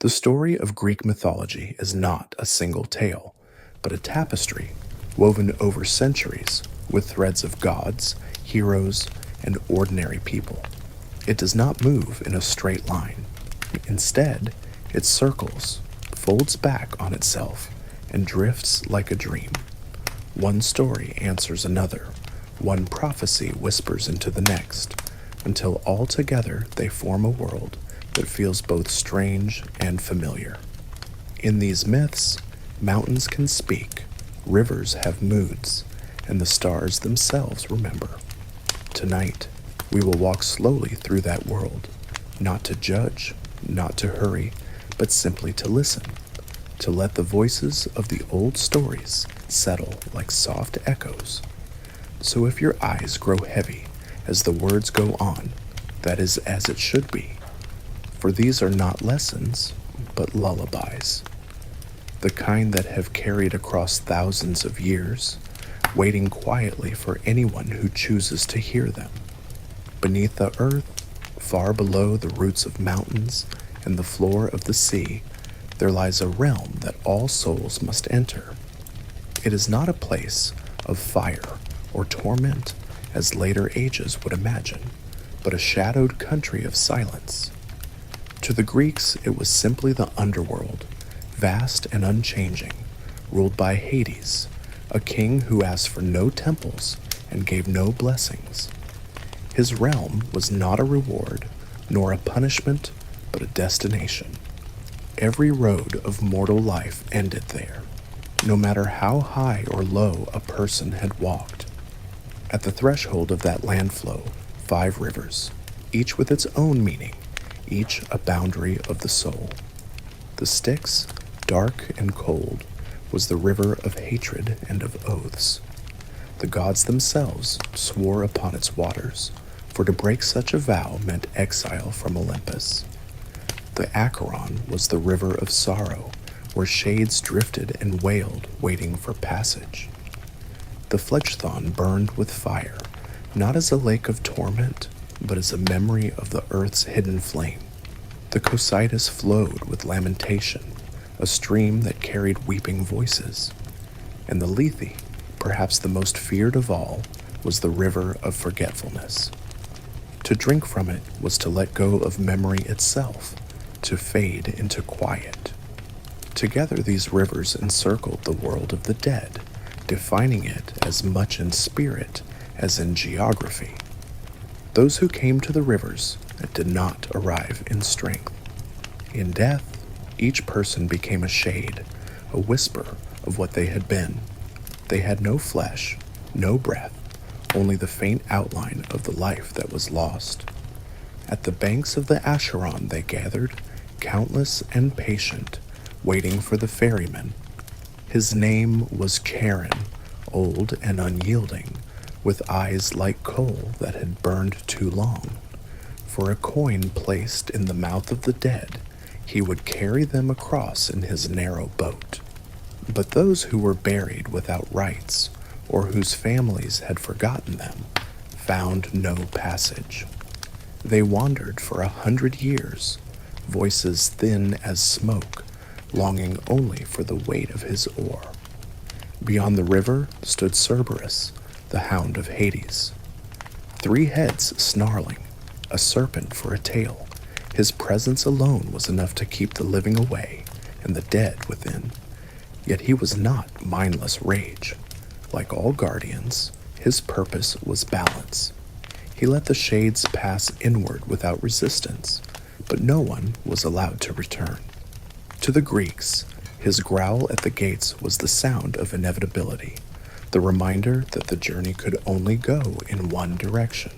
The story of Greek mythology is not a single tale, but a tapestry woven over centuries with threads of gods, heroes, and ordinary people. It does not move in a straight line. Instead, it circles, folds back on itself, and drifts like a dream. One story answers another, one prophecy whispers into the next, until all together they form a world that feels both strange and familiar. In these myths, mountains can speak, rivers have moods, and the stars themselves remember. Tonight, we will walk slowly through that world, not to judge, not to hurry, but simply to listen, to let the voices of the old stories settle like soft echoes. So if your eyes grow heavy as the words go on, that is as it should be. For these are not lessons, but lullabies. The kind that have carried across thousands of years, waiting quietly for anyone who chooses to hear them. Beneath the earth, far below the roots of mountains and the floor of the sea, there lies a realm that all souls must enter. It is not a place of fire or torment, as later ages would imagine, but a shadowed country of silence. To the Greeks, it was simply the underworld, vast and unchanging, ruled by Hades, a king who asked for no temples and gave no blessings. His realm was not a reward, nor a punishment, but a destination. Every road of mortal life ended there, no matter how high or low a person had walked. At the threshold of that land flow 5 rivers, each with its own meaning, each a boundary of the soul. The Styx, dark and cold, was the river of hatred and of oaths. The gods themselves swore upon its waters, for to break such a vow meant exile from Olympus. The Acheron was the river of sorrow, where shades drifted and wailed, waiting for passage. The Phlegethon burned with fire, not as a lake of torment, but as a memory of the earth's hidden flame. The Cocytus flowed with lamentation, a stream that carried weeping voices. And the Lethe, perhaps the most feared of all, was the river of forgetfulness. To drink from it was to let go of memory itself, to fade into quiet. Together these rivers encircled the world of the dead, defining it as much in spirit as in geography. Those who came to the rivers did not arrive in strength. In death, each person became a shade, a whisper of what they had been. They had no flesh, no breath, only the faint outline of the life that was lost. At the banks of the Acheron they gathered, countless and patient, waiting for the ferryman. His name was Charon, old and unyielding, with eyes like coal that had burned too long. For a coin placed in the mouth of the dead, he would carry them across in his narrow boat. But those who were buried without rites, or whose families had forgotten them, found no passage. They wandered for 100 years, voices thin as smoke, longing only for the weight of his oar. Beyond the river stood Cerberus, the hound of Hades. 3 heads snarling, a serpent for a tail. His presence alone was enough to keep the living away and the dead within. Yet he was not mindless rage. Like all guardians, his purpose was balance. He let the shades pass inward without resistance, but no one was allowed to return. To the Greeks, his growl at the gates was the sound of inevitability, the reminder that the journey could only go in one direction.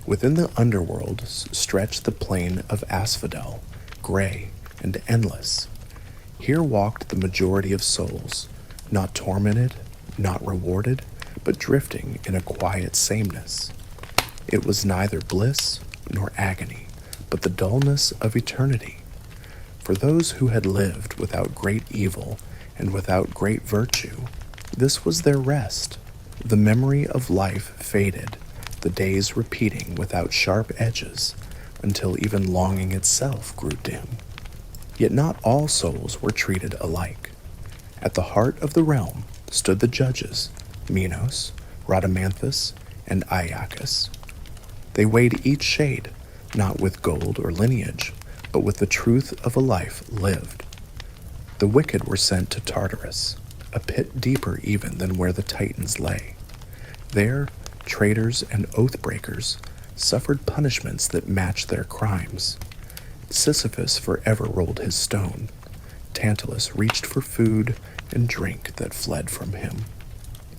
Within the underworld stretched the plain of Asphodel, gray and endless. Here walked the majority of souls, not tormented, not rewarded, but drifting in a quiet sameness. It was neither bliss nor agony, but the dullness of eternity. For those who had lived without great evil and without great virtue, this was their rest. The memory of life faded, the days repeating without sharp edges, until even longing itself grew dim. Yet not all souls were treated alike. At the heart of the realm stood the judges, Minos, Rhadamanthus, and Iacchus. They weighed each shade, not with gold or lineage, but with the truth of a life lived. The wicked were sent to Tartarus, a pit deeper even than where the Titans lay. There, traitors and oath-breakers suffered punishments that matched their crimes. Sisyphus forever rolled his stone. Tantalus reached for food and drink that fled from him.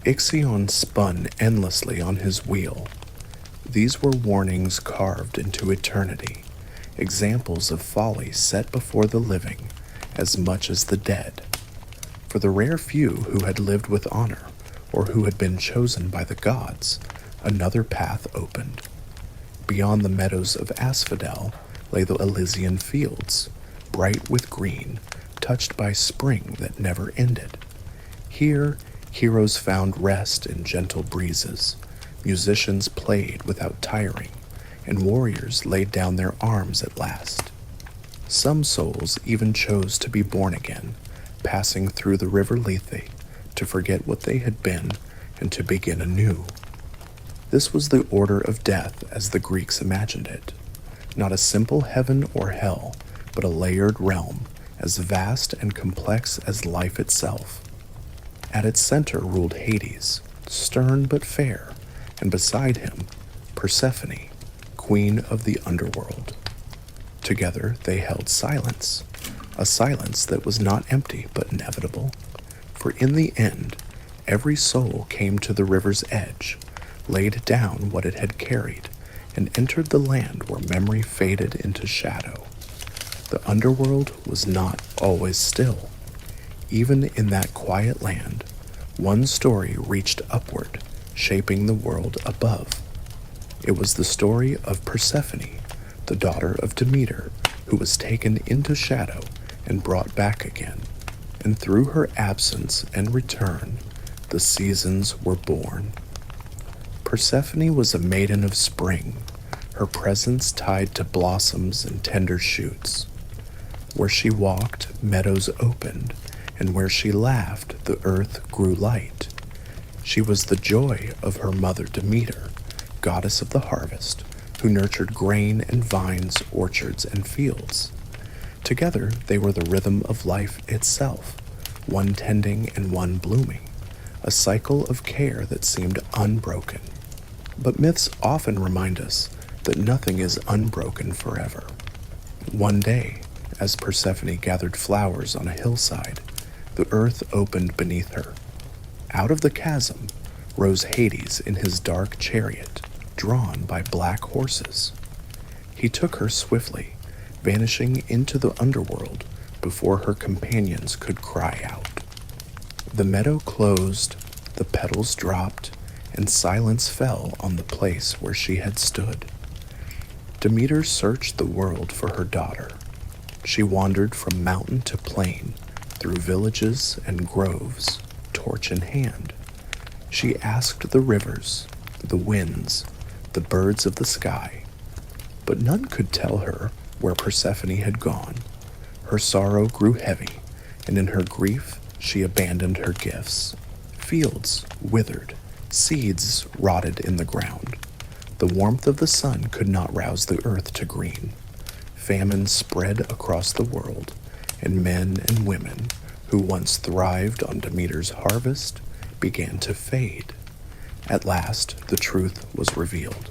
Ixion spun endlessly on his wheel. These were warnings carved into eternity, examples of folly set before the living as much as the dead. For the rare few who had lived with honor, or who had been chosen by the gods, another path opened. Beyond the meadows of Asphodel lay the Elysian fields, bright with green, touched by spring that never ended. Here, heroes found rest in gentle breezes, musicians played without tiring, and warriors laid down their arms at last. Some souls even chose to be born again, passing through the river Lethe to forget what they had been and to begin anew. This was the order of death as the Greeks imagined it, not a simple heaven or hell, but a layered realm as vast and complex as life itself. At its center ruled Hades, stern but fair, and beside him, Persephone, queen of the underworld. Together they held silence, a silence that was not empty but inevitable. For in the end, every soul came to the river's edge, laid down what it had carried, and entered the land where memory faded into shadow. The underworld was not always still. Even in that quiet land, one story reached upward, shaping the world above. It was the story of Persephone, the daughter of Demeter, who was taken into shadow and brought back again. And through her absence and return, the seasons were born. Persephone was a maiden of spring, her presence tied to blossoms and tender shoots. Where she walked, meadows opened, and where she laughed, the earth grew light. She was the joy of her mother Demeter, goddess of the harvest, who nurtured grain and vines, orchards and fields. Together they were the rhythm of life itself, one tending and one blooming, a cycle of care that seemed unbroken. But myths often remind us that nothing is unbroken forever. One day, as Persephone gathered flowers on a hillside, the earth opened beneath her. Out of the chasm rose Hades in his dark chariot, drawn by black horses. He took her swiftly, vanishing into the underworld before her companions could cry out. The meadow closed, the petals dropped, and silence fell on the place where she had stood. Demeter searched the world for her daughter. She wandered from mountain to plain, through villages and groves, torch in hand. She asked the rivers, the winds, the birds of the sky, but none could tell her where Persephone had gone. Her sorrow grew heavy, and in her grief she abandoned her gifts. Fields withered, seeds rotted in the ground. The warmth of the sun could not rouse the earth to green. Famine spread across the world, and men and women who once thrived on Demeter's harvest began to fade. At last, the truth was revealed.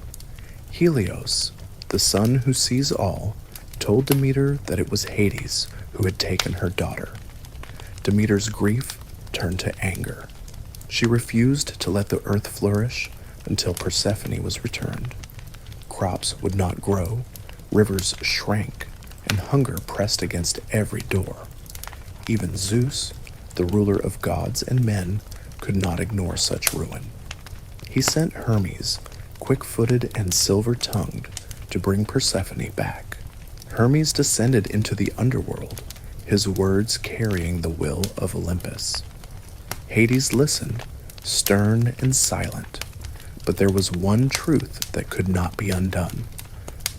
Helios, the sun who sees all, told Demeter that it was Hades who had taken her daughter. Demeter's grief turned to anger. She refused to let the earth flourish until Persephone was returned. Crops would not grow, rivers shrank, and hunger pressed against every door. Even Zeus, the ruler of gods and men, could not ignore such ruin. He sent Hermes, quick-footed and silver-tongued, to bring Persephone back. Hermes descended into the underworld, his words carrying the will of Olympus. Hades listened, stern and silent, but there was one truth that could not be undone.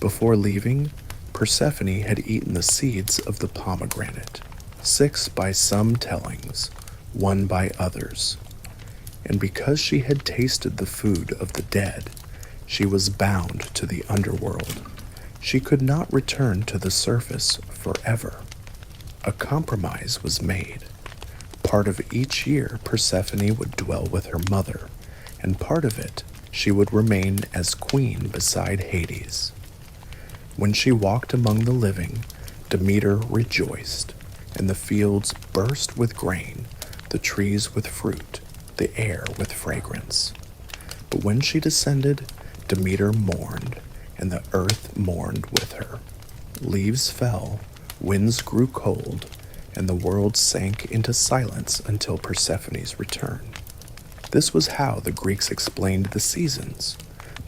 Before leaving, Persephone had eaten the seeds of the pomegranate, 6 by some tellings, 1 by others. And because she had tasted the food of the dead, she was bound to the underworld. She could not return to the surface forever. A compromise was made. Part of each year Persephone would dwell with her mother, and part of it she would remain as queen beside Hades. When she walked among the living, Demeter rejoiced, and the fields burst with grain, the trees with fruit, the air with fragrance. But when she descended, Demeter mourned, and the earth mourned with her. Leaves fell, winds grew cold, and the world sank into silence until Persephone's return. This was how the Greeks explained the seasons,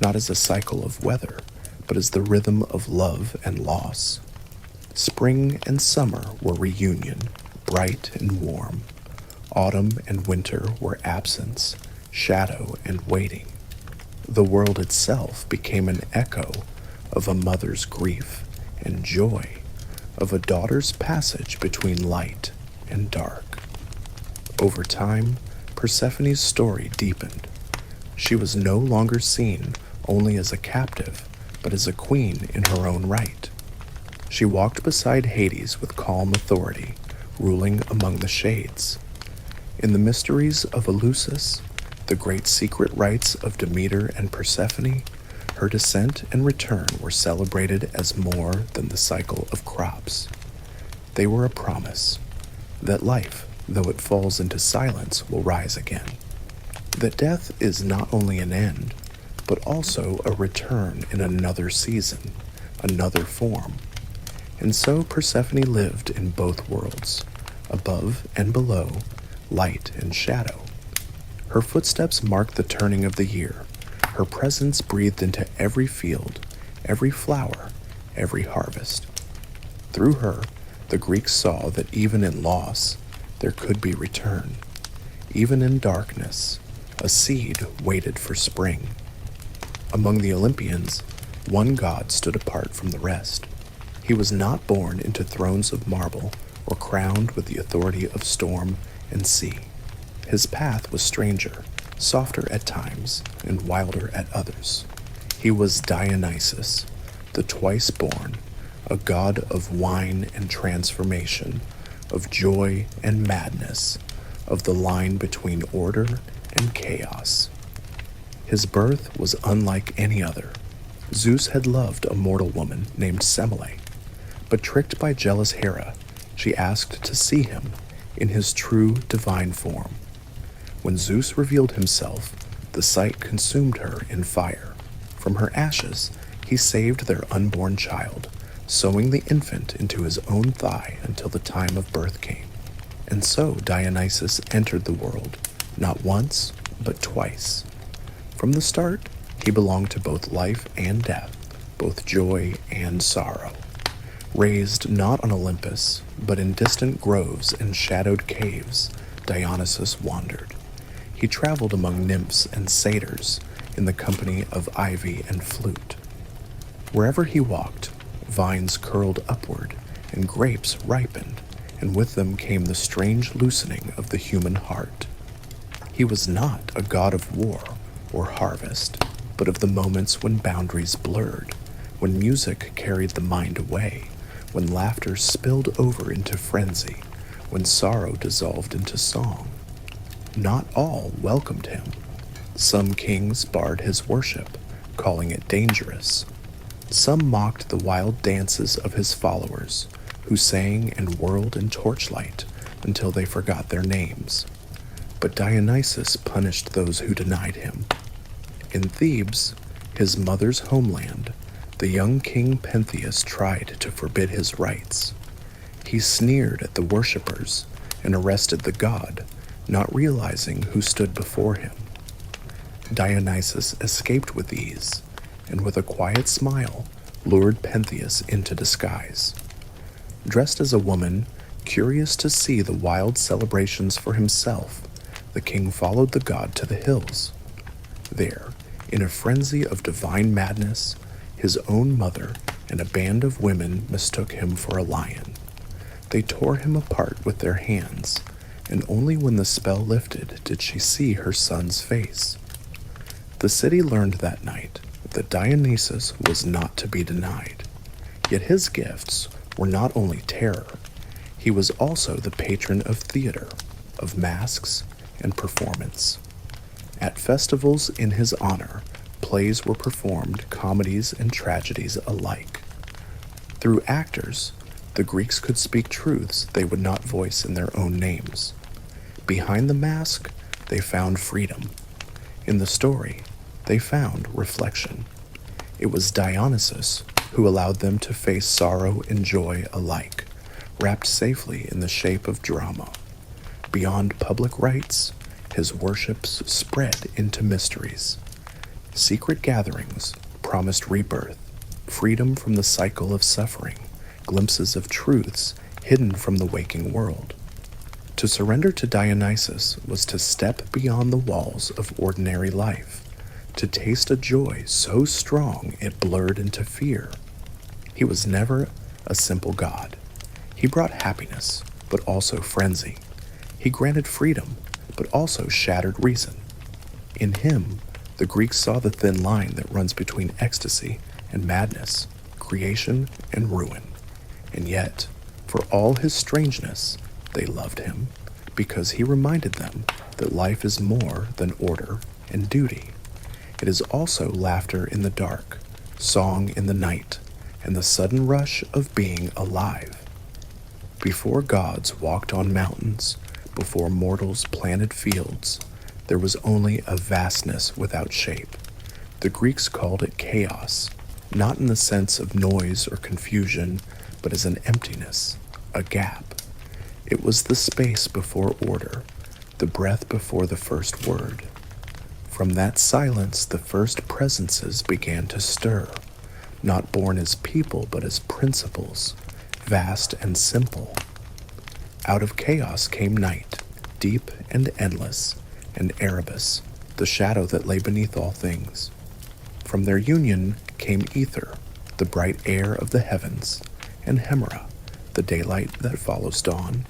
not as a cycle of weather, but as the rhythm of love and loss. Spring and summer were reunion, bright and warm. Autumn and winter were absence, shadow and waiting. The world itself became an echo of a mother's grief and joy, of a daughter's passage between light and dark. Over time, Persephone's story deepened. She was no longer seen only as a captive, but as a queen in her own right. She walked beside Hades with calm authority, ruling among the shades. In the mysteries of Eleusis, the great secret rites of Demeter and Persephone, her descent and return were celebrated as more than the cycle of crops. They were a promise that life, though it falls into silence, will rise again. That death is not only an end, but also a return in another season, another form. And so Persephone lived in both worlds, above and below, light and shadow. Her footsteps marked the turning of the year. Her presence breathed into every field, every flower, every harvest. Through her, the Greeks saw that even in loss, there could be return. Even in darkness, a seed waited for spring. Among the Olympians, one god stood apart from the rest. He was not born into thrones of marble or crowned with the authority of storm and sea. His path was stranger, softer at times, and wilder at others. He was Dionysus, the twice-born, a god of wine and transformation, of joy and madness, of the line between order and chaos. His birth was unlike any other. Zeus had loved a mortal woman named Semele, but tricked by jealous Hera, she asked to see him in his true divine form. When Zeus revealed himself, the sight consumed her in fire. From her ashes, he saved their unborn child, sewing the infant into his own thigh until the time of birth came. And so Dionysus entered the world, not once, but twice. From the start, he belonged to both life and death, both joy and sorrow. Raised not on Olympus, but in distant groves and shadowed caves, Dionysus wandered. He traveled among nymphs and satyrs in the company of ivy and flute. Wherever he walked, vines curled upward and grapes ripened, and with them came the strange loosening of the human heart. He was not a god of war or harvest, but of the moments when boundaries blurred, when music carried the mind away, when laughter spilled over into frenzy, when sorrow dissolved into song. Not all welcomed him. Some kings barred his worship, calling it dangerous. Some mocked the wild dances of his followers, who sang and whirled in torchlight until they forgot their names. But Dionysus punished those who denied him. In Thebes, his mother's homeland, the young king Pentheus tried to forbid his rites. He sneered at the worshippers and arrested the god, not realizing who stood before him. Dionysus escaped with ease, and with a quiet smile, lured Pentheus into disguise. Dressed as a woman, curious to see the wild celebrations for himself, the king followed the god to the hills. There, in a frenzy of divine madness, his own mother, and a band of women mistook him for a lion. They tore him apart with their hands, and only when the spell lifted did she see her son's face. The city learned that night that Dionysus was not to be denied, yet his gifts were not only terror, he was also the patron of theater, of masks, and performance. At festivals in his honor, plays were performed, comedies and tragedies alike. Through actors, the Greeks could speak truths they would not voice in their own names. Behind the mask, they found freedom. In the story, they found reflection. It was Dionysus who allowed them to face sorrow and joy alike, wrapped safely in the shape of drama. Beyond public rites, his worships spread into mysteries. Secret gatherings promised rebirth, freedom from the cycle of suffering, glimpses of truths hidden from the waking world. To surrender to Dionysus was to step beyond the walls of ordinary life, to taste a joy so strong it blurred into fear. He was never a simple god. He brought happiness, but also frenzy. He granted freedom, but also shattered reason. In him, the Greeks saw the thin line that runs between ecstasy and madness, creation and ruin. And yet, for all his strangeness, they loved him, because he reminded them that life is more than order and duty. It is also laughter in the dark, song in the night, and the sudden rush of being alive. Before gods walked on mountains, before mortals planted fields, there was only a vastness without shape. The Greeks called it chaos, not in the sense of noise or confusion, but as an emptiness, a gap. It was the space before order, the breath before the first word. From that silence, the first presences began to stir, not born as people, but as principles, vast and simple. Out of chaos came night, deep and endless, and Erebus, the shadow that lay beneath all things. From their union came ether, the bright air of the heavens, and Hera, the daylight that follows dawn.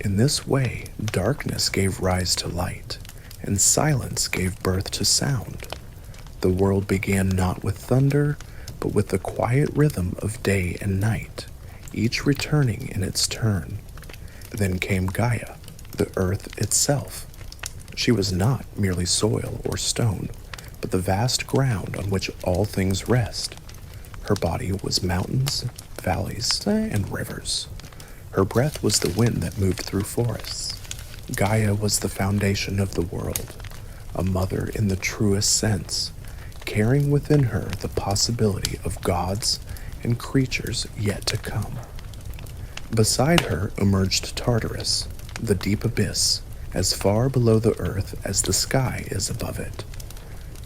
In this way, darkness gave rise to light, and silence gave birth to sound. The world began not with thunder, but with the quiet rhythm of day and night, each returning in its turn. Then came Gaia, the earth itself. She was not merely soil or stone, but the vast ground on which all things rest. Her body was mountains, valleys, and rivers. Her breath was the wind that moved through forests. Gaia was the foundation of the world, a mother in the truest sense, carrying within her the possibility of gods and creatures yet to come. Beside her emerged Tartarus, the deep abyss, as far below the earth as the sky is above it.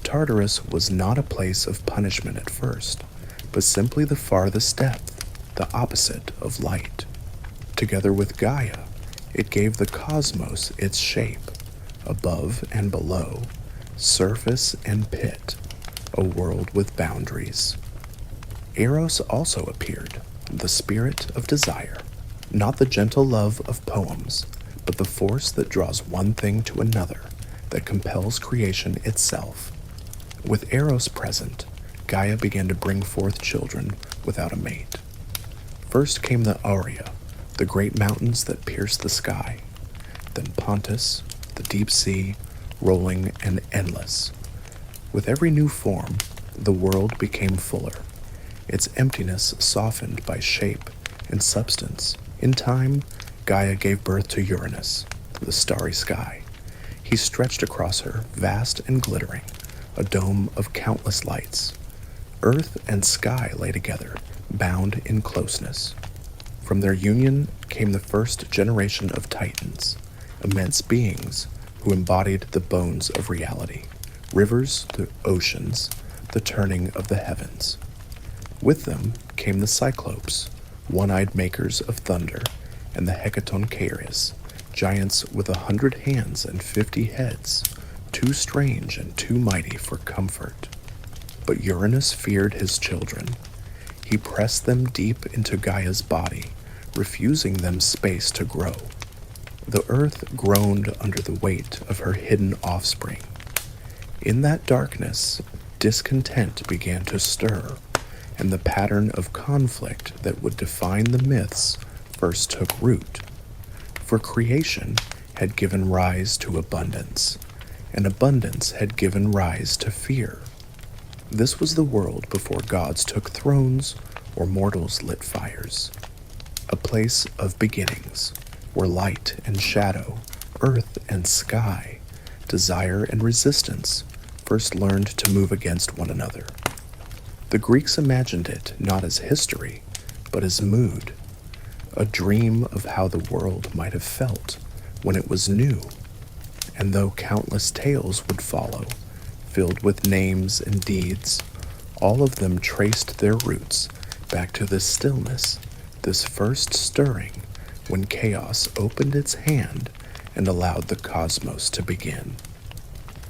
Tartarus was not a place of punishment at first, but simply the farthest depth, the opposite of light. Together with Gaia, it gave the cosmos its shape, above and below, surface and pit, a world with boundaries. Eros also appeared, the spirit of desire, not the gentle love of poems, but the force that draws one thing to another, that compels creation itself. With Eros present, Gaia began to bring forth children without a mate. First came the Aurea, the great mountains that pierce the sky, then Pontus, the deep sea, rolling and endless. With every new form, the world became fuller, its emptiness softened by shape and substance. In time, Gaia gave birth to Uranus, the starry sky. He stretched across her, vast and glittering, a dome of countless lights. Earth and sky lay together, bound in closeness. From their union came the first generation of Titans, immense beings who embodied the bones of reality, rivers, the oceans, the turning of the heavens. With them came the Cyclopes, one-eyed makers of thunder, and the Hecatoncheires, giants with 100 hands and 50 heads, too strange and too mighty for comfort. But Uranus feared his children. He pressed them deep into Gaia's body, refusing them space to grow. The earth groaned under the weight of her hidden offspring. In that darkness, discontent began to stir, and the pattern of conflict that would define the myths first took root. For creation had given rise to abundance, and abundance had given rise to fear. This was the world before gods took thrones or mortals lit fires. A place of beginnings, where light and shadow, earth and sky, desire and resistance first learned to move against one another. The Greeks imagined it not as history, but as mood, a dream of how the world might have felt when it was new. And though countless tales would follow, filled with names and deeds, all of them traced their roots back to this stillness, this first stirring, when chaos opened its hand and allowed the cosmos to begin.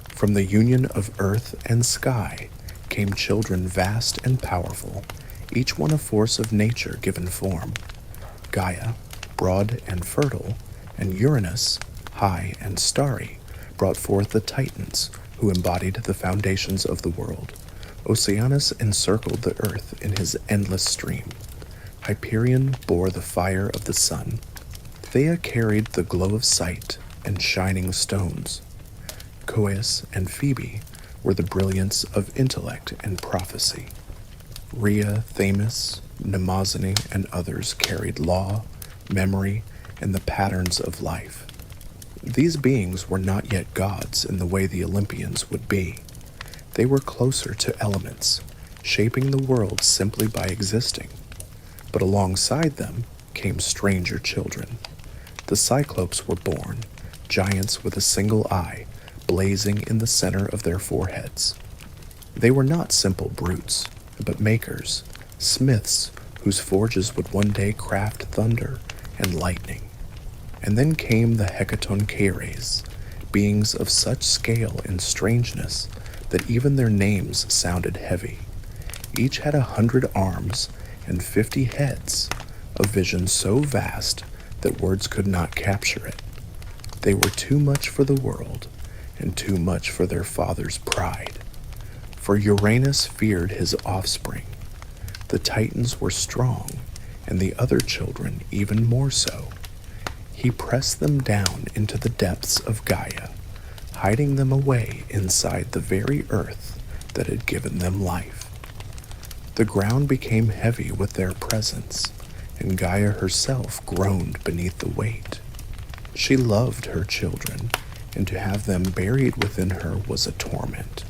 From the union of earth and sky came children vast and powerful, each one a force of nature given form. Gaia, broad and fertile, and Uranus, high and starry, brought forth the Titans, who embodied the foundations of the world. Oceanus encircled the earth in his endless stream. Hyperion bore the fire of the sun. Theia carried the glow of sight and shining stones. Coeus and Phoebe were the brilliance of intellect and prophecy. Rhea, Themis, Mnemosyne, and others carried law, memory, and the patterns of life. These beings were not yet gods in the way the Olympians would be. They were closer to elements, shaping the world simply by existing. But alongside them came stranger children. The Cyclopes were born, giants with a single eye, blazing in the center of their foreheads. They were not simple brutes, but makers, smiths whose forges would one day craft thunder and lightning. And then came the Hecatoncheires, beings of such scale and strangeness that even their names sounded heavy. Each had 100 arms and 50 heads, a vision so vast that words could not capture it. They were too much for the world, and too much for their father's pride. For Uranus feared his offspring. The Titans were strong, and the other children even more so. He pressed them down into the depths of Gaia, hiding them away inside the very earth that had given them life. The ground became heavy with their presence, and Gaia herself groaned beneath the weight. She loved her children, and to have them buried within her was a torment.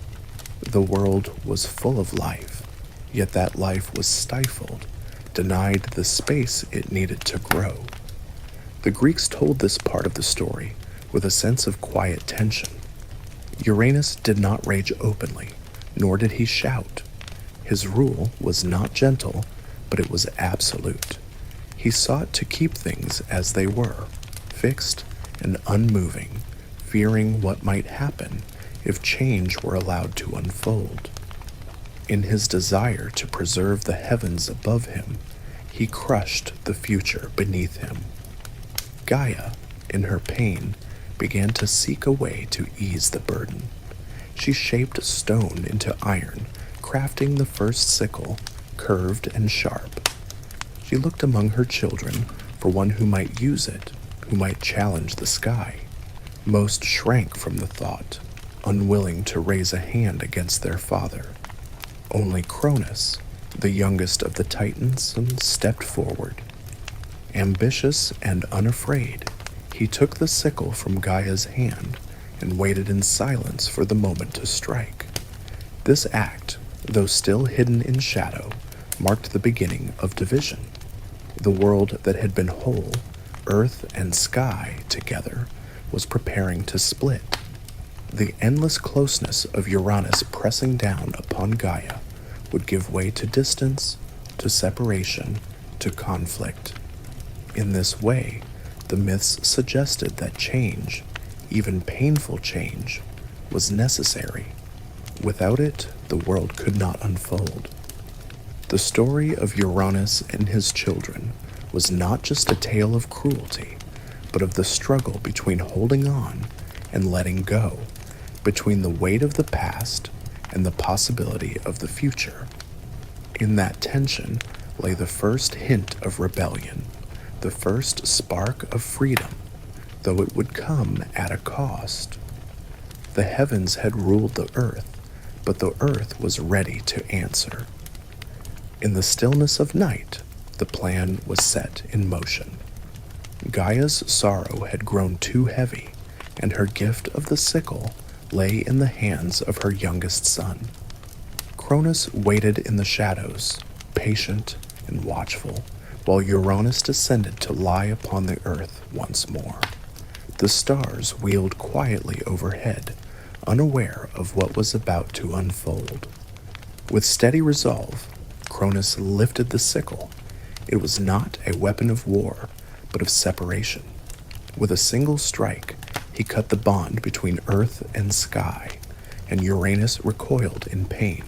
The world was full of life, yet that life was stifled, denied the space it needed to grow. The Greeks told this part of the story with a sense of quiet tension. Uranus did not rage openly, nor did he shout. His rule was not gentle, but it was absolute. He sought to keep things as they were, fixed and unmoving, fearing what might happen if change were allowed to unfold. In his desire to preserve the heavens above him, he crushed the future beneath him. Gaia, in her pain, began to seek a way to ease the burden. She shaped stone into iron, crafting the first sickle, curved and sharp. She looked among her children for one who might use it, who might challenge the sky. Most shrank from the thought, unwilling to raise a hand against their father. Only Cronus, the youngest of the Titans, stepped forward. Ambitious and unafraid, he took the sickle from Gaia's hand and waited in silence for the moment to strike. This act, though still hidden in shadow, marked the beginning of division. The world that had been whole, earth and sky together, was preparing to split. The endless closeness of Uranus pressing down upon Gaia would give way to distance, to separation, to conflict. In this way, the myths suggested that change, even painful change, was necessary. Without it, the world could not unfold. The story of Uranus and his children was not just a tale of cruelty, but of the struggle between holding on and letting go, between the weight of the past and the possibility of the future. In that tension lay the first hint of rebellion, the first spark of freedom, though it would come at a cost. The heavens had ruled the earth, but the earth was ready to answer. In the stillness of night, the plan was set in motion. Gaia's sorrow had grown too heavy, and her gift of the sickle lay in the hands of her youngest son. Cronus waited in the shadows, patient and watchful, while Uranus descended to lie upon the earth once more. The stars wheeled quietly overhead, unaware of what was about to unfold. With steady resolve, Cronus lifted the sickle. It was not a weapon of war, but of separation. With a single strike, he cut the bond between earth and sky, and Uranus recoiled in pain.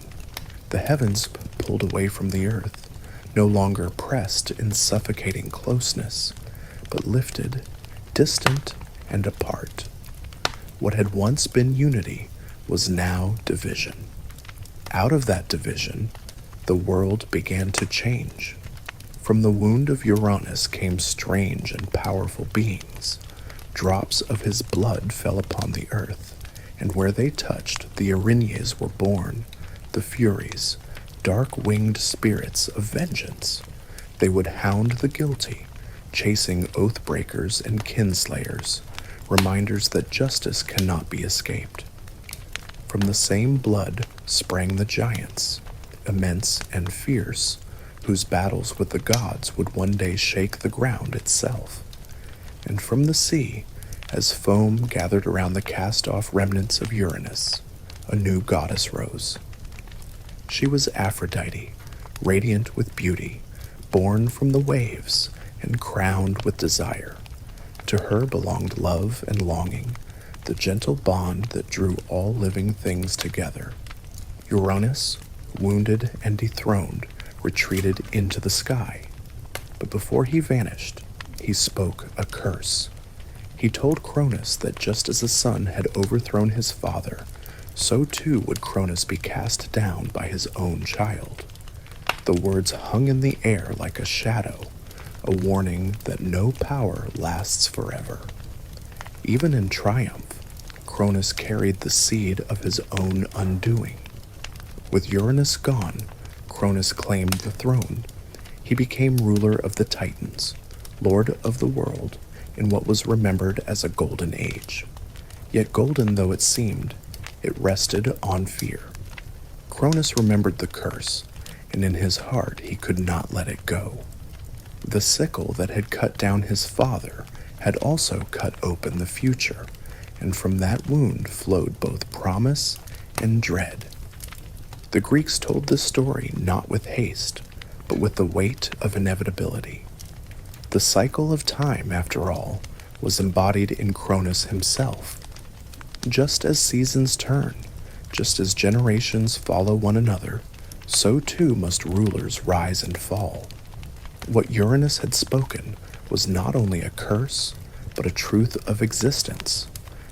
The heavens pulled away from the earth, no longer pressed in suffocating closeness, but lifted, distant, and apart. What had once been unity was now division. Out of that division, the world began to change. From the wound of Uranus came strange and powerful beings. Drops of his blood fell upon the earth, and where they touched, the Erinyes were born, the Furies, dark-winged spirits of vengeance. They would hound the guilty, chasing oath-breakers and kinslayers, reminders that justice cannot be escaped. From the same blood sprang the giants, immense and fierce, whose battles with the gods would one day shake the ground itself. And from the sea, as foam gathered around the cast-off remnants of Uranus, a new goddess rose. She was Aphrodite, radiant with beauty, born from the waves and crowned with desire. To her belonged love and longing, the gentle bond that drew all living things together. Uranus, wounded and dethroned, retreated into the sky. But before he vanished, he spoke a curse. He told Cronus that just as the sun had overthrown his father, so too would Cronus be cast down by his own child. The words hung in the air like a shadow, a warning that no power lasts forever. Even in triumph, Cronus carried the seed of his own undoing. With Uranus gone, Cronus claimed the throne. He became ruler of the Titans, lord of the world, in what was remembered as a golden age. Yet golden though it seemed, it rested on fear. Cronus remembered the curse, and in his heart he could not let it go. The sickle that had cut down his father had also cut open the future, and from that wound flowed both promise and dread. The Greeks told this story not with haste, but with the weight of inevitability. The cycle of time, after all, was embodied in Cronus himself. Just as seasons turn, just as generations follow one another, so too must rulers rise and fall. What Uranus had spoken was not only a curse, but a truth of existence,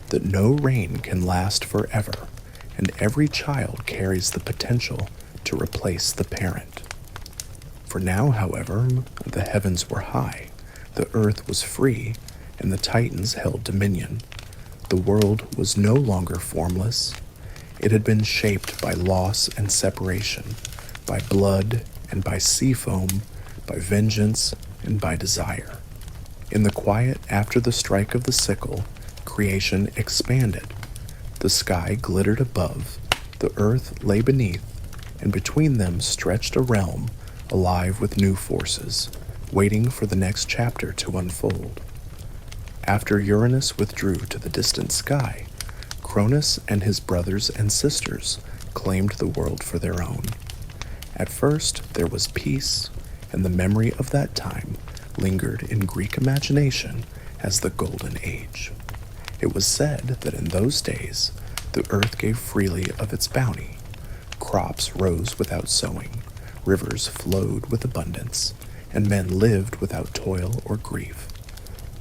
that no reign can last forever, and every child carries the potential to replace the parent. For now, however, the heavens were high, the earth was free, and the Titans held dominion. The world was no longer formless. It had been shaped by loss and separation, by blood and by sea foam, by vengeance and by desire. In the quiet after the strike of the sickle, creation expanded. The sky glittered above, the earth lay beneath, and between them stretched a realm alive with new forces, waiting for the next chapter to unfold. After Uranus withdrew to the distant sky, Cronus and his brothers and sisters claimed the world for their own. At first, there was peace, and the memory of that time lingered in Greek imagination as the Golden Age. It was said that in those days, the earth gave freely of its bounty. Crops rose without sowing, Rivers flowed with abundance, and men lived without toil or grief.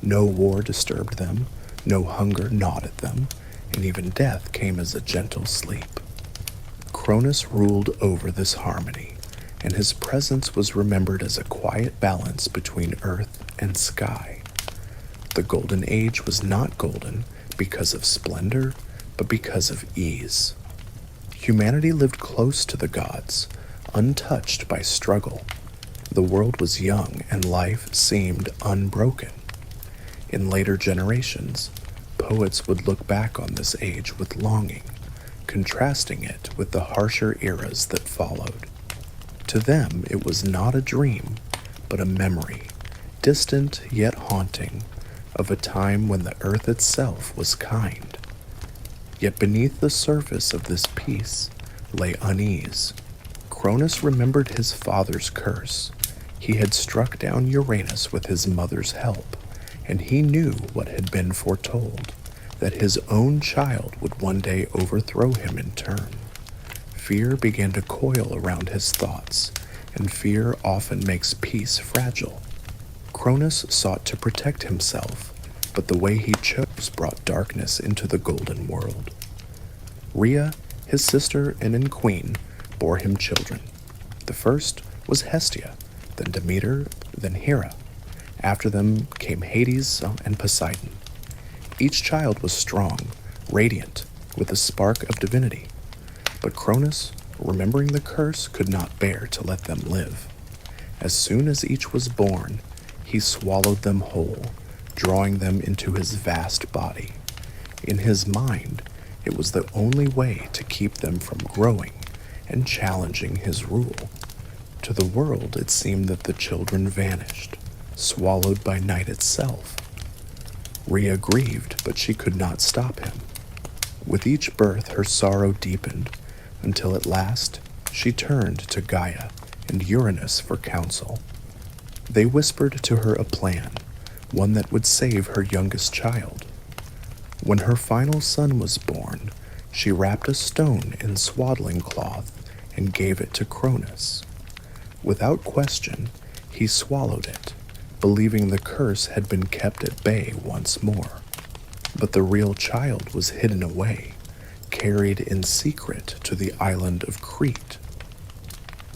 No war disturbed them, no hunger gnawed at them, and even death came as a gentle sleep. Cronus ruled over this harmony, and his presence was remembered as a quiet balance between earth and sky. The Golden Age was not golden because of splendor, but because of ease. Humanity lived close to the gods, untouched by struggle. The world was young and life seemed unbroken. In later generations, poets would look back on this age with longing, contrasting it with the harsher eras that followed. To them, it was not a dream, but a memory, distant yet haunting, of a time when the earth itself was kind. Yet beneath the surface of this peace lay unease. Cronus remembered his father's curse. He had struck down Uranus with his mother's help, and he knew what had been foretold, that his own child would one day overthrow him in turn. Fear began to coil around his thoughts, and fear often makes peace fragile. Cronus sought to protect himself, but the way he chose brought darkness into the golden world. Rhea, his sister and queen, bore him children. The first was Hestia, then Demeter, then Hera. After them came Hades and Poseidon. Each child was strong, radiant, with a spark of divinity. But Cronus, remembering the curse, could not bear to let them live. As soon as each was born, he swallowed them whole, drawing them into his vast body. In his mind, it was the only way to keep them from growing and challenging his rule. To the world, it seemed that the children vanished, swallowed by night itself. Rhea grieved, but she could not stop him. With each birth, her sorrow deepened, until at last she turned to Gaia and Uranus for counsel. They whispered to her a plan, one that would save her youngest child. When her final son was born, she wrapped a stone in swaddling cloth and gave it to Cronus. Without question, he swallowed it, believing the curse had been kept at bay once more. But the real child was hidden away, carried in secret to the island of Crete.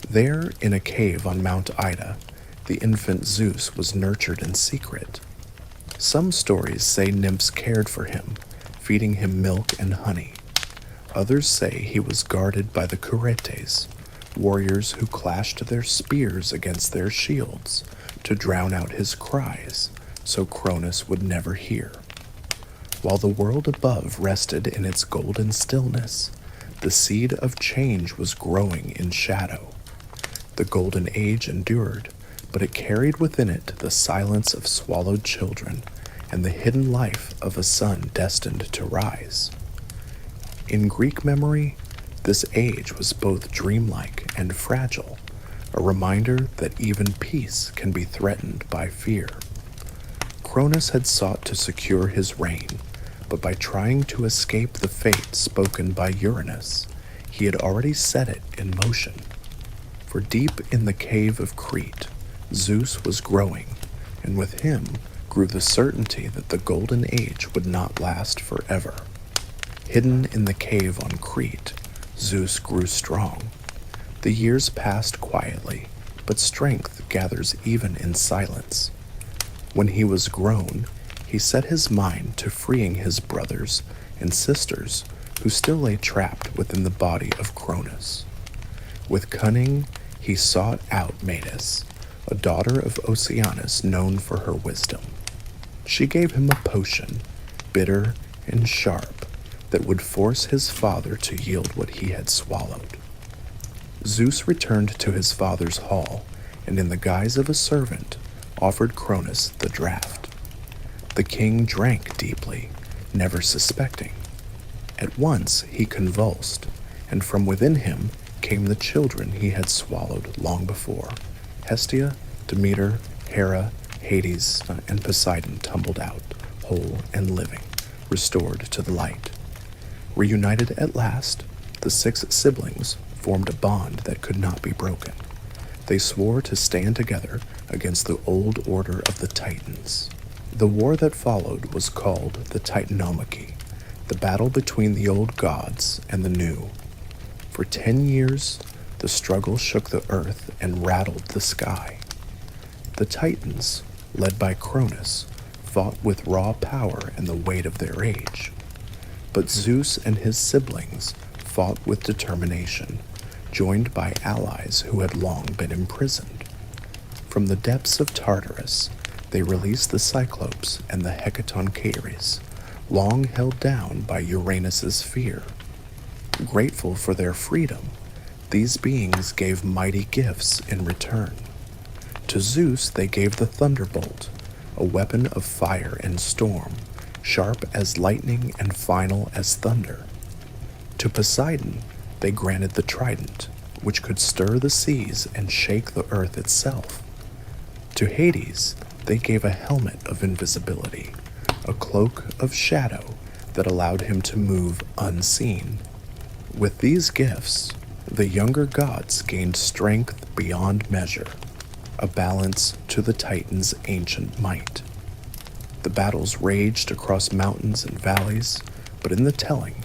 There, in a cave on Mount Ida, the infant Zeus was nurtured in secret. Some stories say nymphs cared for him, feeding him milk and honey. Others say he was guarded by the Curetes, warriors who clashed their spears against their shields to drown out his cries, so Cronus would never hear. While the world above rested in its golden stillness, the seed of change was growing in shadow. The golden age endured, but it carried within it the silence of swallowed children and the hidden life of a son destined to rise. In Greek memory, this age was both dreamlike and fragile, a reminder that even peace can be threatened by fear. Cronus had sought to secure his reign, but by trying to escape the fate spoken by Uranus, he had already set it in motion. For deep in the cave of Crete, Zeus was growing, and with him grew the certainty that the golden age would not last forever. Hidden in the cave on Crete, Zeus grew strong. The years passed quietly, but strength gathers even in silence. When he was grown, he set his mind to freeing his brothers and sisters who still lay trapped within the body of Cronus. With cunning, he sought out Metis, a daughter of Oceanus known for her wisdom. She gave him a potion, bitter and sharp, that would force his father to yield what he had swallowed. Zeus returned to his father's hall, and in the guise of a servant, offered Cronus the draught. The king drank deeply, never suspecting. At once he convulsed, and from within him came the children he had swallowed long before. Hestia, Demeter, Hera, Hades, and Poseidon tumbled out, whole and living, restored to the light. Reunited at last, the 6 siblings formed a bond that could not be broken. They swore to stand together against the old order of the Titans. The war that followed was called the Titanomachy, the battle between the old gods and the new. For 10 years, the struggle shook the earth and rattled the sky. The Titans, led by Cronus, fought with raw power and the weight of their age. But Zeus and his siblings fought with determination, joined by allies who had long been imprisoned. From the depths of Tartarus, they released the Cyclopes and the Hecatoncheires, long held down by Uranus's fear. Grateful for their freedom, these beings gave mighty gifts in return. To Zeus they gave the thunderbolt, a weapon of fire and storm, sharp as lightning and final as thunder. To Poseidon they granted the trident, which could stir the seas and shake the earth itself. To Hades they gave a helmet of invisibility, a cloak of shadow that allowed him to move unseen. With these gifts, the younger gods gained strength beyond measure, a balance to the Titans' ancient might. The battles raged across mountains and valleys, but in the telling,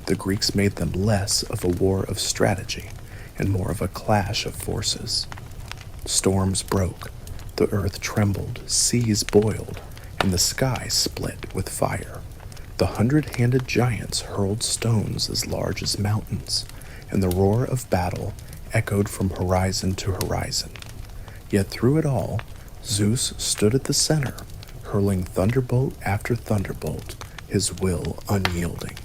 the Greeks made them less of a war of strategy and more of a clash of forces. Storms broke, the earth trembled, seas boiled, and the sky split with fire. The 100-handed giants hurled stones as large as mountains, and the roar of battle echoed from horizon to horizon. Yet through it all, Zeus stood at the center, hurling thunderbolt after thunderbolt, his will unyielding.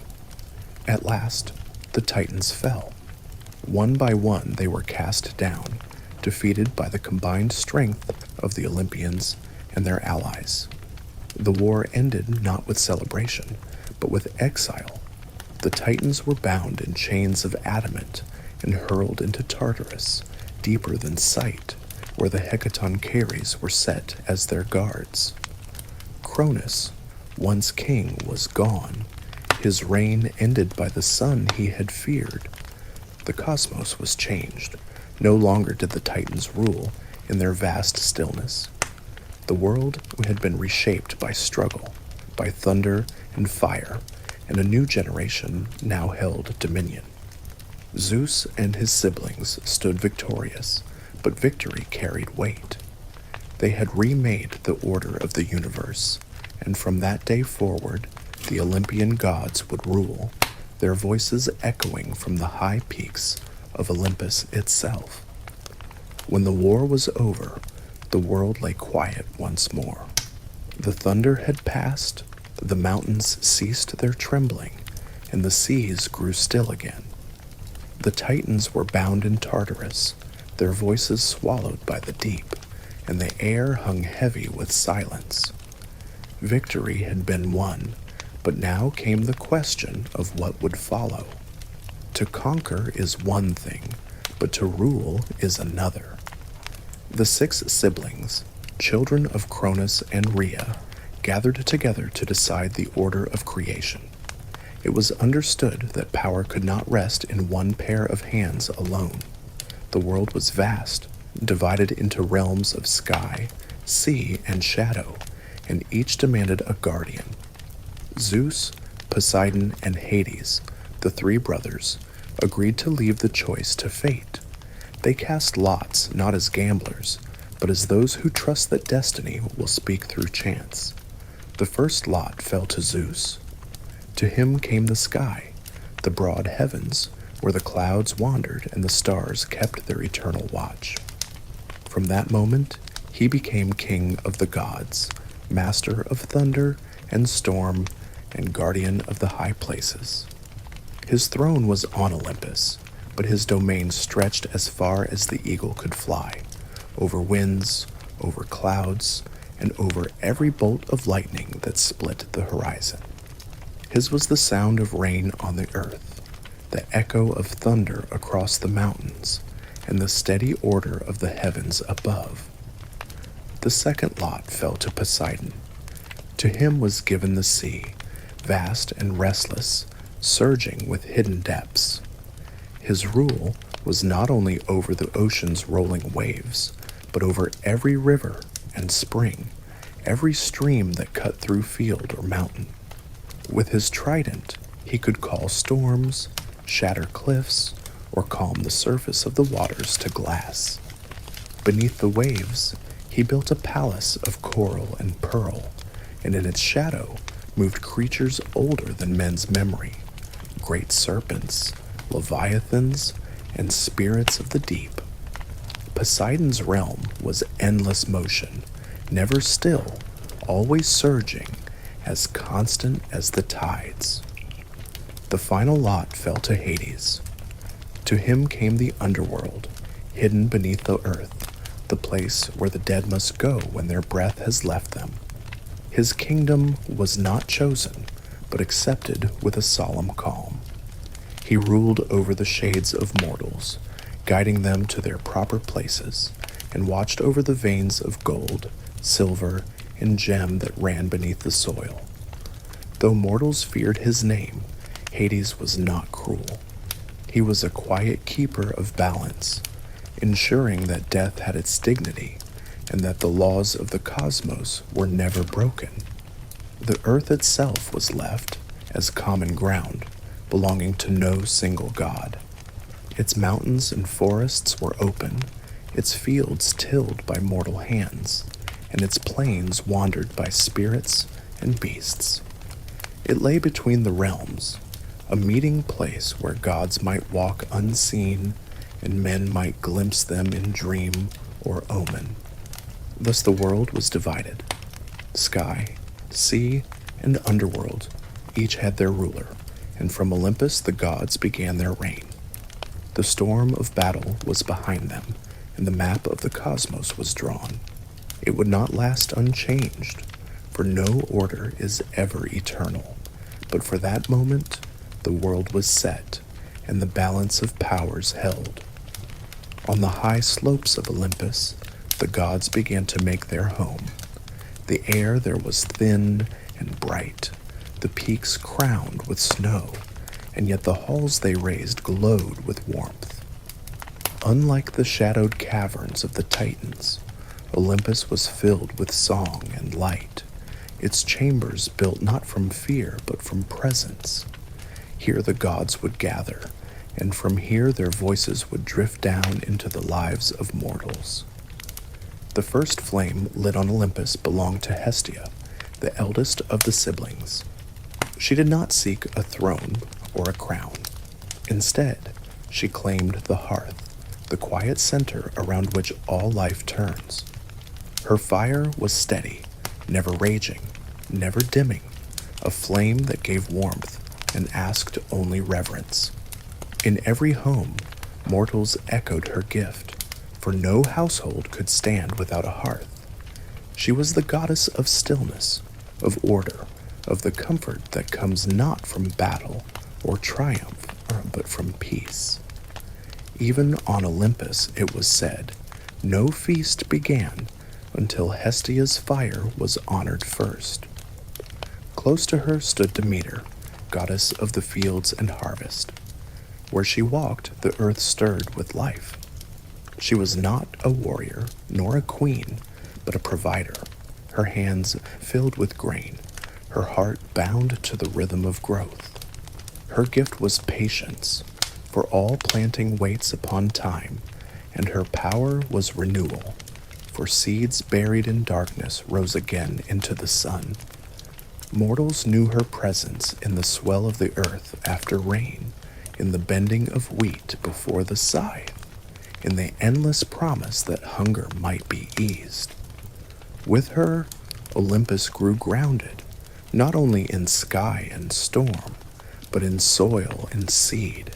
At last, the Titans fell. One by one they were cast down, defeated by the combined strength of the Olympians and their allies. The war ended not with celebration, but with exile. The Titans were bound in chains of adamant and hurled into Tartarus, deeper than sight, where the Hecatoncheires were set as their guards. Cronus, once king, was gone, his reign ended by the son he had feared. The cosmos was changed. No longer did the Titans rule in their vast stillness. The world had been reshaped by struggle, by thunder and fire, and a new generation now held dominion. Zeus and his siblings stood victorious, but victory carried weight. They had remade the order of the universe, and from that day forward, the Olympian gods would rule, their voices echoing from the high peaks of Olympus itself. When the war was over, the world lay quiet once more. The thunder had passed, the mountains ceased their trembling, and the seas grew still again. The Titans were bound in Tartarus, their voices swallowed by the deep, and the air hung heavy with silence. Victory had been won, but now came the question of what would follow. To conquer is one thing, but to rule is another. The 6 siblings, children of Cronus and Rhea, gathered together to decide the order of creation. It was understood that power could not rest in one pair of hands alone. The world was vast, divided into realms of sky, sea, and shadow, and each demanded a guardian. Zeus, Poseidon, and Hades, the 3 brothers, agreed to leave the choice to fate. They cast lots not as gamblers, but as those who trust that destiny will speak through chance. The first lot fell to Zeus. To him came the sky, the broad heavens, where the clouds wandered and the stars kept their eternal watch. From that moment, he became king of the gods, master of thunder and storm, and guardian of the high places. His throne was on Olympus, but his domain stretched as far as the eagle could fly, over winds, over clouds, and over every bolt of lightning that split the horizon. His was the sound of rain on the earth, the echo of thunder across the mountains, and the steady order of the heavens above. The second lot fell to Poseidon. To him was given the sea, vast and restless, surging with hidden depths. His rule was not only over the ocean's rolling waves, but over every river and spring, every stream that cut through field or mountain. With his trident, he could call storms, shatter cliffs, or calm the surface of the waters to glass. Beneath the waves, he built a palace of coral and pearl, and in its shadow moved creatures older than men's memory, great serpents, leviathans, and spirits of the deep. Poseidon's realm was endless motion, never still, always surging, as constant as the tides. The final lot fell to Hades. To him came the underworld, hidden beneath the earth, the place where the dead must go when their breath has left them. His kingdom was not chosen, but accepted with a solemn calm. He ruled over the shades of mortals, guiding them to their proper places, and watched over the veins of gold, silver, and gem that ran beneath the soil. Though mortals feared his name, Hades was not cruel. He was a quiet keeper of balance, ensuring that death had its dignity and that the laws of the cosmos were never broken. The earth itself was left as common ground, belonging to no single god. Its mountains and forests were open, its fields tilled by mortal hands, and its plains wandered by spirits and beasts. It lay between the realms, a meeting place where gods might walk unseen and men might glimpse them in dream or omen. Thus the world was divided. Sky, sea, and underworld each had their ruler, and from Olympus the gods began their reign. The storm of battle was behind them, and the map of the cosmos was drawn. It would not last unchanged, for no order is ever eternal. But for that moment, the world was set, and the balance of powers held. On the high slopes of Olympus, the gods began to make their home. The air there was thin and bright, the peaks crowned with snow, and yet the halls they raised glowed with warmth. Unlike the shadowed caverns of the Titans, Olympus was filled with song and light, its chambers built not from fear but from presence. Here the gods would gather, and from here their voices would drift down into the lives of mortals. The first flame lit on Olympus belonged to Hestia, the eldest of the siblings. She did not seek a throne or a crown. Instead, she claimed the hearth, the quiet center around which all life turns. Her fire was steady, never raging, never dimming, a flame that gave warmth and asked only reverence. In every home, mortals echoed her gift, for no household could stand without a hearth. She was the goddess of stillness, of order, of the comfort that comes not from battle or triumph, but from peace. Even on Olympus, it was said, no feast began until Hestia's fire was honored first. Close to her stood Demeter, goddess of the fields and harvest. Where she walked, the earth stirred with life. She was not a warrior, nor a queen, but a provider, her hands filled with grain, her heart bound to the rhythm of growth. Her gift was patience, for all planting waits upon time, and her power was renewal, for seeds buried in darkness rose again into the sun. Mortals knew her presence in the swell of the earth after rain, in the bending of wheat before the scythe, in the endless promise that hunger might be eased. With her, Olympus grew grounded, not only in sky and storm, but in soil and seed.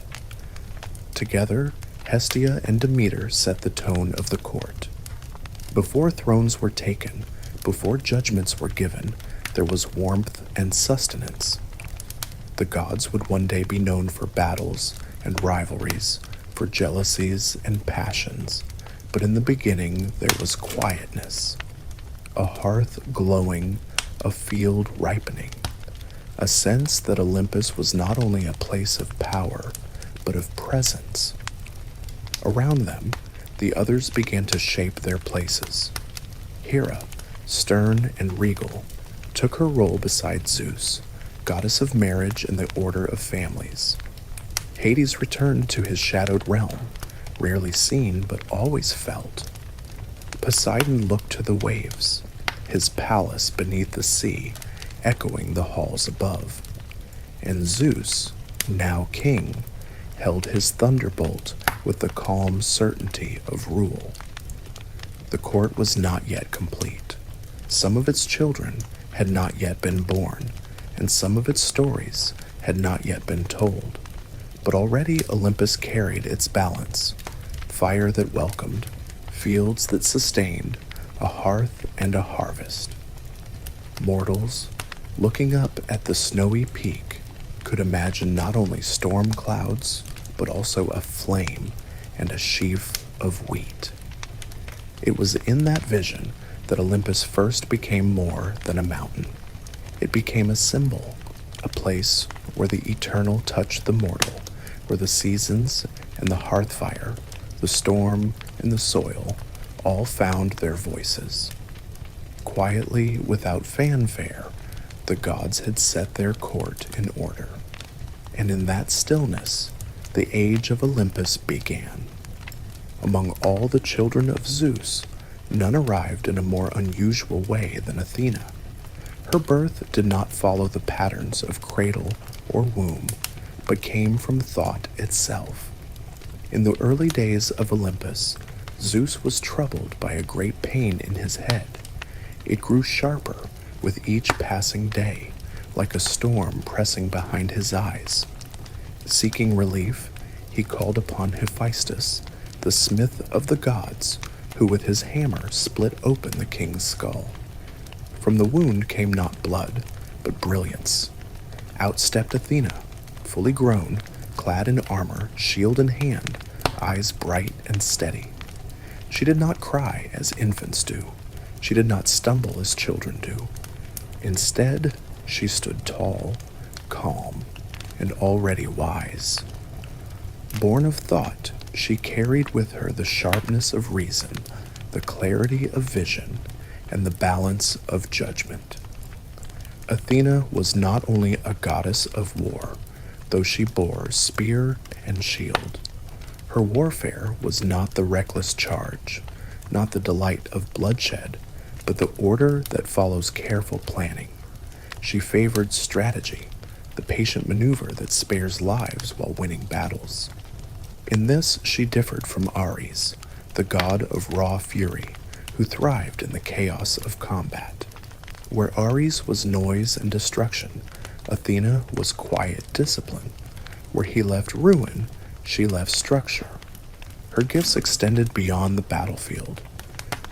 Together, Hestia and Demeter set the tone of the court. Before thrones were taken, before judgments were given, there was warmth and sustenance. The gods would one day be known for battles and rivalries, for jealousies and passions, but in the beginning there was quietness, a hearth glowing, a field ripening, a sense that Olympus was not only a place of power, but of presence. Around them, the others began to shape their places. Hera, stern and regal, took her role beside Zeus, goddess of marriage and the order of families. Hades returned to his shadowed realm, rarely seen but always felt. Poseidon looked to the waves, his palace beneath the sea, echoing the halls above. And Zeus, now king, held his thunderbolt with the calm certainty of rule. The court was not yet complete. Some of its children had not yet been born, and some of its stories had not yet been told. But already Olympus carried its balance: fire that welcomed, fields that sustained, a hearth and a harvest. Mortals, looking up at the snowy peak, could imagine not only storm clouds, but also a flame and a sheaf of wheat. It was in that vision that Olympus first became more than a mountain. It became a symbol, a place where the eternal touched the mortal, where the seasons and the hearth fire, the storm and the soil, all found their voices. Quietly, without fanfare, the gods had set their court in order. And in that stillness, the age of Olympus began. Among all the children of Zeus, none arrived in a more unusual way than Athena. Her birth did not follow the patterns of cradle or womb, but came from thought itself. In the early days of Olympus, Zeus was troubled by a great pain in his head. It grew sharper with each passing day, like a storm pressing behind his eyes. Seeking relief, he called upon Hephaestus, the smith of the gods, who with his hammer split open the king's skull. From the wound came not blood, but brilliance. Out stepped Athena, fully grown, clad in armor, shield in hand, eyes bright and steady. She did not cry as infants do. She did not stumble as children do. Instead, she stood tall, calm, and already wise. Born of thought, she carried with her the sharpness of reason, the clarity of vision, and the balance of judgment. Athena was not only a goddess of war, though she bore spear and shield. Her warfare was not the reckless charge, not the delight of bloodshed, but the order that follows careful planning. She favored strategy, the patient maneuver that spares lives while winning battles. In this she differed from Ares, the god of raw fury, who thrived in the chaos of combat. Where Ares was noise and destruction, Athena was quiet discipline. Where he left ruin, she left structure. Her gifts extended beyond the battlefield.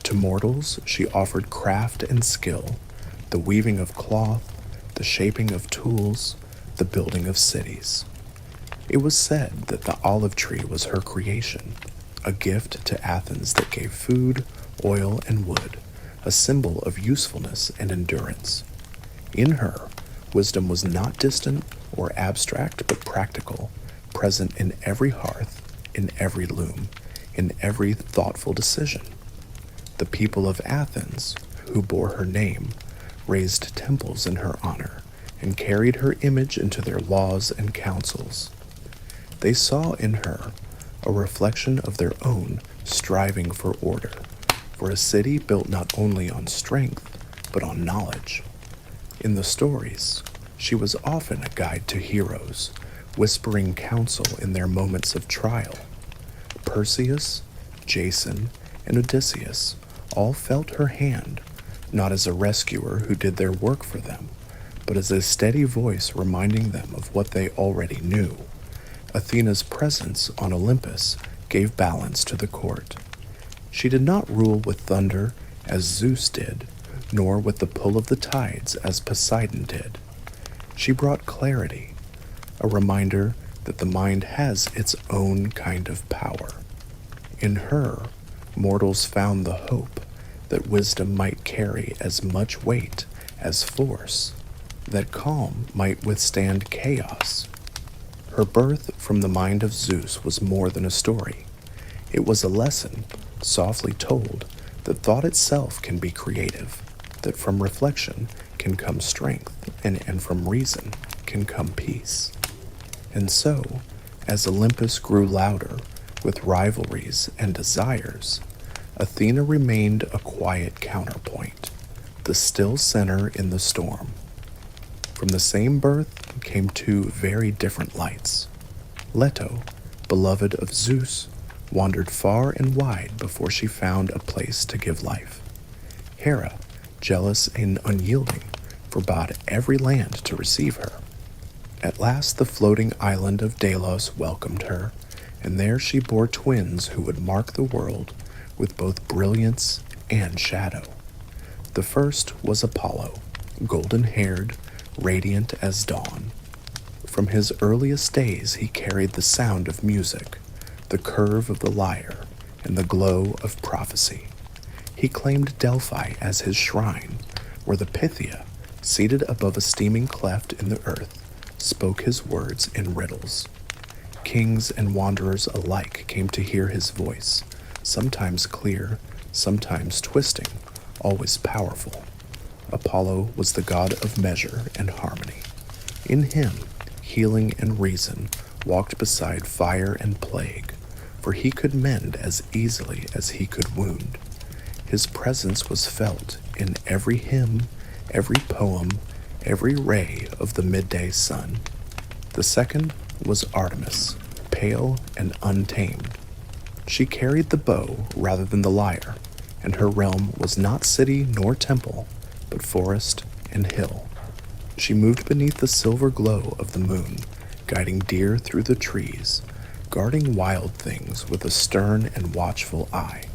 To mortals, she offered craft and skill, the weaving of cloth, the shaping of tools, the building of cities. It was said that the olive tree was her creation, a gift to Athens that gave food, oil, and wood, a symbol of usefulness and endurance. In her, wisdom was not distant or abstract but practical, present in every hearth, in every loom, in every thoughtful decision. The people of Athens, who bore her name, raised temples in her honor and carried her image into their laws and councils. They saw in her a reflection of their own striving for order, for a city built not only on strength, but on knowledge. In the stories, she was often a guide to heroes, whispering counsel in their moments of trial. Perseus, Jason, and Odysseus all felt her hand, not as a rescuer who did their work for them, but as a steady voice reminding them of what they already knew. Athena's presence on Olympus gave balance to the court. She did not rule with thunder as Zeus did, nor with the pull of the tides as Poseidon did. She brought clarity, a reminder that the mind has its own kind of power. In her, mortals found the hope that wisdom might carry as much weight as force, that calm might withstand chaos. Her birth from the mind of Zeus was more than a story. It was a lesson, softly told, that thought itself can be creative, that from reflection can come strength, and from reason can come peace. And so, as Olympus grew louder with rivalries and desires, Athena remained a quiet counterpoint, the still center in the storm. From the same birth came two very different lights. Leto, beloved of Zeus, wandered far and wide before she found a place to give life. Hera, jealous and unyielding, forbade every land to receive her. At last the floating island of Delos welcomed her, and there she bore twins who would mark the world with both brilliance and shadow. The first was Apollo, golden-haired, radiant as dawn. From his earliest days he carried the sound of music, the curve of the lyre, and the glow of prophecy. He claimed Delphi as his shrine, where the Pythia, seated above a steaming cleft in the earth, spoke his words in riddles. Kings and wanderers alike came to hear his voice, sometimes clear, sometimes twisting, always powerful. Apollo was the god of measure and harmony. In him, healing and reason walked beside fire and plague, for he could mend as easily as he could wound. His presence was felt in every hymn, every poem, every ray of the midday sun. The second was Artemis, pale and untamed. She carried the bow rather than the lyre, and her realm was not city nor temple, but forest and hill. She moved beneath the silver glow of the moon, guiding deer through the trees, guarding wild things with a stern and watchful eye.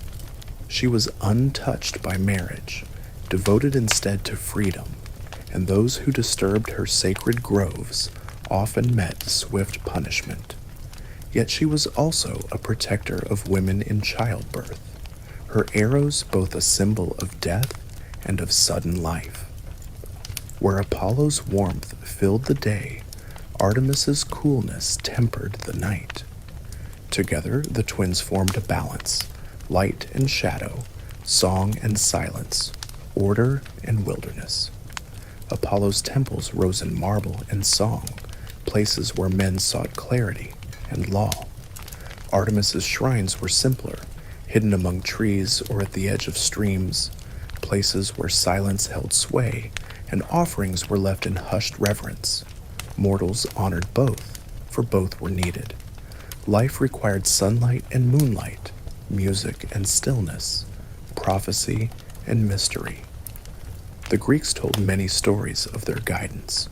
She was untouched by marriage, devoted instead to freedom, and those who disturbed her sacred groves often met swift punishment. Yet she was also a protector of women in childbirth, her arrows both a symbol of death and of sudden life. Where Apollo's warmth filled the day, Artemis's coolness tempered the night. Together the twins formed a balance, light and shadow, song and silence, order and wilderness. Apollo's temples rose in marble and song, places where men sought clarity and law. Artemis's shrines were simpler, hidden among trees or at the edge of streams, places where silence held sway and offerings were left in hushed reverence. Mortals honored both, for both were needed. Life required sunlight and moonlight, music and stillness, prophecy and mystery. The Greeks told many stories of their guidance.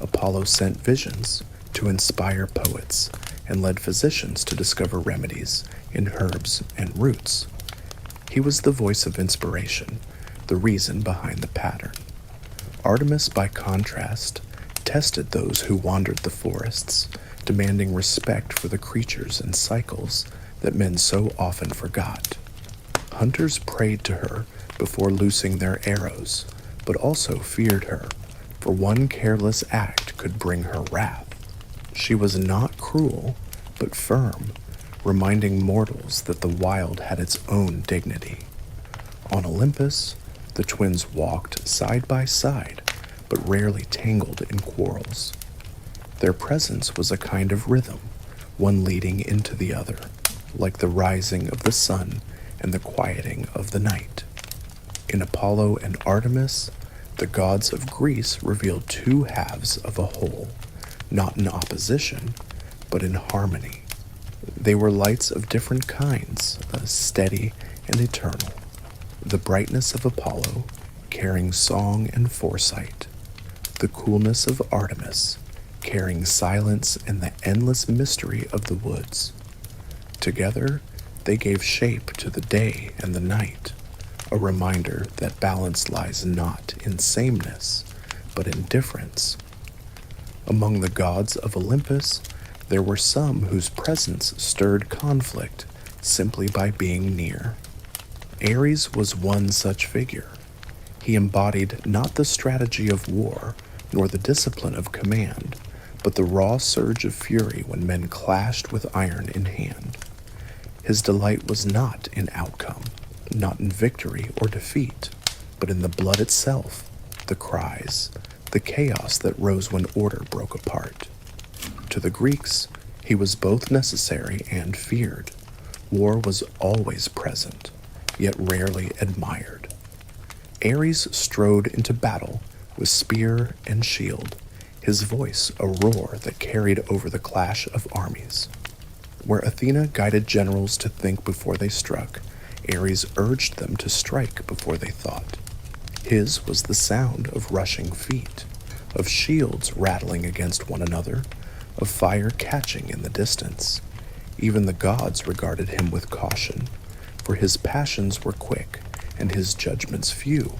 Apollo sent visions to inspire poets and led physicians to discover remedies in herbs and roots. He was the voice of inspiration, the reason behind the pattern. Artemis, by contrast, tested those who wandered the forests, demanding respect for the creatures and cycles that men so often forgot. Hunters prayed to her before loosing their arrows, but also feared her, for one careless act could bring her wrath. She was not cruel, but firm, reminding mortals that the wild had its own dignity. On Olympus, the twins walked side by side, but rarely tangled in quarrels. Their presence was a kind of rhythm, one leading into the other, like the rising of the sun and the quieting of the night. In Apollo and Artemis, the gods of Greece revealed two halves of a whole, not in opposition, but in harmony. They were lights of different kinds, steady and eternal. The brightness of Apollo, carrying song and foresight. The coolness of Artemis, carrying silence and the endless mystery of the woods. Together, they gave shape to the day and the night, a reminder that balance lies not in sameness, but in difference. Among the gods of Olympus, there were some whose presence stirred conflict simply by being near. Ares was one such figure. He embodied not the strategy of war, nor the discipline of command, but the raw surge of fury when men clashed with iron in hand. His delight was not in outcome, not in victory or defeat, but in the blood itself, the cries, the chaos that rose when order broke apart. To the Greeks, he was both necessary and feared. War was always present, yet rarely admired. Ares strode into battle with spear and shield, his voice a roar that carried over the clash of armies. Where Athena guided generals to think before they struck, Ares urged them to strike before they thought. His was the sound of rushing feet, of shields rattling against one another, of fire catching in the distance. Even the gods regarded him with caution, for his passions were quick and his judgments few.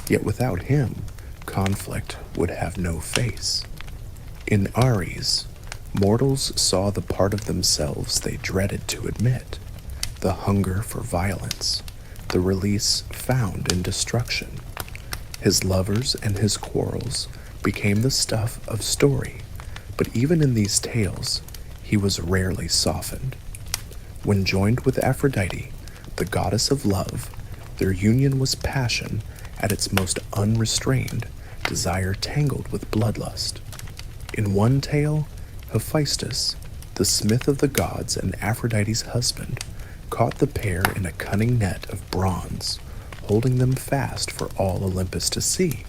Yet without him, conflict would have no face. In Ares, mortals saw the part of themselves they dreaded to admit, the hunger for violence, the release found in destruction. His lovers and his quarrels became the stuff of story, but even in these tales, he was rarely softened. When joined with Aphrodite, the goddess of love, their union was passion at its most unrestrained, desire tangled with bloodlust. In one tale, Hephaestus, the smith of the gods and Aphrodite's husband, caught the pair in a cunning net of bronze, holding them fast for all Olympus to see.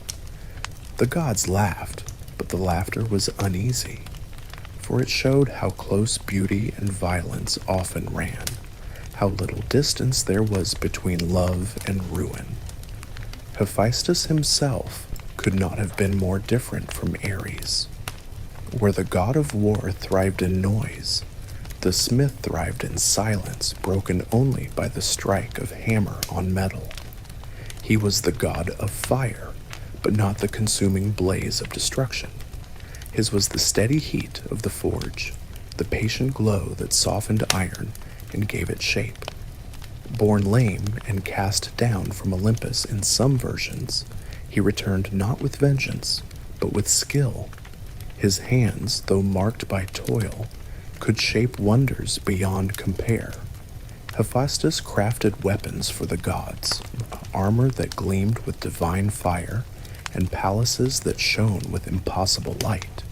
The gods laughed, but the laughter was uneasy, for it showed how close beauty and violence often ran, how little distance there was between love and ruin. Hephaestus himself could not have been more different from Ares. Where the god of war thrived in noise, the smith thrived in silence broken only by the strike of hammer on metal. He was the god of fire, but not the consuming blaze of destruction. His was the steady heat of the forge, the patient glow that softened iron and gave it shape. Born lame and cast down from Olympus in some versions, he returned not with vengeance, but with skill. His hands, though marked by toil, could shape wonders beyond compare. Hephaestus crafted weapons for the gods, armor that gleamed with divine fire, and palaces that shone with impossible light.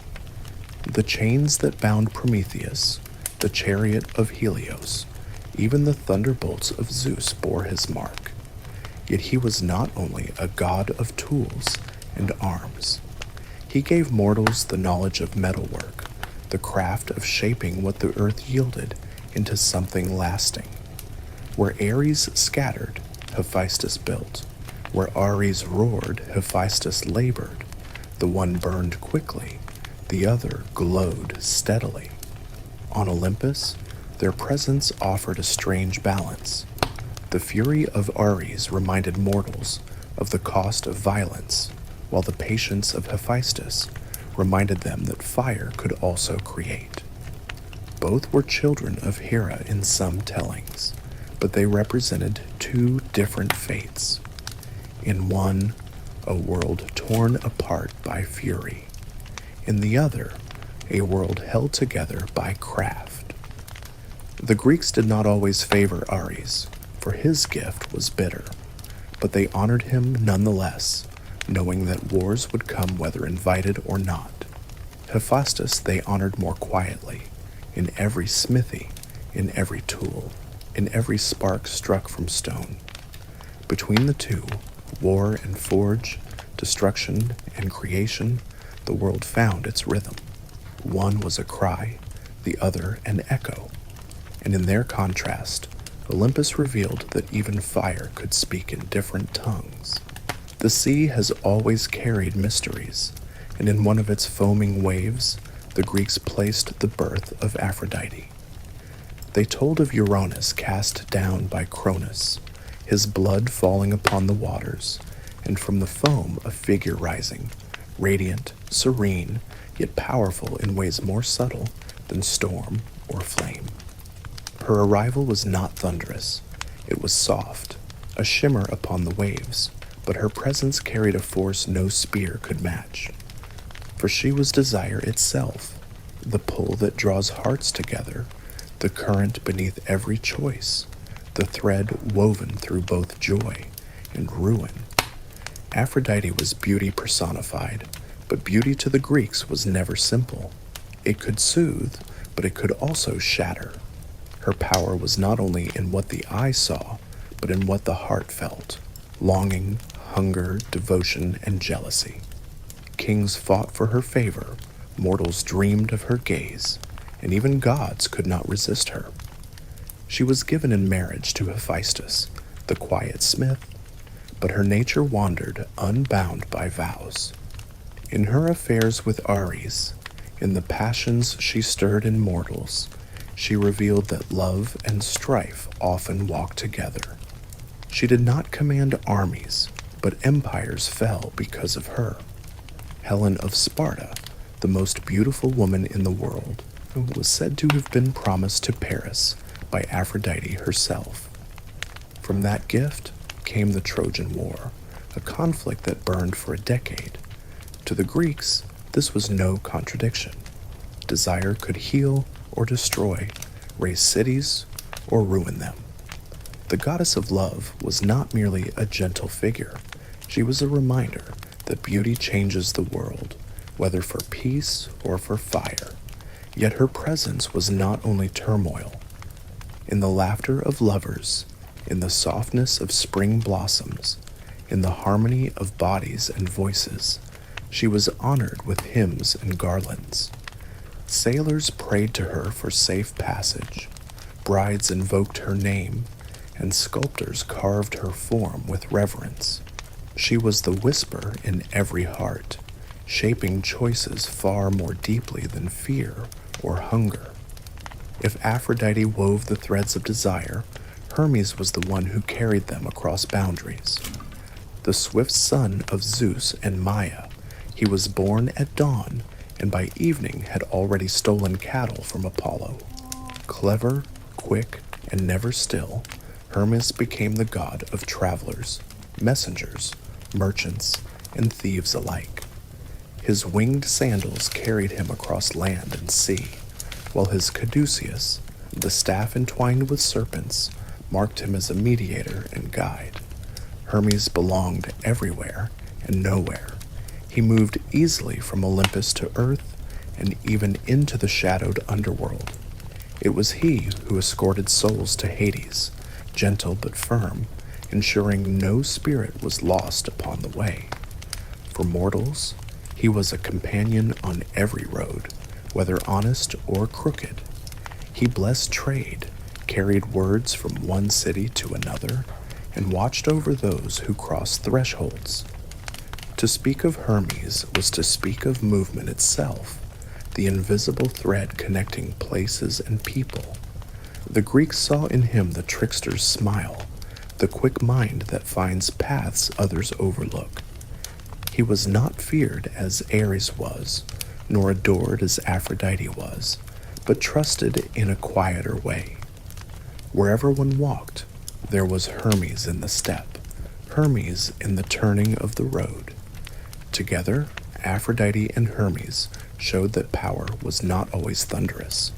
The chains that bound Prometheus, the chariot of Helios, even the thunderbolts of Zeus bore his mark. Yet he was not only a god of tools and arms. He gave mortals the knowledge of metalwork, the craft of shaping what the earth yielded into something lasting. Where Ares scattered, Hephaestus built. Where Ares roared, Hephaestus labored. The one burned quickly, the other glowed steadily. On Olympus, their presence offered a strange balance. The fury of Ares reminded mortals of the cost of violence, while the patience of Hephaestus reminded them that fire could also create. Both were children of Hera in some tellings, but they represented two different fates. In one, a world torn apart by fury. In the other, a world held together by craft. The Greeks did not always favor Ares, for his gift was bitter, but they honored him nonetheless, knowing that wars would come whether invited or not. Hephaestus they honored more quietly, in every smithy, in every tool, in every spark struck from stone. Between the two, war and forge, destruction and creation, the world found its rhythm. One was a cry, the other an echo, and in their contrast, Olympus revealed that even fire could speak in different tongues. The sea has always carried mysteries, and in one of its foaming waves, the Greeks placed the birth of Aphrodite. They told of Uranus cast down by Cronus, his blood falling upon the waters, and from the foam a figure rising, radiant, serene, yet powerful in ways more subtle than storm or flame. Her arrival was not thunderous. It was soft, a shimmer upon the waves, but her presence carried a force no spear could match. For she was desire itself, the pull that draws hearts together, the current beneath every choice, the thread woven through both joy and ruin. Aphrodite was beauty personified, but beauty to the Greeks was never simple. It could soothe, but it could also shatter. Her power was not only in what the eye saw, but in what the heart felt: longing, hunger, devotion, and jealousy. Kings fought for her favor, mortals dreamed of her gaze, and even gods could not resist her. She was given in marriage to Hephaestus, the quiet smith, but her nature wandered unbound by vows. In her affairs with Ares, in the passions she stirred in mortals, she revealed that love and strife often walk together. She did not command armies, but empires fell because of her. Helen of Sparta, the most beautiful woman in the world, was said to have been promised to Paris by Aphrodite herself. From that gift came the Trojan War, a conflict that burned for a decade. To the Greeks, this was no contradiction. Desire could heal or destroy, raise cities or ruin them. The goddess of love was not merely a gentle figure. She was a reminder that beauty changes the world, whether for peace or for fire. Yet her presence was not only turmoil. In the laughter of lovers, in the softness of spring blossoms, in the harmony of bodies and voices, she was honored with hymns and garlands. Sailors prayed to her for safe passage, brides invoked her name, and sculptors carved her form with reverence. She was the whisper in every heart, shaping choices far more deeply than fear or hunger. If Aphrodite wove the threads of desire, Hermes was the one who carried them across boundaries. The swift son of Zeus and Maia, he was born at dawn and by evening had already stolen cattle from Apollo. Clever, quick, and never still, Hermes became the god of travelers, messengers, merchants, and thieves alike. His winged sandals carried him across land and sea, while his caduceus, the staff entwined with serpents, marked him as a mediator and guide. Hermes belonged everywhere and nowhere. He moved easily from Olympus to earth and even into the shadowed underworld. It was he who escorted souls to Hades, gentle but firm, ensuring no spirit was lost upon the way. For mortals, he was a companion on every road, whether honest or crooked. He blessed trade, carried words from one city to another, and watched over those who crossed thresholds. To speak of Hermes was to speak of movement itself, the invisible thread connecting places and people. The Greeks saw in him the trickster's smile, the quick mind that finds paths others overlook. He was not feared as Ares was, nor adored as Aphrodite was, but trusted in a quieter way. Wherever one walked, there was Hermes in the step, Hermes in the turning of the road. Together, Aphrodite and Hermes showed that power was not always thunderous.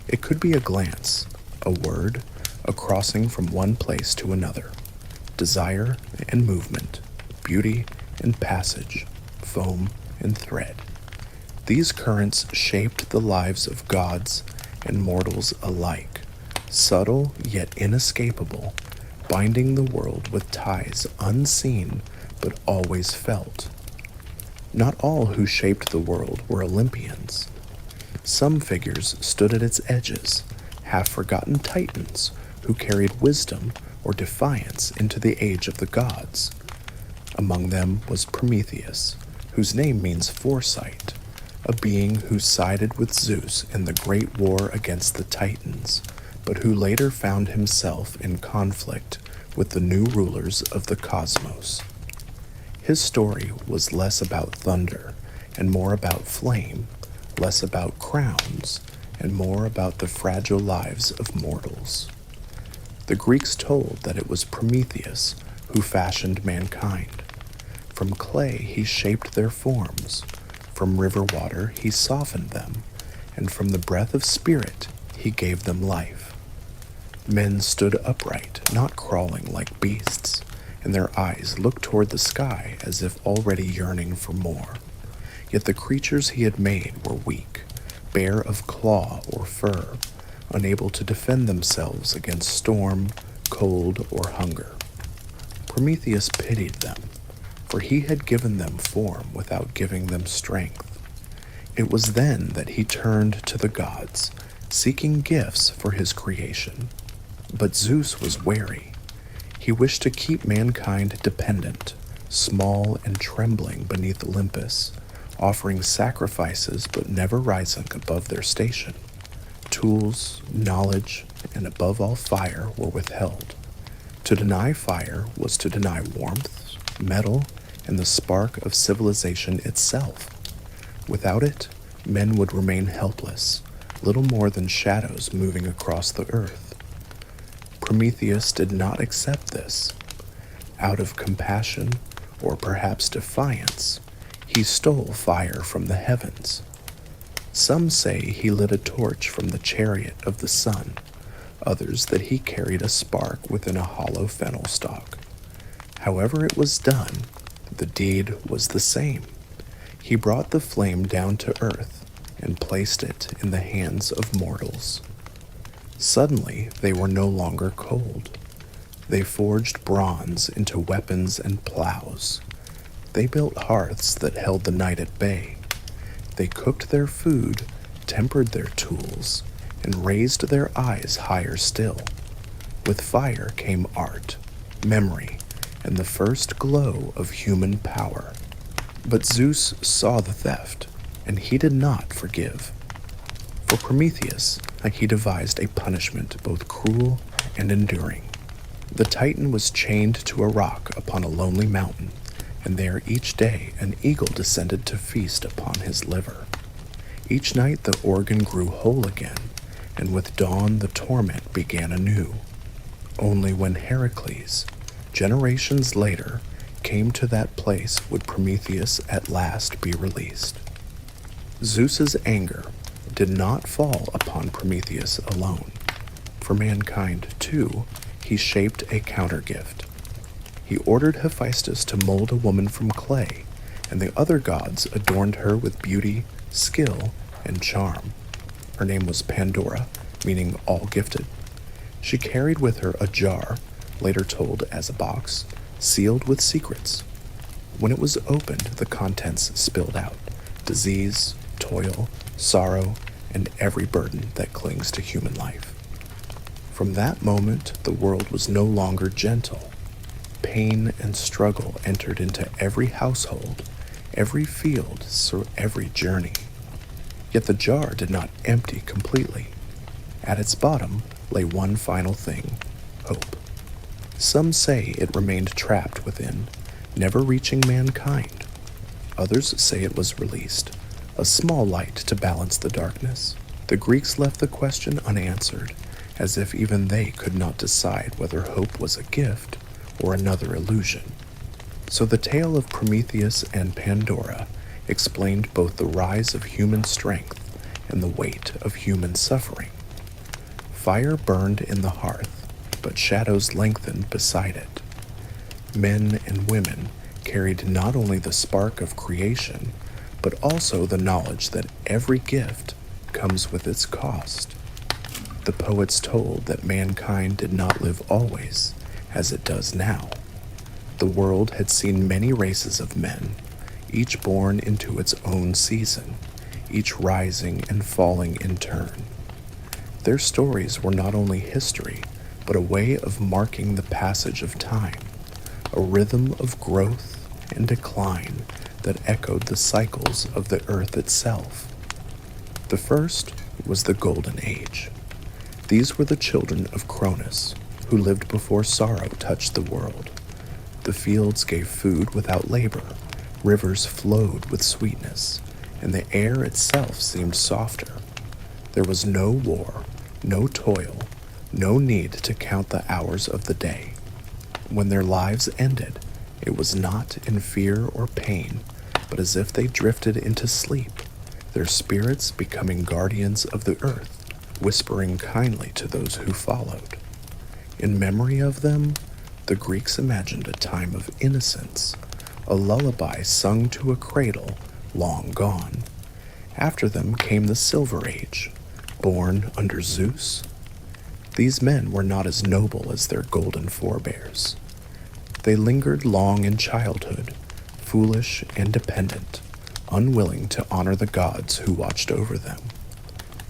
It could be a glance, a word, a crossing from one place to another, desire and movement, beauty and passage, foam and thread. These currents shaped the lives of gods and mortals alike, subtle yet inescapable, binding the world with ties unseen but always felt. Not all who shaped the world were Olympians. Some figures stood at its edges, half-forgotten titans who carried wisdom or defiance into the age of the gods. Among them was Prometheus, whose name means foresight, a being who sided with Zeus in the great war against the Titans, but who later found himself in conflict with the new rulers of the cosmos. His story was less about thunder and more about flame, less about crowns and more about the fragile lives of mortals. The Greeks told that it was Prometheus who fashioned mankind. From clay he shaped their forms, from river water he softened them, and from the breath of spirit he gave them life. Men stood upright, not crawling like beasts, and their eyes looked toward the sky as if already yearning for more. Yet the creatures he had made were weak, bare of claw or fur, unable to defend themselves against storm, cold, or hunger. Prometheus pitied them, for he had given them form without giving them strength. It was then that he turned to the gods, seeking gifts for his creation. But Zeus was wary. He wished to keep mankind dependent, small and trembling beneath Olympus, offering sacrifices but never rising above their station. Tools, knowledge, and above all fire were withheld. To deny fire was to deny warmth, metal, and the spark of civilization itself. Without it, men would remain helpless, little more than shadows moving across the earth. Prometheus did not accept this. Out of compassion, or perhaps defiance, he stole fire from the heavens. Some say he lit a torch from the chariot of the sun, others that he carried a spark within a hollow fennel stalk. However it was done, the deed was the same. He brought the flame down to earth and placed it in the hands of mortals. Suddenly, they were no longer cold. They forged bronze into weapons and plows. They built hearths that held the night at bay. They cooked their food, tempered their tools, and raised their eyes higher still. With fire came art, memory, and the first glow of human power. But Zeus saw the theft, and he did not forgive. For Prometheus, he devised a punishment both cruel and enduring. The Titan was chained to a rock upon a lonely mountain, and there each day an eagle descended to feast upon his liver. Each night the organ grew whole again, and with dawn the torment began anew. Only when Heracles, generations later, came to that place would Prometheus at last be released. Zeus's anger did not fall upon Prometheus alone. For mankind, too, he shaped a countergift. He ordered Hephaestus to mold a woman from clay, and the other gods adorned her with beauty, skill, and charm. Her name was Pandora, meaning all gifted. She carried with her a jar, later told as a box, sealed with secrets. When it was opened, the contents spilled out: disease, toil, sorrow, and every burden that clings to human life. From that moment, the world was no longer gentle. Pain and struggle entered into every household, every field, so every journey. Yet the jar did not empty completely. At its bottom lay one final thing: hope. Some say it remained trapped within, never reaching mankind. Others say it was released, a small light to balance the darkness. The Greeks left the question unanswered, as if even they could not decide whether hope was a gift or another illusion. So the tale of Prometheus and Pandora explained both the rise of human strength and the weight of human suffering. Fire burned in the hearth, but shadows lengthened beside it. Men and women carried not only the spark of creation, but also the knowledge that every gift comes with its cost. The poets told that mankind did not live always as it does now. The world had seen many races of men, each born into its own season, each rising and falling in turn. Their stories were not only history, but a way of marking the passage of time, a rhythm of growth and decline that echoed the cycles of the earth itself. The first was the Golden Age. These were the children of Cronus, who lived before sorrow touched the world. The fields gave food without labor, rivers flowed with sweetness, and the air itself seemed softer. There was no war, no toil, no need to count the hours of the day. When their lives ended, it was not in fear or pain, but as if they drifted into sleep, their spirits becoming guardians of the earth, whispering kindly to those who followed. In memory of them, the Greeks imagined a time of innocence, a lullaby sung to a cradle long gone. After them came the Silver Age, born under Zeus. These men were not as noble as their golden forebears. They lingered long in childhood, foolish and dependent, unwilling to honor the gods who watched over them.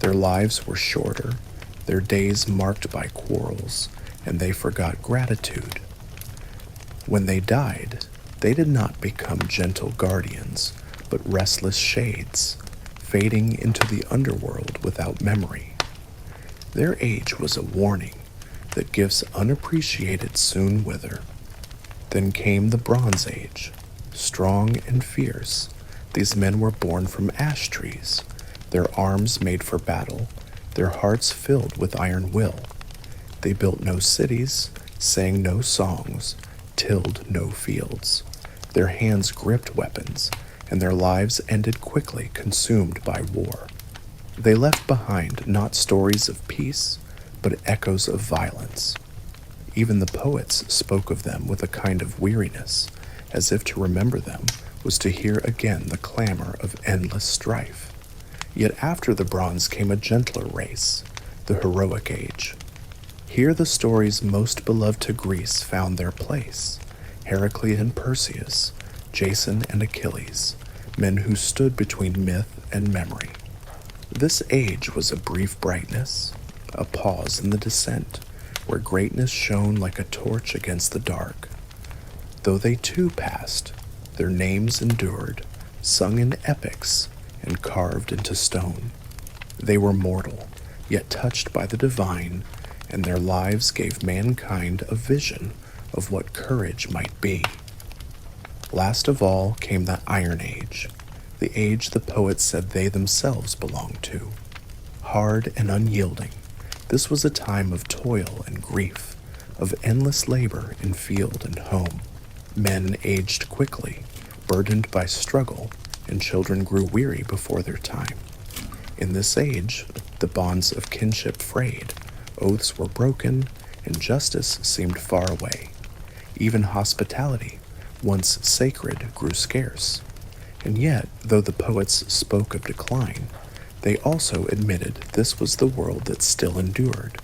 Their lives were shorter, their days marked by quarrels, and they forgot gratitude. When they died, they did not become gentle guardians, but restless shades, fading into the underworld without memory. Their age was a warning that gifts unappreciated soon wither. Then came the Bronze Age. Strong and fierce, these men were born from ash trees, their arms made for battle, their hearts filled with iron will. They built no cities, sang no songs, tilled no fields. Their hands gripped weapons, and their lives ended quickly, consumed by war. They left behind not stories of peace, but echoes of violence. Even the poets spoke of them with a kind of weariness, as if to remember them was to hear again the clamor of endless strife. Yet after the bronze came a gentler race, the heroic age. Here the stories most beloved to Greece found their place: Heracles and Perseus, Jason and Achilles, men who stood between myth and memory. This age was a brief brightness, a pause in the descent, where greatness shone like a torch against the dark. Though they too passed, their names endured, sung in epics and carved into stone. They were mortal, yet touched by the divine, and their lives gave mankind a vision of what courage might be. Last of all came the Iron Age, the age the poets said they themselves belonged to. Hard and unyielding, this was a time of toil and grief, of endless labor in field and home. Men aged quickly, burdened by struggle, and children grew weary before their time. In this age, the bonds of kinship frayed, oaths were broken, and justice seemed far away. Even hospitality, once sacred, grew scarce. And yet, though the poets spoke of decline, they also admitted this was the world that still endured,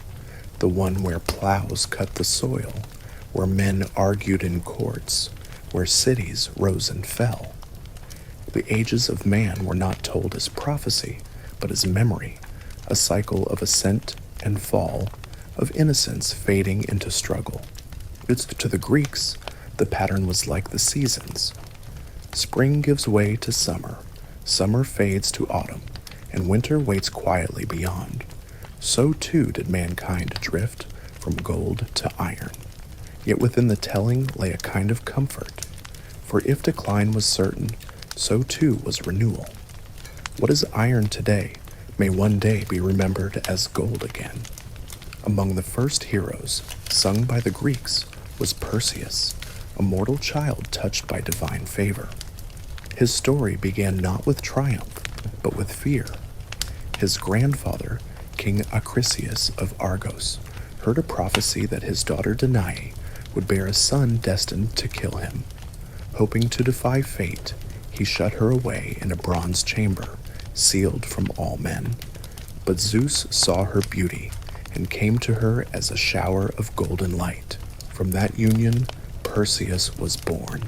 the one where plows cut the soil, where men argued in courts, where cities rose and fell. The ages of man were not told as prophecy, but as memory, a cycle of ascent and fall, of innocence fading into struggle. To the Greeks, the pattern was like the seasons. Spring gives way to summer, summer fades to autumn, and winter waits quietly beyond. So too did mankind drift from gold to iron. Yet within the telling lay a kind of comfort, for if decline was certain, so too was renewal. What is iron today may one day be remembered as gold again. Among the first heroes sung by the Greeks was Perseus, a mortal child touched by divine favor. His story began not with triumph, but with fear. His grandfather, King Acrisius of Argos, heard a prophecy that his daughter Danae would bear a son destined to kill him. Hoping to defy fate, he shut her away in a bronze chamber, sealed from all men. But Zeus saw her beauty and came to her as a shower of golden light. From that union, Perseus was born.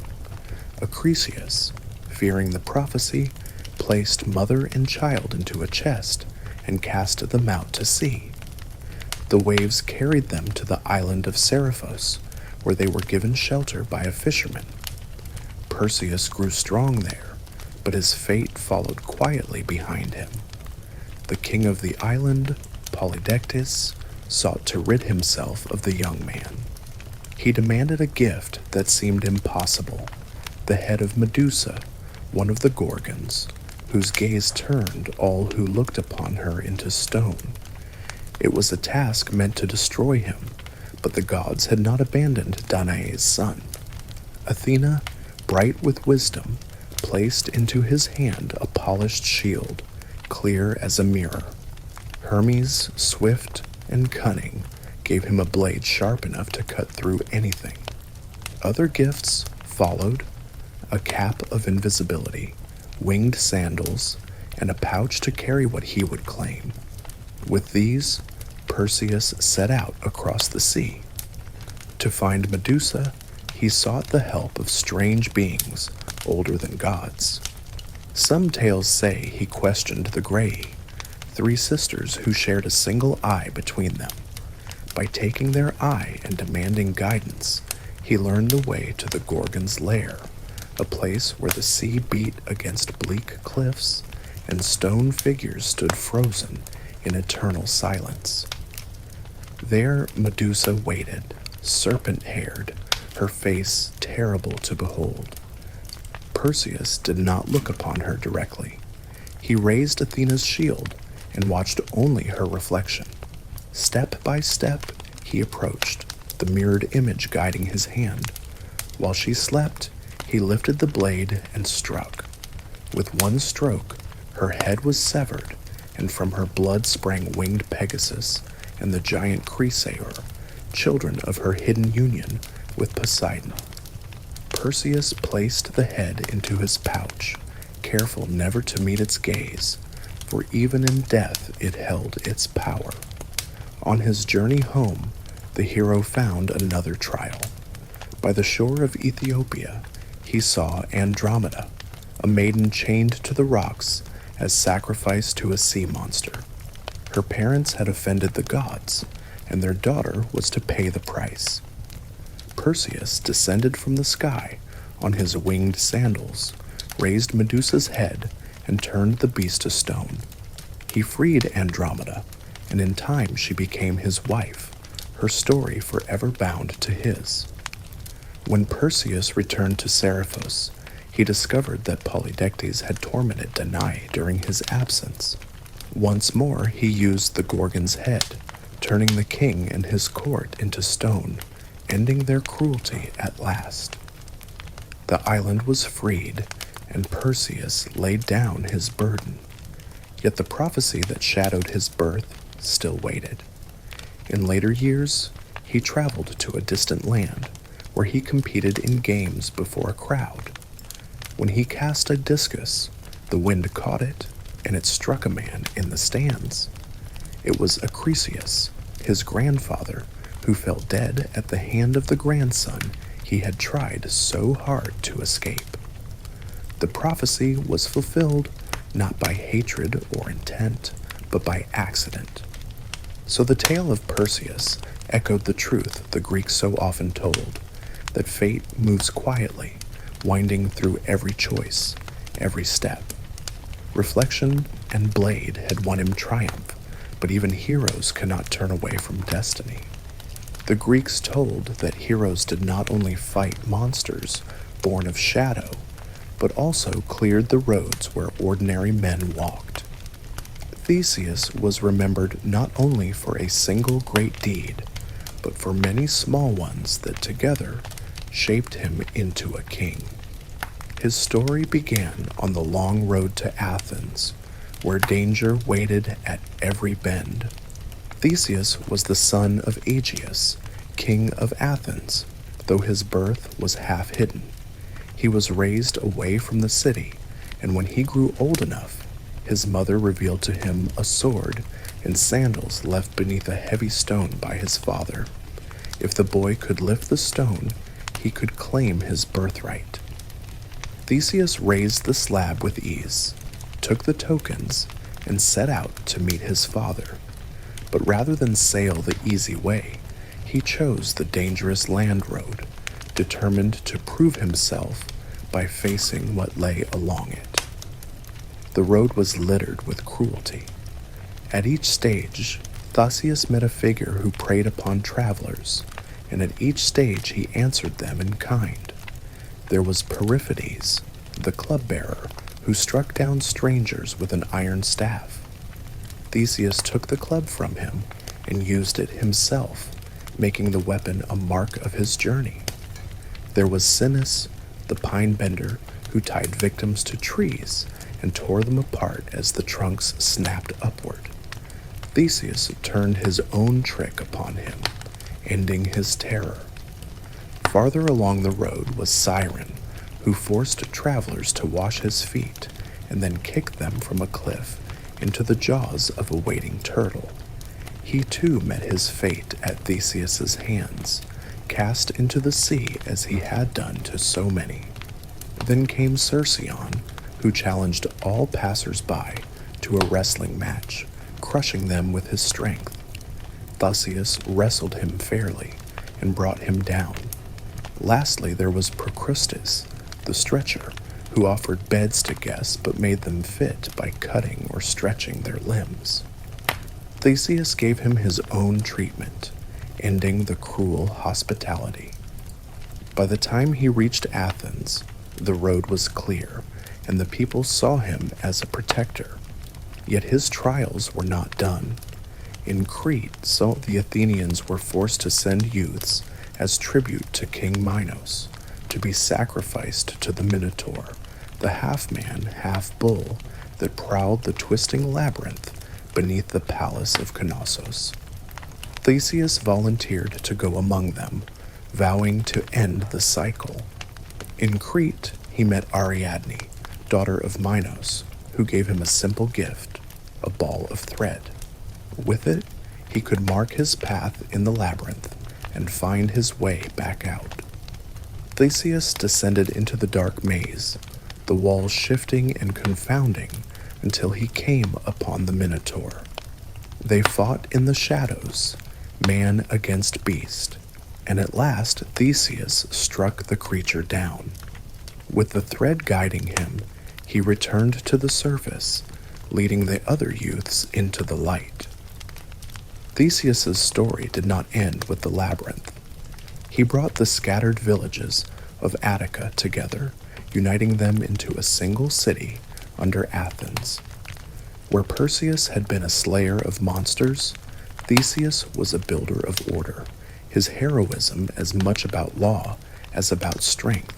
Acrisius, fearing the prophecy, placed mother and child into a chest and cast them out to sea. The waves carried them to the island of Seriphos, where they were given shelter by a fisherman. Perseus grew strong there, but his fate followed quietly behind him. The king of the island, Polydectes, sought to rid himself of the young man. He demanded a gift that seemed impossible, the head of Medusa, one of the Gorgons, whose gaze turned all who looked upon her into stone. It was a task meant to destroy him, but the gods had not abandoned Danae's son. Athena, bright with wisdom, placed into his hand a polished shield, clear as a mirror. Hermes, swift and cunning, gave him a blade sharp enough to cut through anything. Other gifts followed: a cap of invisibility, winged sandals, and a pouch to carry what he would claim. With these, Perseus set out across the sea. To find Medusa, he sought the help of strange beings older than gods. Some tales say he questioned the Graii, three sisters who shared a single eye between them. By taking their eye and demanding guidance, he learned the way to the Gorgon's lair, a place where the sea beat against bleak cliffs and stone figures stood frozen in eternal silence. There Medusa waited, serpent-haired, her face terrible to behold. Perseus did not look upon her directly. He raised Athena's shield and watched only her reflection. Step by step, he approached, the mirrored image guiding his hand. While she slept, he lifted the blade and struck. With one stroke, her head was severed, and from her blood sprang winged Pegasus and the giant Chrysaor, children of her hidden union with Poseidon. Perseus placed the head into his pouch, careful never to meet its gaze, for even in death it held its power. On his journey home, the hero found another trial. By the shore of Ethiopia, he saw Andromeda, a maiden chained to the rocks as sacrifice to a sea monster. Her parents had offended the gods, and their daughter was to pay the price. Perseus descended from the sky on his winged sandals, raised Medusa's head, and turned the beast to stone. He freed Andromeda, and in time she became his wife, her story forever bound to his. When Perseus returned to Seriphos, he discovered that Polydectes had tormented Danae during his absence. Once more he used the Gorgon's head, turning the king and his court into stone, ending their cruelty at last. The island was freed, and Perseus laid down his burden. Yet the prophecy that shadowed his birth still waited. In later years, he traveled to a distant land, where he competed in games before a crowd. When he cast a discus, the wind caught it, and it struck a man in the stands. It was Acrisius, his grandfather, who fell dead at the hand of the grandson he had tried so hard to escape. The prophecy was fulfilled not by hatred or intent, but by accident. So the tale of Perseus echoed the truth the Greeks so often told, that fate moves quietly, winding through every choice, every step. Reflection and blade had won him triumph, but even heroes cannot turn away from destiny. The Greeks told that heroes did not only fight monsters born of shadow, but also cleared the roads where ordinary men walked. Theseus was remembered not only for a single great deed, but for many small ones that together shaped him into a king. His story began on the long road to Athens, where danger waited at every bend. Theseus was the son of Aegeus, king of Athens, though his birth was half hidden. He was raised away from the city, and when he grew old enough, his mother revealed to him a sword and sandals left beneath a heavy stone by his father. If the boy could lift the stone, he could claim his birthright. Theseus raised the slab with ease, took the tokens, and set out to meet his father. But rather than sail the easy way, he chose the dangerous land road, determined to prove himself by facing what lay along it. The road was littered with cruelty. At each stage, Theseus met a figure who preyed upon travelers, and at each stage he answered them in kind. There was Periphetes, the club-bearer, who struck down strangers with an iron staff. Theseus took the club from him and used it himself, making the weapon a mark of his journey. There was Sinis, the pine-bender, who tied victims to trees and tore them apart as the trunks snapped upward. Theseus turned his own trick upon him, ending his terror. Farther along the road was Siren, who forced travelers to wash his feet and then kicked them from a cliff into the jaws of a waiting turtle. He too met his fate at Theseus's hands, cast into the sea as he had done to so many. Then came Cercyon, who challenged all passers-by to a wrestling match, crushing them with his strength. Theseus wrestled him fairly and brought him down. Lastly, there was Procrustes, the stretcher, who offered beds to guests but made them fit by cutting or stretching their limbs. Theseus gave him his own treatment, ending the cruel hospitality. By the time he reached Athens, the road was clear, and the people saw him as a protector. Yet his trials were not done. In Crete, some of the Athenians were forced to send youths as tribute to King Minos, to be sacrificed to the Minotaur, the half-man, half-bull that prowled the twisting labyrinth beneath the palace of Knossos. Theseus volunteered to go among them, vowing to end the cycle. In Crete, he met Ariadne, daughter of Minos, who gave him a simple gift, a ball of thread. With it, he could mark his path in the labyrinth and find his way back out. Theseus descended into the dark maze, the walls shifting and confounding until he came upon the Minotaur. They fought in the shadows, man against beast, and at last Theseus struck the creature down. With the thread guiding him, he returned to the surface, leading the other youths into the light. Theseus's story did not end with the labyrinth. He brought the scattered villages of Attica together, uniting them into a single city under Athens. Where Perseus had been a slayer of monsters, Theseus was a builder of order, his heroism as much about law as about strength.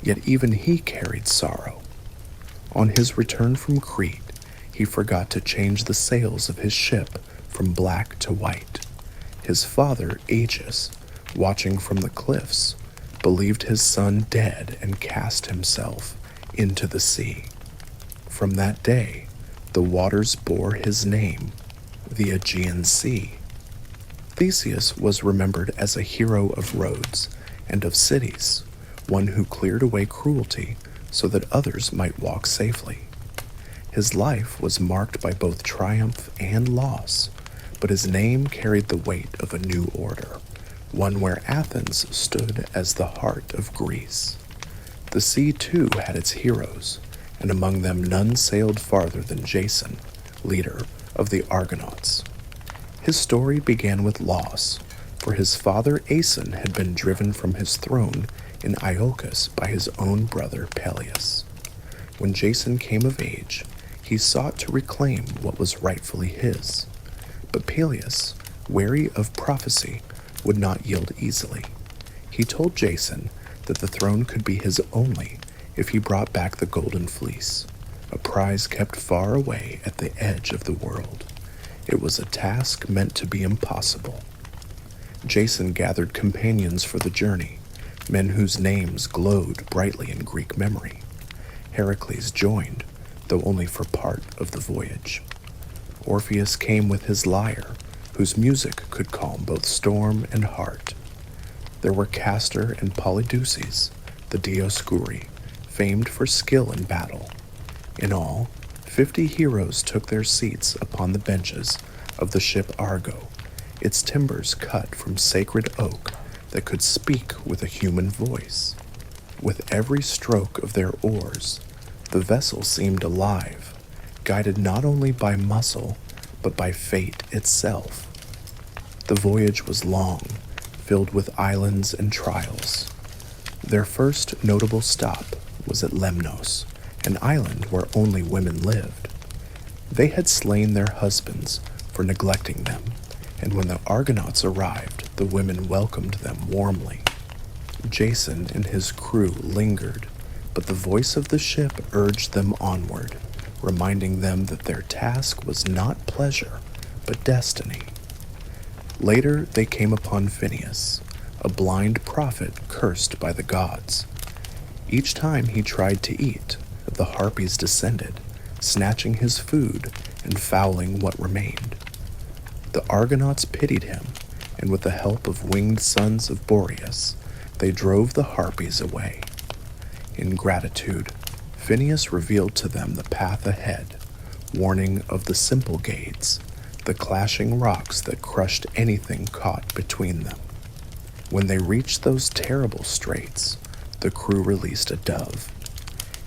Yet even he carried sorrow. On his return from Crete, he forgot to change the sails of his ship from black to white. His father, Aegis, watching from the cliffs, believed his son dead and cast himself into the sea. From that day, the waters bore his name, the Aegean Sea. Theseus was remembered as a hero of roads and of cities, one who cleared away cruelty so that others might walk safely. His life was marked by both triumph and loss, but his name carried the weight of a new order, one where Athens stood as the heart of Greece. The sea too had its heroes, and among them none sailed farther than Jason, leader of the Argonauts. His story began with loss, for his father Aeson had been driven from his throne in Iolcus by his own brother Peleus. When Jason came of age, he sought to reclaim what was rightfully his. But Peleus, wary of prophecy, would not yield easily. He told Jason that the throne could be his only if he brought back the golden fleece, a prize kept far away at the edge of the world. It was a task meant to be impossible. Jason gathered companions for the journey, men whose names glowed brightly in Greek memory. Heracles joined, though only for part of the voyage. Orpheus came with his lyre, whose music could calm both storm and heart. There were Castor and Polydeuces, the Dioscuri, famed for skill in battle. In all, 50 heroes took their seats upon the benches of the ship Argo, its timbers cut from sacred oak that could speak with a human voice. With every stroke of their oars, the vessel seemed alive, guided not only by muscle, but by fate itself. The voyage was long, filled with islands and trials. Their first notable stop was at Lemnos, an island where only women lived. They had slain their husbands for neglecting them, and when the Argonauts arrived, the women welcomed them warmly. Jason and his crew lingered, but the voice of the ship urged them onward, reminding them that their task was not pleasure, but destiny. Later they came upon Phineus, a blind prophet cursed by the gods. Each time he tried to eat, the harpies descended, snatching his food and fouling what remained. The Argonauts pitied him, and with the help of winged sons of Boreas, they drove the harpies away. In gratitude, Phineus revealed to them the path ahead, warning of the simple gates, the clashing rocks that crushed anything caught between them. When they reached those terrible straits, the crew released a dove.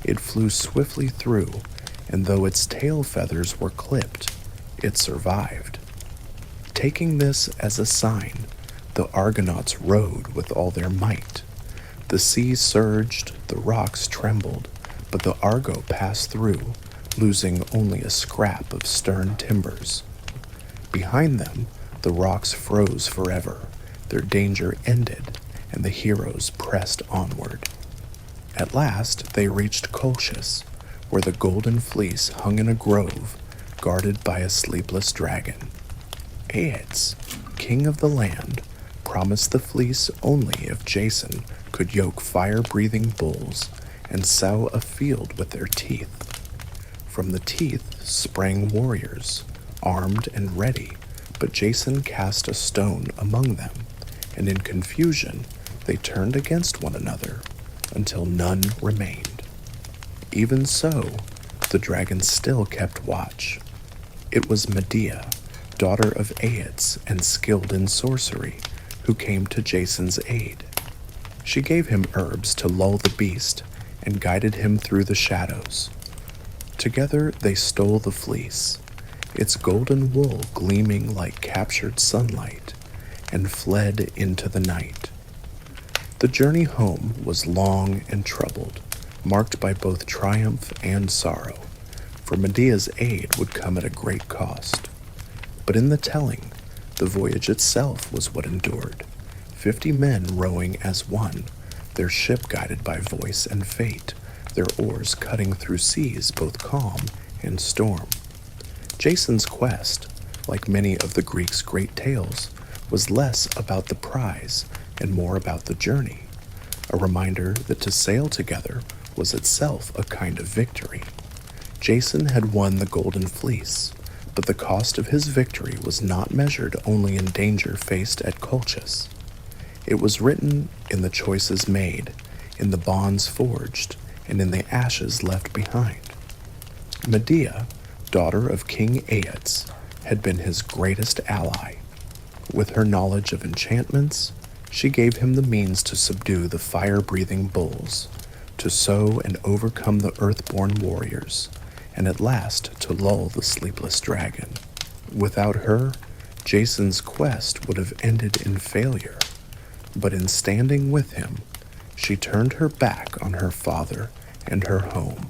It flew swiftly through, and though its tail feathers were clipped, it survived. Taking this as a sign, the Argonauts rowed with all their might. The sea surged, the rocks trembled, but the Argo passed through, losing only a scrap of stern timbers. Behind them, the rocks froze forever, their danger ended, and the heroes pressed onward. At last they reached Colchis, where the golden fleece hung in a grove, guarded by a sleepless dragon. Aias, king of the land, promised the fleece only if Jason could yoke fire-breathing bulls and sow a field with their teeth. From the teeth sprang warriors, armed and ready, but Jason cast a stone among them, and in confusion they turned against one another until none remained. Even so, the dragon still kept watch. It was Medea, daughter of Aias and skilled in sorcery, who came to Jason's aid. She gave him herbs to lull the beast and guided him through the shadows. Together they stole the fleece, its golden wool gleaming like captured sunlight, and fled into the night. The journey home was long and troubled, marked by both triumph and sorrow, for Medea's aid would come at a great cost. But in the telling, the voyage itself was what endured, 50 men rowing as one, their ship guided by voice and fate, their oars cutting through seas both calm and storm. Jason's quest, like many of the Greeks' great tales, was less about the prize and more about the journey, a reminder that to sail together was itself a kind of victory. Jason had won the Golden Fleece, but the cost of his victory was not measured only in danger faced at Colchis. It was written in the choices made, in the bonds forged, and in the ashes left behind. Medea, daughter of King Aias, had been his greatest ally. With her knowledge of enchantments, she gave him the means to subdue the fire-breathing bulls, to sow and overcome the earth-born warriors, and at last to lull the sleepless dragon. Without her, Jason's quest would have ended in failure, but in standing with him, she turned her back on her father and her home,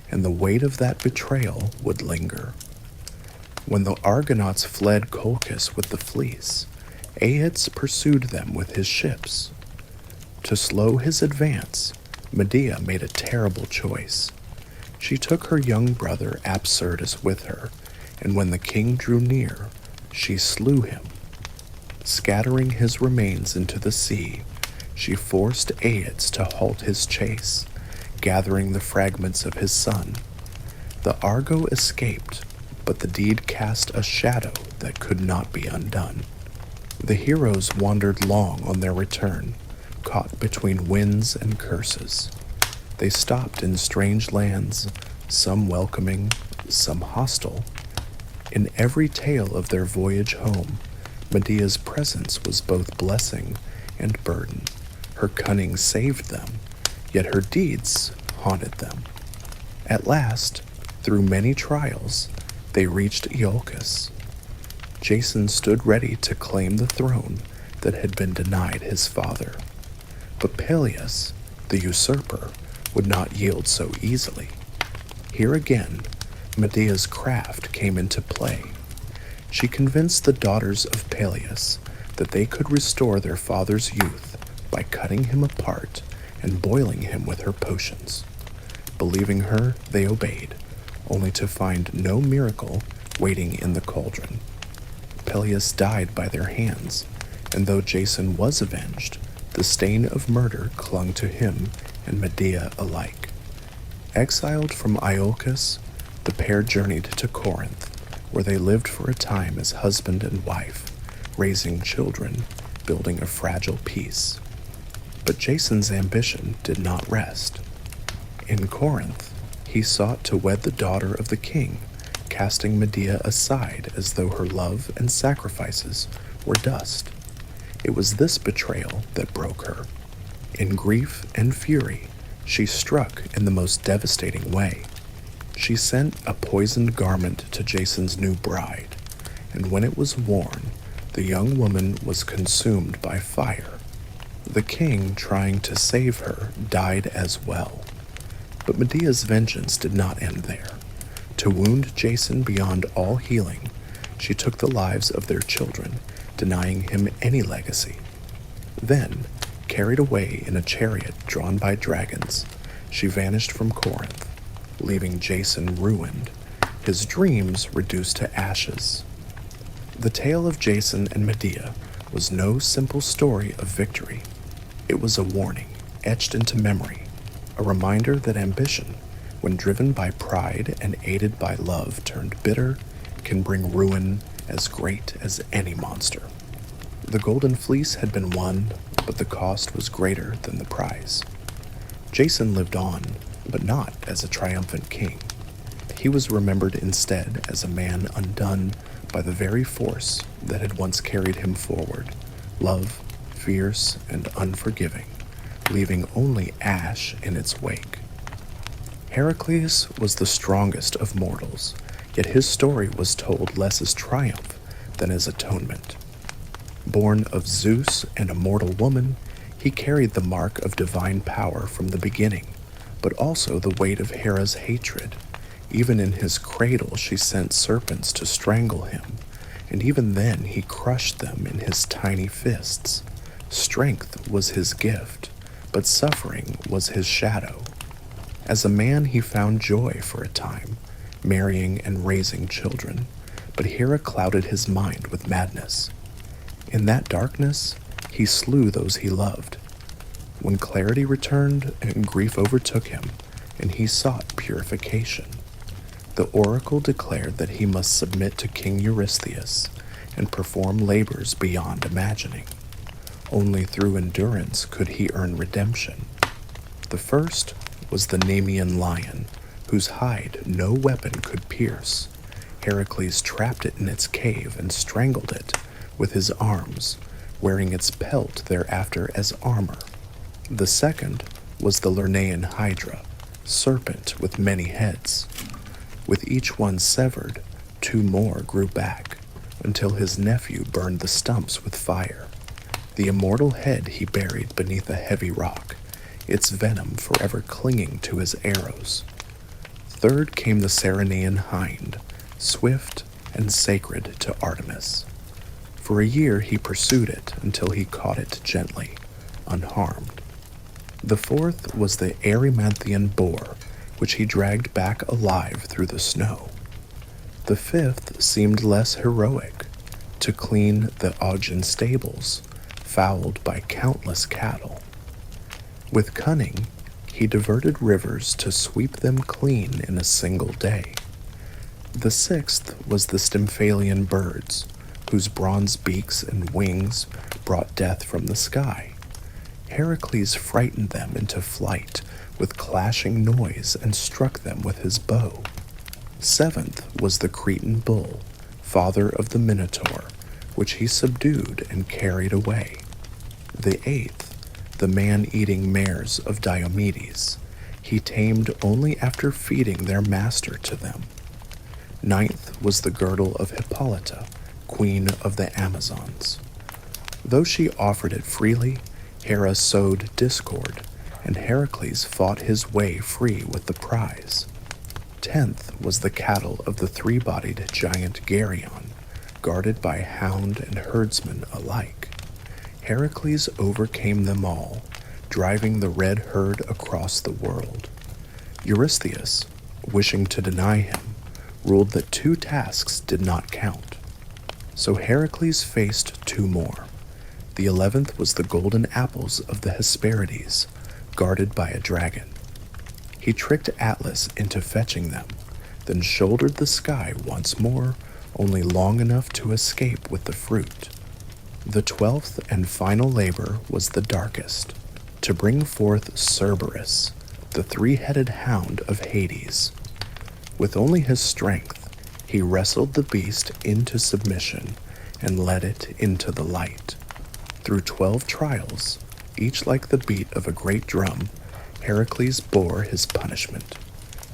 and the weight of that betrayal would linger. When the Argonauts fled Colchis with the fleece, Aias pursued them with his ships. To slow his advance, Medea made a terrible choice. She took her young brother Absyrtus with her, and when the king drew near, she slew him. Scattering his remains into the sea, she forced Aias to halt his chase, gathering the fragments of his son. The Argo escaped, but the deed cast a shadow that could not be undone. The heroes wandered long on their return, caught between winds and curses. They stopped in strange lands, some welcoming, some hostile. In every tale of their voyage home, Medea's presence was both blessing and burden. Her cunning saved them, yet her deeds haunted them. At last, through many trials, they reached Iolcus. Jason stood ready to claim the throne that had been denied his father. But Peleus, the usurper, would not yield so easily. Here again, Medea's craft came into play. She convinced the daughters of Peleus that they could restore their father's youth by cutting him apart and boiling him with her potions. Believing her, they obeyed, only to find no miracle waiting in the cauldron. Peleus died by their hands, and though Jason was avenged, the stain of murder clung to him and Medea alike. Exiled from Iolcus, the pair journeyed to Corinth, where they lived for a time as husband and wife, raising children, building a fragile peace. But Jason's ambition did not rest. In Corinth, he sought to wed the daughter of the king, casting Medea aside as though her love and sacrifices were dust. It was this betrayal that broke her. In grief and fury, she struck in the most devastating way. She sent a poisoned garment to Jason's new bride, and when it was worn, the young woman was consumed by fire. The king, trying to save her, died as well. But Medea's vengeance did not end there. To wound Jason beyond all healing, she took the lives of their children, denying him any legacy. Then, carried away in a chariot drawn by dragons, she vanished from Corinth, leaving Jason ruined, his dreams reduced to ashes. The tale of Jason and Medea was no simple story of victory. It was a warning, etched into memory, a reminder that ambition, when driven by pride and aided by love turned bitter, can bring ruin as great as any monster. The Golden Fleece had been won, but the cost was greater than the prize. Jason lived on, but not as a triumphant king. He was remembered instead as a man undone by the very force that had once carried him forward, love, fierce and unforgiving, leaving only ash in its wake. Heracles was the strongest of mortals, yet his story was told less as triumph than as atonement. Born of Zeus and a mortal woman, he carried the mark of divine power from the beginning, but also the weight of Hera's hatred. Even in his cradle she sent serpents to strangle him, and even then he crushed them in his tiny fists. Strength was his gift, but suffering was his shadow. As a man he found joy for a time, marrying and raising children, but Hera clouded his mind with madness. In that darkness, he slew those he loved. When clarity returned and grief overtook him, and he sought purification, the oracle declared that he must submit to King Eurystheus and perform labors beyond imagining. Only through endurance could he earn redemption. The first was the Nemean lion, whose hide no weapon could pierce. Heracles trapped it in its cave and strangled it with his arms, wearing its pelt thereafter as armor. The second was the Lernaean Hydra, serpent with many heads. With each one severed, 2 more grew back, until his nephew burned the stumps with fire. The immortal head he buried beneath a heavy rock, its venom forever clinging to his arrows. Third came the Ceryneian hind, swift and sacred to Artemis. For a year he pursued it until he caught it gently, unharmed. The fourth was the Erymanthian boar, which he dragged back alive through the snow. The fifth seemed less heroic, to clean the Augean stables, fouled by countless cattle. With cunning, he diverted rivers to sweep them clean in a single day. The sixth was the Stymphalian birds, whose bronze beaks and wings brought death from the sky. Heracles frightened them into flight with clashing noise and struck them with his bow. Seventh was the Cretan bull, father of the Minotaur, which he subdued and carried away. The eighth, the man-eating mares of Diomedes, he tamed only after feeding their master to them. Ninth was the girdle of Hippolyta, queen of the Amazons. Though she offered it freely, Hera sowed discord, and Heracles fought his way free with the prize. 10th was the cattle of the 3-bodied giant Geryon, guarded by hound and herdsman alike. Heracles overcame them all, driving the red herd across the world. Eurystheus, wishing to deny him, ruled that 2 tasks did not count. So Heracles faced two more. The 11th was the golden apples of the Hesperides, guarded by a dragon. He tricked Atlas into fetching them, then shouldered the sky once more, only long enough to escape with the fruit. The 12th and final labor was the darkest, to bring forth Cerberus, the three-headed hound of Hades. With only his strength, he wrestled the beast into submission and led it into the light. Through 12 trials, each like the beat of a great drum, Heracles bore his punishment.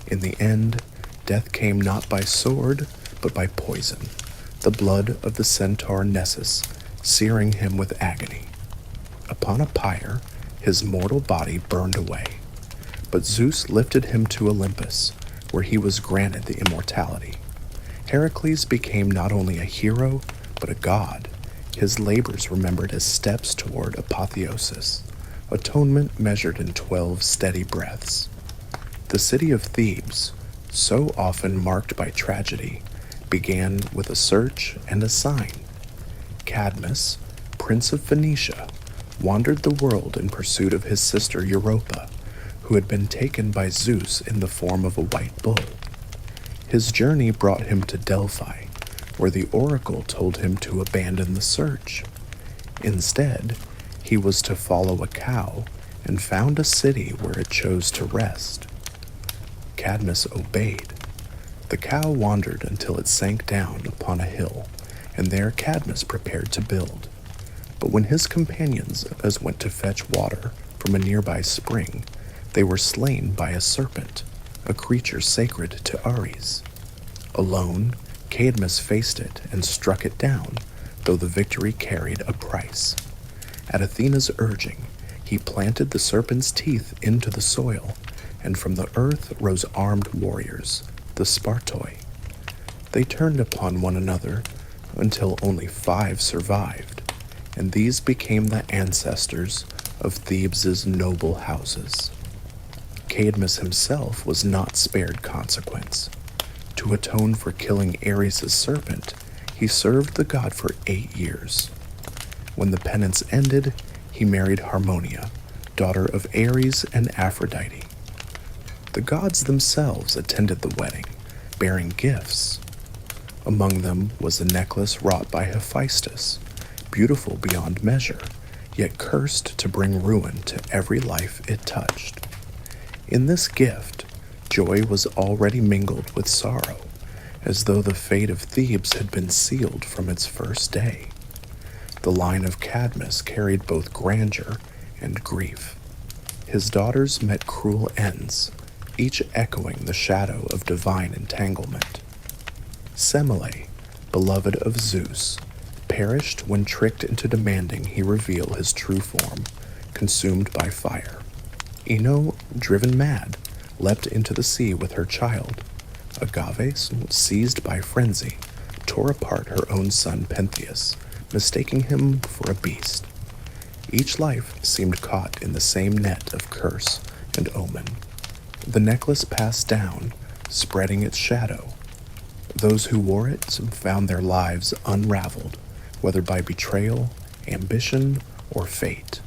In the end, death came not by sword, but by poison, the blood of the centaur Nessus searing him with agony. Upon a pyre, his mortal body burned away, but Zeus lifted him to Olympus, where he was granted the immortality. Heracles became not only a hero, but a god, his labors remembered as steps toward apotheosis, atonement measured in 12 steady breaths. The city of Thebes, so often marked by tragedy, began with a search and a sign. Cadmus, prince of Phoenicia, wandered the world in pursuit of his sister Europa, who had been taken by Zeus in the form of a white bull. His journey brought him to Delphi, where the oracle told him to abandon the search. Instead, he was to follow a cow and found a city where it chose to rest. Cadmus obeyed. The cow wandered until it sank down upon a hill, and there Cadmus prepared to build. But when his companions went to fetch water from a nearby spring, they were slain by a serpent, a creature sacred to Ares. Alone, Cadmus faced it and struck it down, though the victory carried a price. At Athena's urging, he planted the serpent's teeth into the soil, and from the earth rose armed warriors, the Spartoi. They turned upon one another until only 5 survived, and these became the ancestors of Thebes' noble houses. Cadmus himself was not spared consequence. To atone for killing Ares' serpent, he served the god for 8 years. When the penance ended, he married Harmonia, daughter of Ares and Aphrodite. The gods themselves attended the wedding, bearing gifts. Among them was a necklace wrought by Hephaestus, beautiful beyond measure, yet cursed to bring ruin to every life it touched. In this gift, joy was already mingled with sorrow, as though the fate of Thebes had been sealed from its first day. The line of Cadmus carried both grandeur and grief. His daughters met cruel ends, each echoing the shadow of divine entanglement. Semele, beloved of Zeus, perished when tricked into demanding he reveal his true form, consumed by fire. Ino, driven mad, leapt into the sea with her child. Agave, seized by frenzy, tore apart her own son Pentheus, mistaking him for a beast. Each life seemed caught in the same net of curse and omen. The necklace passed down, spreading its shadow. Those who wore it found their lives unraveled, whether by betrayal, ambition, or fate.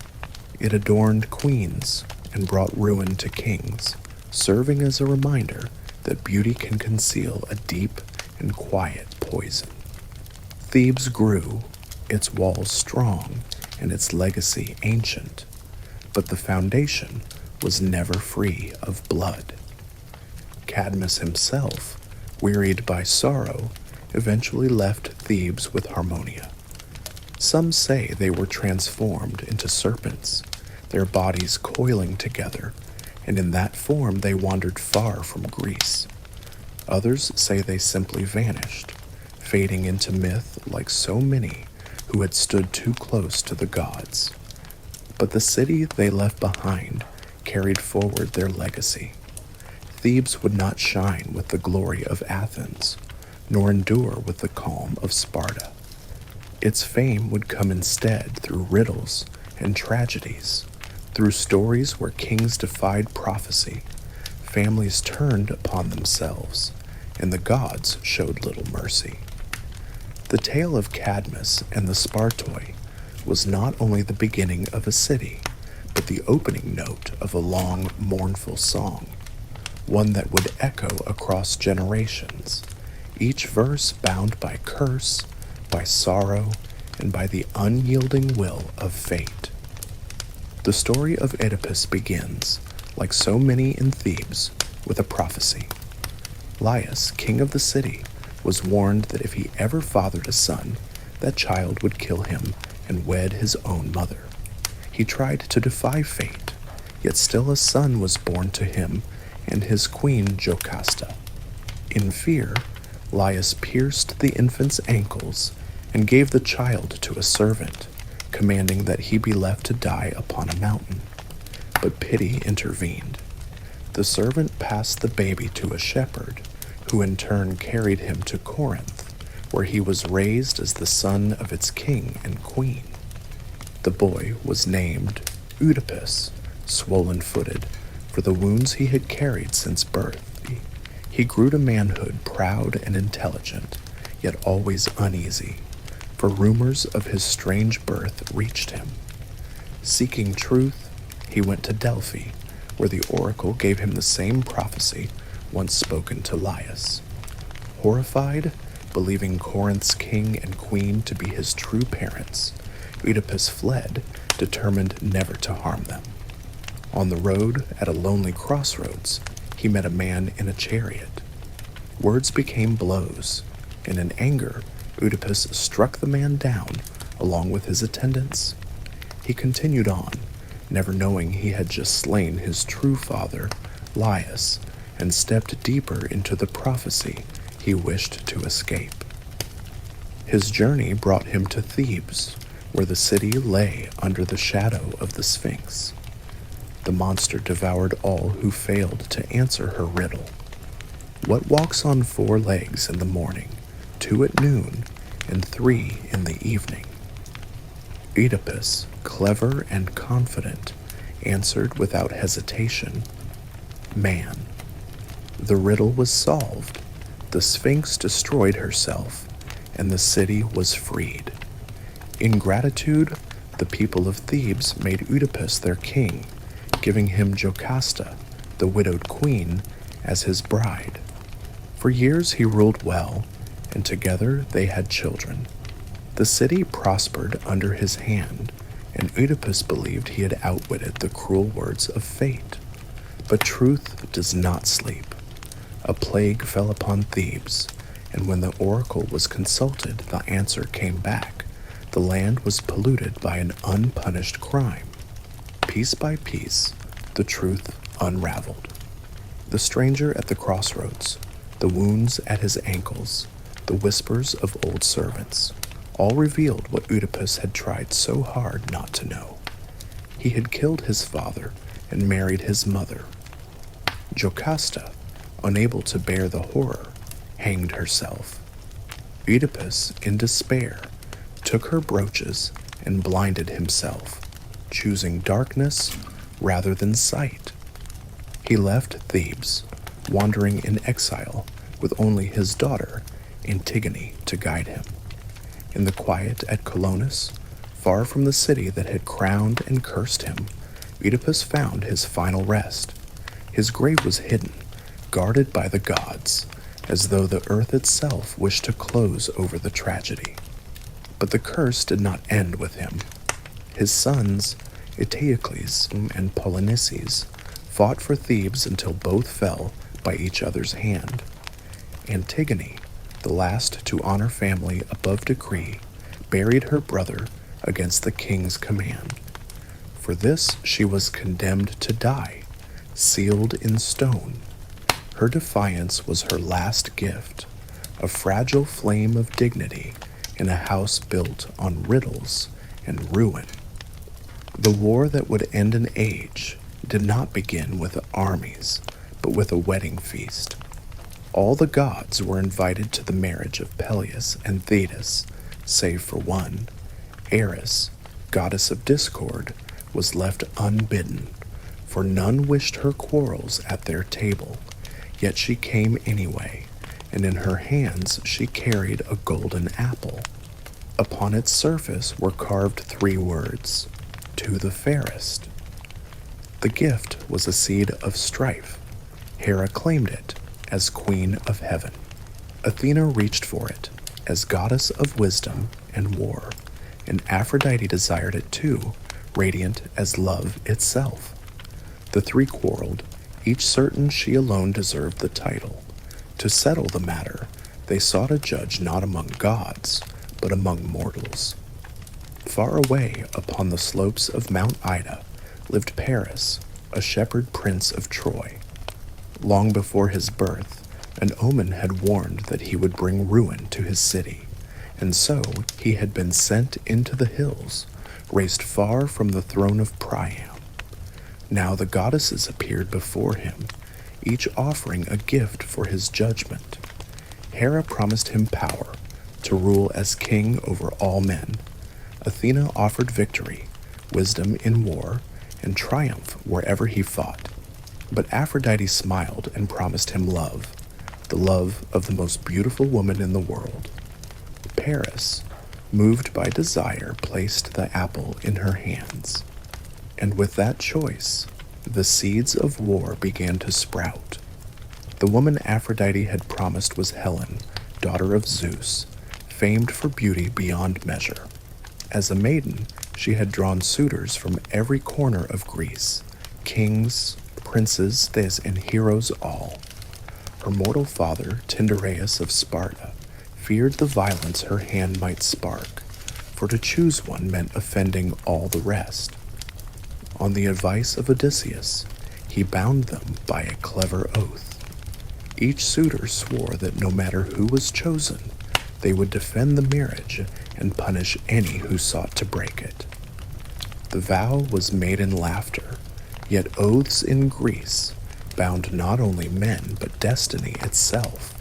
It adorned queens and brought ruin to kings, serving as a reminder that beauty can conceal a deep and quiet poison. Thebes grew, its walls strong, and its legacy ancient, but the foundation was never free of blood. Cadmus himself, wearied by sorrow, eventually left Thebes with Harmonia. Some say they were transformed into serpents, their bodies coiling together, and in that form they wandered far from Greece. Others say they simply vanished, fading into myth like so many who had stood too close to the gods. But the city they left behind carried forward their legacy. Thebes would not shine with the glory of Athens, nor endure with the calm of Sparta. Its fame would come instead through riddles and tragedies, through stories where kings defied prophecy, families turned upon themselves, and the gods showed little mercy. The tale of Cadmus and the Spartoi was not only the beginning of a city, but the opening note of a long, mournful song, one that would echo across generations, each verse bound by curse, by sorrow, and by the unyielding will of fate. The story of Oedipus begins, like so many in Thebes, with a prophecy. Laius, king of the city, was warned that if he ever fathered a son, that child would kill him and wed his own mother. He tried to defy fate, yet still a son was born to him and his queen Jocasta. In fear, Laius pierced the infant's ankles and gave the child to a servant, commanding that he be left to die upon a mountain. But pity intervened. The servant passed the baby to a shepherd, who in turn carried him to Corinth, where he was raised as the son of its king and queen. The boy was named Oedipus, swollen-footed, for the wounds he had carried since birth. He grew to manhood proud and intelligent, yet always uneasy, for rumors of his strange birth reached him. Seeking truth, he went to Delphi, where the oracle gave him the same prophecy once spoken to Laius. Horrified, believing Corinth's king and queen to be his true parents, Oedipus fled, determined never to harm them. On the road, at a lonely crossroads, he met a man in a chariot. Words became blows, and in anger, Oedipus struck the man down along with his attendants. He continued on, never knowing he had just slain his true father, Laius, and stepped deeper into the prophecy he wished to escape. His journey brought him to Thebes, where the city lay under the shadow of the Sphinx. The monster devoured all who failed to answer her riddle. What walks on 4 legs in the morning, 2 at noon, and 3 in the evening? Oedipus, clever and confident, answered without hesitation, man. The riddle was solved. The Sphinx destroyed herself, and the city was freed. In gratitude, the people of Thebes made Oedipus their king, giving him Jocasta, the widowed queen, as his bride. For years he ruled well, and together they had children. The city prospered under his hand, and Oedipus believed he had outwitted the cruel words of fate. But truth does not sleep. A plague fell upon Thebes, and when the oracle was consulted, the answer came back. The land was polluted by an unpunished crime. Piece by piece, the truth unraveled. The stranger at the crossroads, the wounds at his ankles, the whispers of old servants, all revealed what Oedipus had tried so hard not to know. He had killed his father and married his mother. Jocasta, unable to bear the horror, hanged herself. Oedipus, in despair, took her brooches and blinded himself, choosing darkness rather than sight. He left Thebes, wandering in exile with only his daughter, Antigone, to guide him. In the quiet at Colonus, far from the city that had crowned and cursed him, Oedipus found his final rest. His grave was hidden, guarded by the gods, as though the earth itself wished to close over the tragedy. But the curse did not end with him. His sons, Eteocles and Polynices, fought for Thebes until both fell by each other's hand. Antigone, the last to honor family above decree, buried her brother against the king's command. For this she was condemned to die, sealed in stone. Her defiance was her last gift, a fragile flame of dignity in a house built on riddles and ruin. The war that would end an age did not begin with armies, but with a wedding feast. All the gods were invited to the marriage of Peleus and Thetis, save for one. Eris, goddess of discord, was left unbidden, for none wished her quarrels at their table, yet she came anyway, and in her hands she carried a golden apple. Upon its surface were carved 3 words, "To the fairest." The gift was a seed of strife. Hera claimed it as Queen of Heaven. Athena reached for it as goddess of wisdom and war, and Aphrodite desired it too, radiant as love itself. The 3 quarreled, each certain she alone deserved the title. To settle the matter, they sought a judge not among gods, but among mortals. Far away upon the slopes of Mount Ida lived Paris, a shepherd prince of Troy. Long before his birth, an omen had warned that he would bring ruin to his city, and so he had been sent into the hills, raised far from the throne of Priam. Now the goddesses appeared before him, each offering a gift for his judgment. Hera promised him power, to rule as king over all men. Athena offered victory, wisdom in war, and triumph wherever he fought. But Aphrodite smiled and promised him love, the love of the most beautiful woman in the world. Paris, moved by desire, placed the apple in her hands. And with that choice, the seeds of war began to sprout. The woman Aphrodite had promised was Helen, daughter of Zeus, famed for beauty beyond measure. As a maiden, she had drawn suitors from every corner of Greece, kings, princes, and heroes all. Her mortal father, Tyndareus of Sparta, feared the violence her hand might spark, for to choose one meant offending all the rest. On the advice of Odysseus, he bound them by a clever oath. Each suitor swore that no matter who was chosen, they would defend the marriage and punish any who sought to break it. The vow was made in laughter, yet oaths in Greece bound not only men but destiny itself.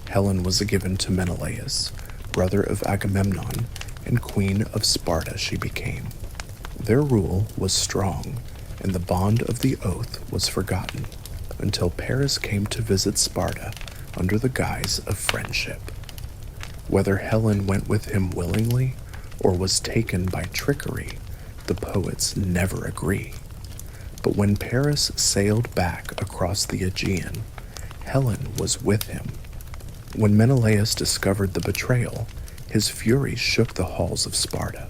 Helen was given to Menelaus, brother of Agamemnon, and queen of Sparta she became. Their rule was strong, and the bond of the oath was forgotten, until Paris came to visit Sparta under the guise of friendship. Whether Helen went with him willingly or was taken by trickery, the poets never agree. But when Paris sailed back across the Aegean, Helen was with him. When Menelaus discovered the betrayal, his fury shook the halls of Sparta.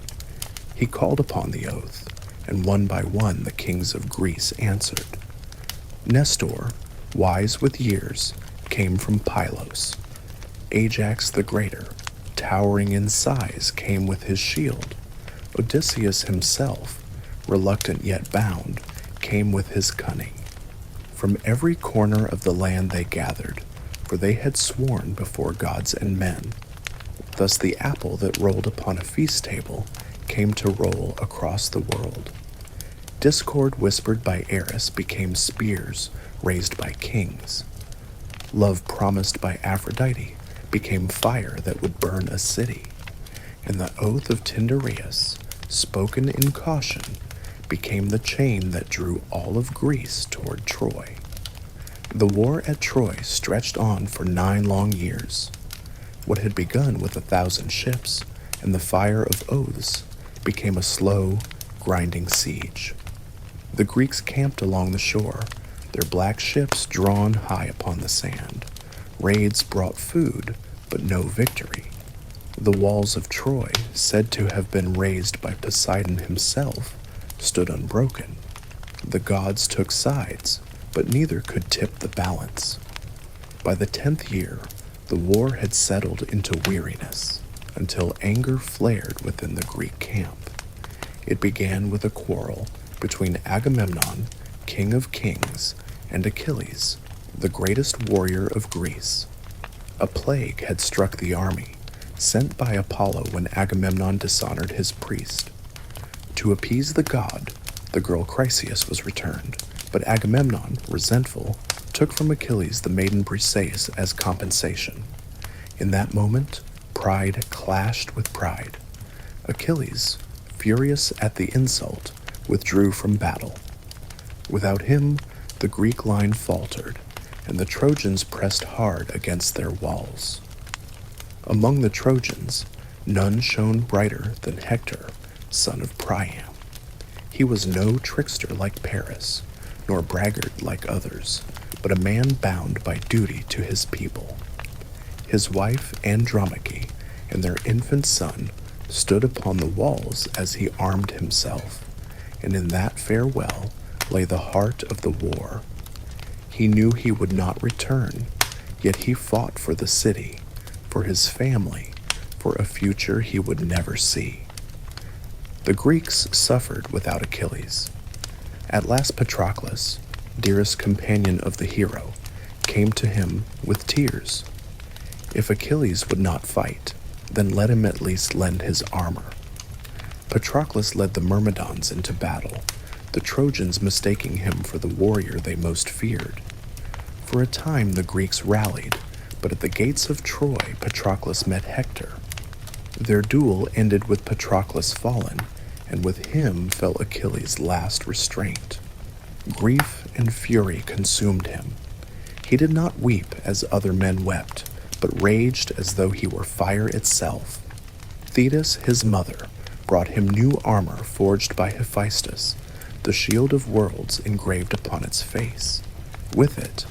He called upon the oath, and one by one the kings of Greece answered. Nestor, wise with years, came from Pylos. Ajax the Greater, towering in size, came with his shield. Odysseus himself, reluctant yet bound, came with his cunning. From every corner of the land they gathered, for they had sworn before gods and men. Thus the apple that rolled upon a feast table came to roll across the world. Discord whispered by Eris became spears raised by kings. Love promised by Aphrodite became fire that would burn a city. And the oath of Tyndareus, spoken in caution, became the chain that drew all of Greece toward Troy. The war at Troy stretched on for 9 long years. What had begun with 1,000 ships and the fire of oaths became a slow, grinding siege. The Greeks camped along the shore, their black ships drawn high upon the sand. Raids brought food, but no victory. The walls of Troy, said to have been raised by Poseidon himself, stood unbroken. The gods took sides, but neither could tip the balance. By the 10th year, the war had settled into weariness, until anger flared within the Greek camp. It began with a quarrel between Agamemnon, king of kings, and Achilles, the greatest warrior of Greece. A plague had struck the army, sent by Apollo when Agamemnon dishonored his priest. To appease the god, the girl Chryseis was returned, but Agamemnon, resentful, took from Achilles the maiden Briseis as compensation. In that moment, pride clashed with pride. Achilles, furious at the insult, withdrew from battle. Without him, the Greek line faltered, and the Trojans pressed hard against their walls. Among the Trojans, none shone brighter than Hector, son of Priam. He was no trickster like Paris, nor braggart like others, but a man bound by duty to his people. His wife Andromache and their infant son stood upon the walls as he armed himself, and in that farewell lay the heart of the war. He knew he would not return, yet he fought for the city, for his family, for a future he would never see. The Greeks suffered without Achilles. At last Patroclus, dearest companion of the hero, came to him with tears. If Achilles would not fight, then let him at least lend his armor. Patroclus led the Myrmidons into battle, the Trojans mistaking him for the warrior they most feared. For a time the Greeks rallied, but at the gates of Troy Patroclus met Hector. Their duel ended with Patroclus fallen, and with him fell Achilles' last restraint. Grief and fury consumed him. He did not weep as other men wept, but raged as though he were fire itself. Thetis, his mother, brought him new armor forged by Hephaestus, the shield of worlds engraved upon its face. With it,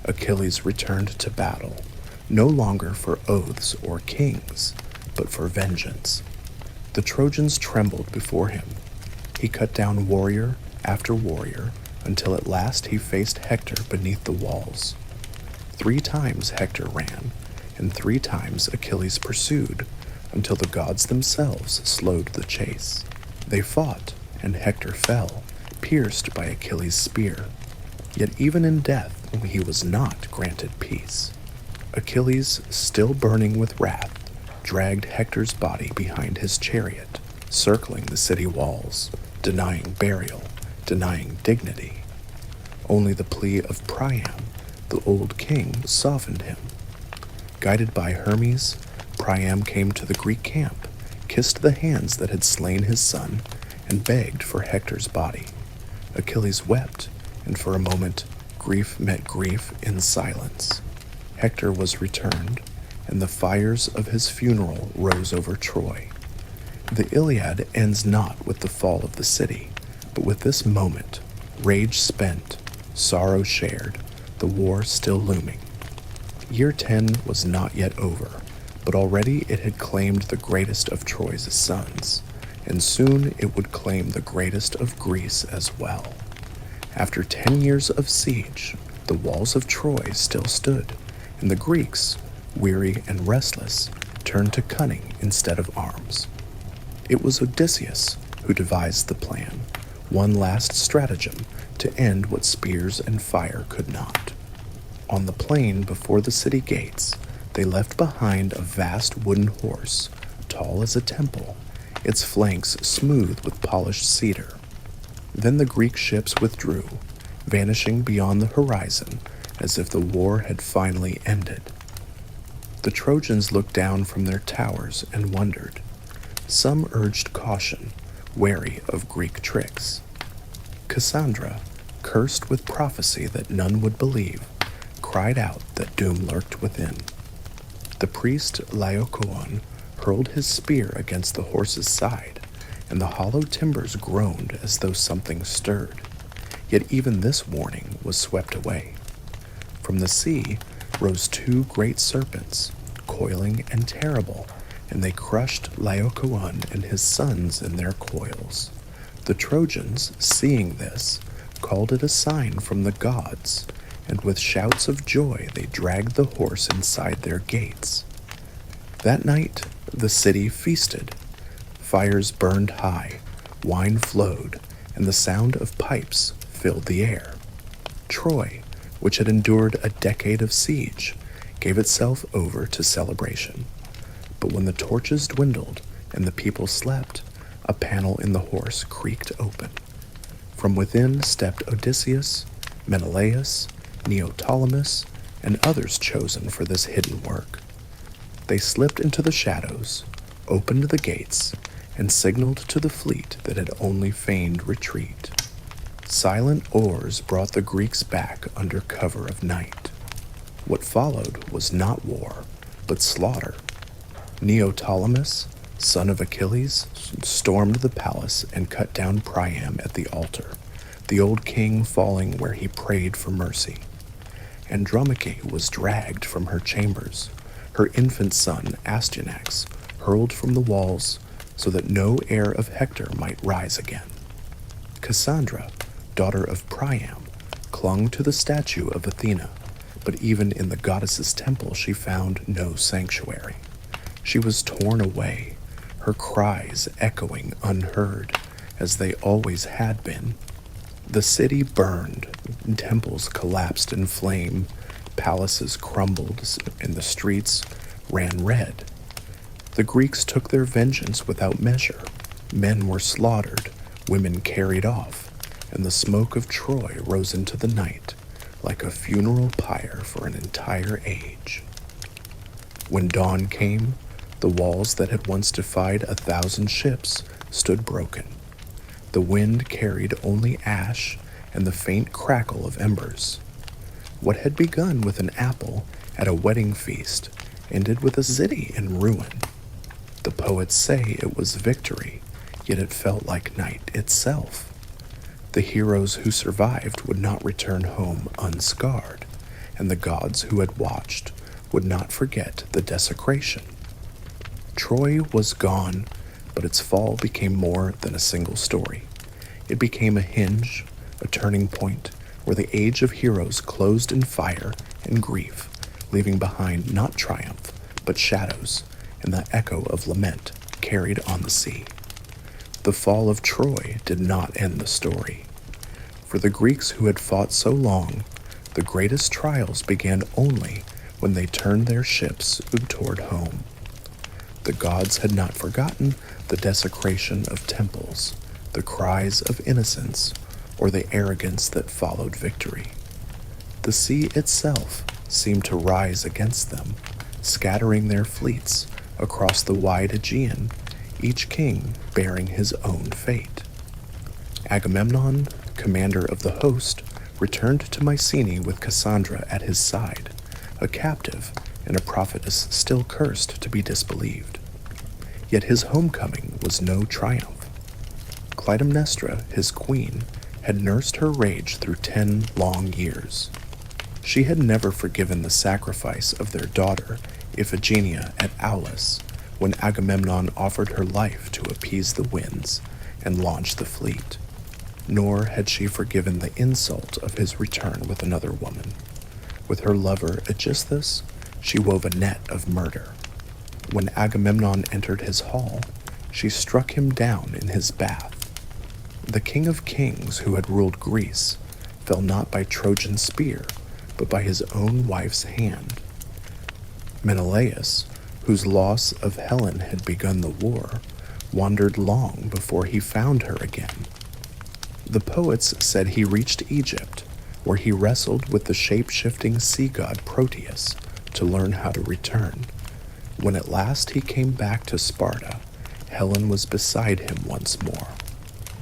Achilles returned to battle, no longer for oaths or kings, but for vengeance. The Trojans trembled before him. He cut down warrior after warrior, until at last he faced Hector beneath the walls. 3 times Hector ran, and 3 times Achilles pursued, until the gods themselves slowed the chase. They fought, and Hector fell, pierced by Achilles' spear. Yet even in death he was not granted peace. Achilles, still burning with wrath, dragged Hector's body behind his chariot, circling the city walls, denying burial, denying dignity. Only the plea of Priam, the old king, softened him. Guided by Hermes, Priam came to the Greek camp, kissed the hands that had slain his son, and begged for Hector's body. Achilles wept, and for a moment grief met grief in silence. Hector was returned, and the fires of his funeral rose over Troy. The Iliad ends not with the fall of the city, but with this moment, rage spent, sorrow shared, the war still looming. Year 10 was not yet over, but already it had claimed the greatest of Troy's sons, and soon it would claim the greatest of Greece as well. After 10 years of siege, the walls of Troy still stood, and the Greeks, weary and restless, turned to cunning instead of arms. It was Odysseus who devised the plan, one last stratagem to end what spears and fire could not. On the plain before the city gates, they left behind a vast wooden horse, tall as a temple, its flanks smooth with polished cedar. Then the Greek ships withdrew, vanishing beyond the horizon as if the war had finally ended. The Trojans looked down from their towers and wondered. Some urged caution, wary of Greek tricks. Cassandra, cursed with prophecy that none would believe, cried out that doom lurked within. The priest Laocoon hurled his spear against the horse's side, and the hollow timbers groaned as though something stirred. Yet even this warning was swept away. From the sea rose 2 great serpents, coiling and terrible, and they crushed Laocoon and his sons in their coils. The Trojans, seeing this, called it a sign from the gods, and with shouts of joy they dragged the horse inside their gates. That night the city feasted. Fires burned high, wine flowed, and the sound of pipes filled the air. Troy, which had endured a decade of siege, gave itself over to celebration. But when the torches dwindled and the people slept, a panel in the horse creaked open. From within stepped Odysseus, Menelaus, Neoptolemus, and others chosen for this hidden work. They slipped into the shadows, opened the gates, and signaled to the fleet that had only feigned retreat. Silent oars brought the Greeks back under cover of night. What followed was not war, but slaughter. Neoptolemus, son of Achilles, stormed the palace and cut down Priam at the altar, the old king falling where he prayed for mercy. Andromache was dragged from her chambers, her infant son Astyanax hurled from the walls so that no heir of Hector might rise again. Cassandra, daughter of Priam, clung to the statue of Athena, but even in the goddess's temple she found no sanctuary. She was torn away, her cries echoing unheard, as they always had been. The city burned, temples collapsed in flame, palaces crumbled, and the streets ran red. The Greeks took their vengeance without measure. Men were slaughtered, women carried off, and the smoke of Troy rose into the night like a funeral pyre for an entire age. When dawn came, the walls that had once defied 1,000 ships stood broken. The wind carried only ash and the faint crackle of embers. What had begun with an apple at a wedding feast ended with a city in ruin. The poets say it was victory, yet it felt like night itself. The heroes who survived would not return home unscarred, and the gods who had watched would not forget the desecration. Troy was gone, but its fall became more than a single story. It became a hinge, a turning point, where the age of heroes closed in fire and grief, leaving behind not triumph, but shadows, and the echo of lament carried on the sea. The fall of Troy did not end the story. For the Greeks who had fought so long, the greatest trials began only when they turned their ships toward home. The gods had not forgotten the desecration of temples, the cries of innocence, or the arrogance that followed victory. The sea itself seemed to rise against them, scattering their fleets across the wide Aegean, each king bearing his own fate. Agamemnon, commander of the host, returned to Mycenae with Cassandra at his side, a captive and a prophetess still cursed to be disbelieved. Yet his homecoming was no triumph. Clytemnestra, his queen, had nursed her rage through 10 long years. She had never forgiven the sacrifice of their daughter, Iphigenia, at Aulis, when Agamemnon offered her life to appease the winds and launch the fleet. Nor had she forgiven the insult of his return with another woman. With her lover Aegisthus, she wove a net of murder. When Agamemnon entered his hall, she struck him down in his bath. The king of kings who had ruled Greece fell not by Trojan spear, but by his own wife's hand. Menelaus, whose loss of Helen had begun the war, wandered long before he found her again. The poets said he reached Egypt, where he wrestled with the shape-shifting sea god Proteus to learn how to return. When at last he came back to Sparta, Helen was beside him once more.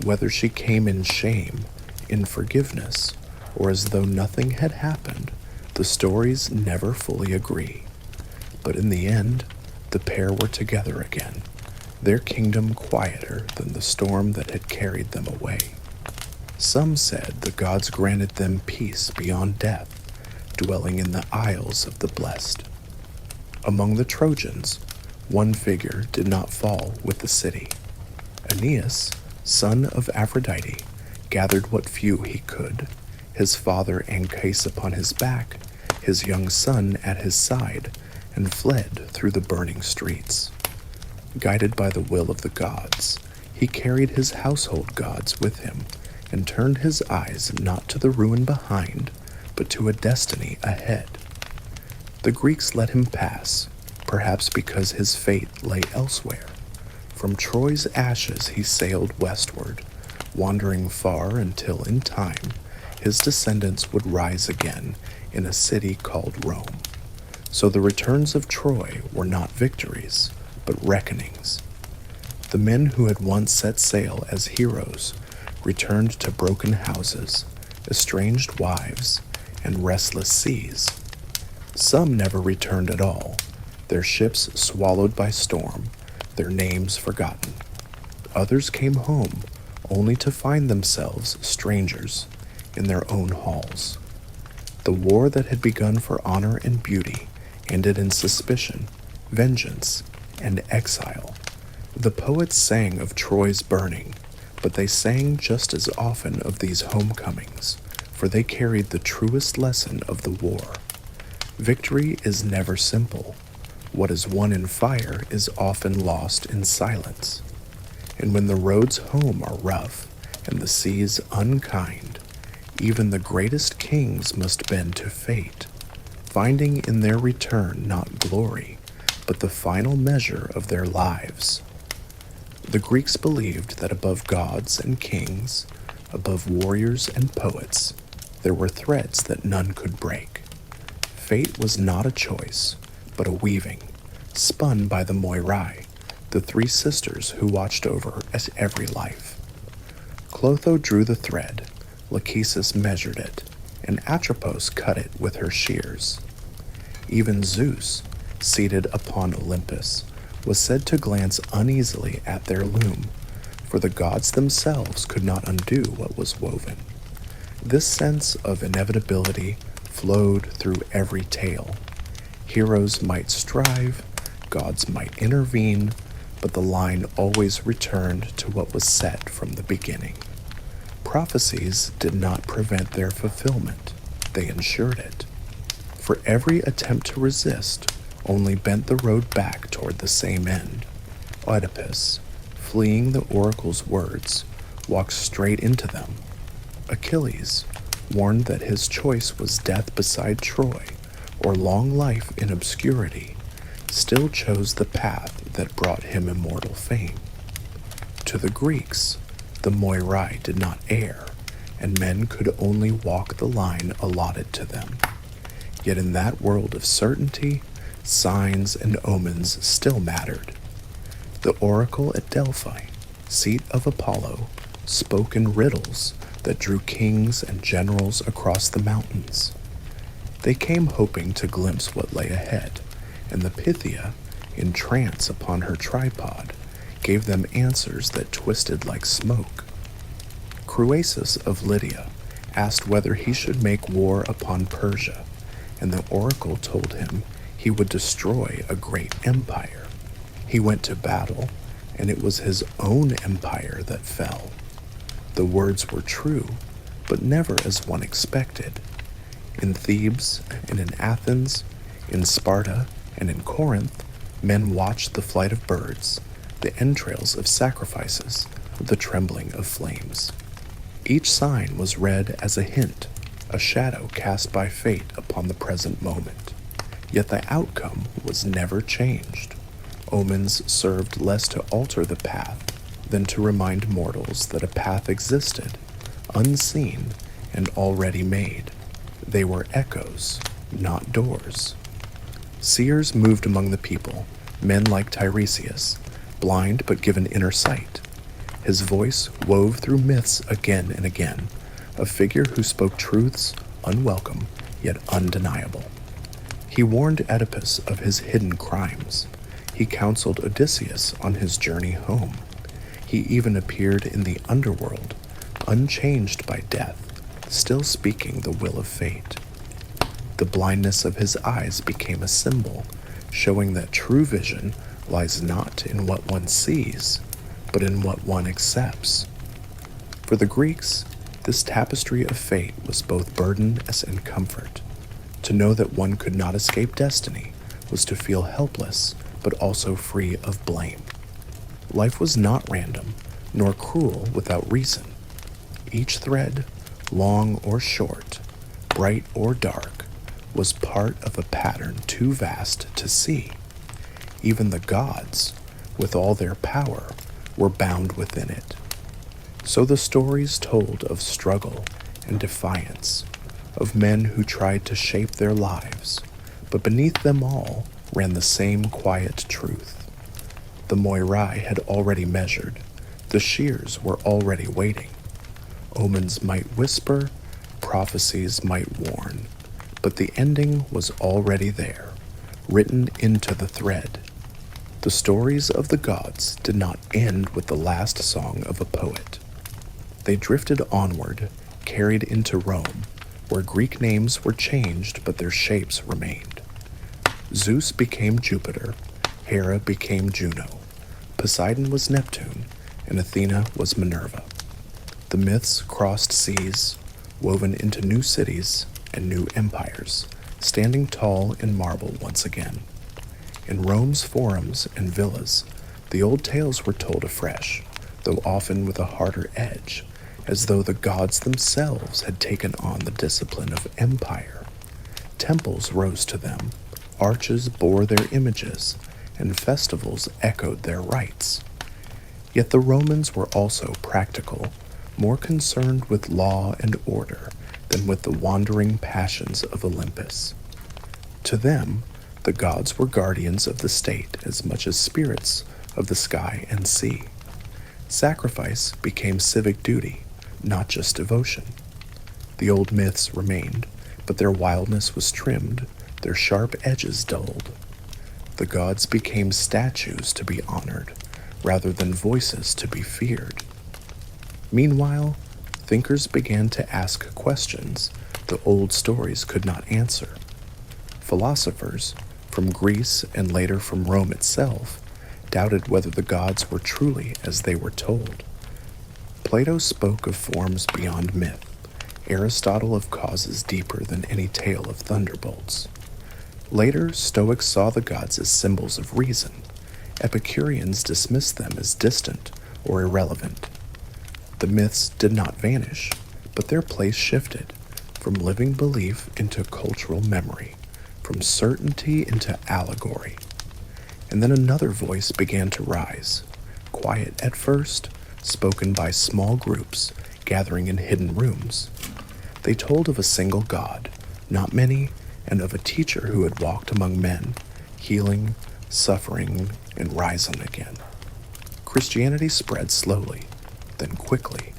Whether she came in shame, in forgiveness, or as though nothing had happened, the stories never fully agree. But in the end, the pair were together again, their kingdom quieter than the storm that had carried them away. Some said the gods granted them peace beyond death, dwelling in the isles of the blessed. Among the Trojans, one figure did not fall with the city. Aeneas, son of Aphrodite, gathered what few he could, his father Anchises upon his back, his young son at his side, and fled through the burning streets. Guided by the will of the gods, he carried his household gods with him, and turned his eyes not to the ruin behind, but to a destiny ahead. The Greeks let him pass, perhaps because his fate lay elsewhere. From Troy's ashes he sailed westward, wandering far until in time his descendants would rise again in a city called Rome. So the returns of Troy were not victories, but reckonings. The men who had once set sail as heroes returned to broken houses, estranged wives, and restless seas. Some never returned at all, their ships swallowed by storm, their names forgotten. Others came home only to find themselves strangers in their own halls. The war that had begun for honor and beauty ended in suspicion, vengeance, and exile. The poets sang of Troy's burning, but they sang just as often of these homecomings, for they carried the truest lesson of the war. Victory is never simple. What is won in fire is often lost in silence. And when the roads home are rough and the seas unkind, even the greatest kings must bend to fate, finding in their return not glory, but the final measure of their lives. The Greeks believed that above gods and kings, above warriors and poets, there were threads that none could break. Fate was not a choice, but a weaving, spun by the Moirai, the three sisters who watched over at every life. Clotho drew the thread, Lachesis measured it, and Atropos cut it with her shears. Even Zeus, seated upon Olympus, was said to glance uneasily at their loom, for the gods themselves could not undo what was woven. This sense of inevitability flowed through every tale. Heroes might strive, gods might intervene, but the line always returned to what was set from the beginning. Prophecies did not prevent their fulfillment, they ensured it. For every attempt to resist only bent the road back toward the same end. Oedipus, fleeing the oracle's words, walked straight into them. Achilles, warned that his choice was death beside Troy or long life in obscurity, still chose the path that brought him immortal fame. To the Greeks, the Moirai did not err, and men could only walk the line allotted to them. Yet in that world of certainty, signs and omens still mattered. The oracle at Delphi, seat of Apollo, spoke in riddles that drew kings and generals across the mountains. They came hoping to glimpse what lay ahead, and the Pythia, in trance upon her tripod, gave them answers that twisted like smoke. Croesus of Lydia asked whether he should make war upon Persia, and the oracle told him he would destroy a great empire. He went to battle, and it was his own empire that fell. The words were true, but never as one expected. In Thebes and in Athens, in Sparta and in Corinth, men watched the flight of birds, the entrails of sacrifices, the trembling of flames. Each sign was read as a hint, a shadow cast by fate upon the present moment. Yet the outcome was never changed. Omens served less to alter the path than to remind mortals that a path existed, unseen and already made. They were echoes, not doors. Seers moved among the people, men like Tiresias, blind but given inner sight. His voice wove through myths again and again, a figure who spoke truths unwelcome yet undeniable. He warned Oedipus of his hidden crimes. He counseled Odysseus on his journey home. He even appeared in the underworld, unchanged by death, still speaking the will of fate. The blindness of his eyes became a symbol, showing that true vision lies not in what one sees, but in what one accepts. For the Greeks, this tapestry of fate was both burden and comfort. To know that one could not escape destiny was to feel helpless, but also free of blame. Life was not random, nor cruel without reason. Each thread, long or short, bright or dark, was part of a pattern too vast to see. Even the gods, with all their power, were bound within it. So the stories told of struggle and defiance, of men who tried to shape their lives, but beneath them all ran the same quiet truth. The Moirai had already measured, the shears were already waiting. Omens might whisper, prophecies might warn, But the ending was already there, written into the thread. The stories of the gods did not end with the last song of a poet. They drifted onward, carried into Rome, where Greek names were changed but their shapes remained. Zeus became Jupiter, Hera became Juno, Poseidon was Neptune, and Athena was Minerva. The myths crossed seas, woven into new cities and new empires, standing tall in marble once again. In Rome's forums and villas, the old tales were told afresh, though often with a harder edge, as though the gods themselves had taken on the discipline of empire. Temples rose to them, arches bore their images, and festivals echoed their rites. Yet the Romans were also practical, more concerned with law and order than with the wandering passions of Olympus. To them, the gods were guardians of the state as much as spirits of the sky and sea. Sacrifice became civic duty, not just devotion. The old myths remained, but their wildness was trimmed, their sharp edges dulled. The gods became statues to be honored, rather than voices to be feared. Meanwhile, thinkers began to ask questions the old stories could not answer. Philosophers, from Greece and later from Rome itself, doubted whether the gods were truly as they were told. Plato spoke of forms beyond myth, Aristotle of causes deeper than any tale of thunderbolts. Later, Stoics saw the gods as symbols of reason. Epicureans dismissed them as distant or irrelevant. The myths did not vanish, but their place shifted, from living belief into cultural memory, from certainty into allegory. And then another voice began to rise, quiet at first, spoken by small groups gathering in hidden rooms. They told of a single god, not many, and of a teacher who had walked among men, healing, suffering, and rising again. Christianity spread slowly, then quickly,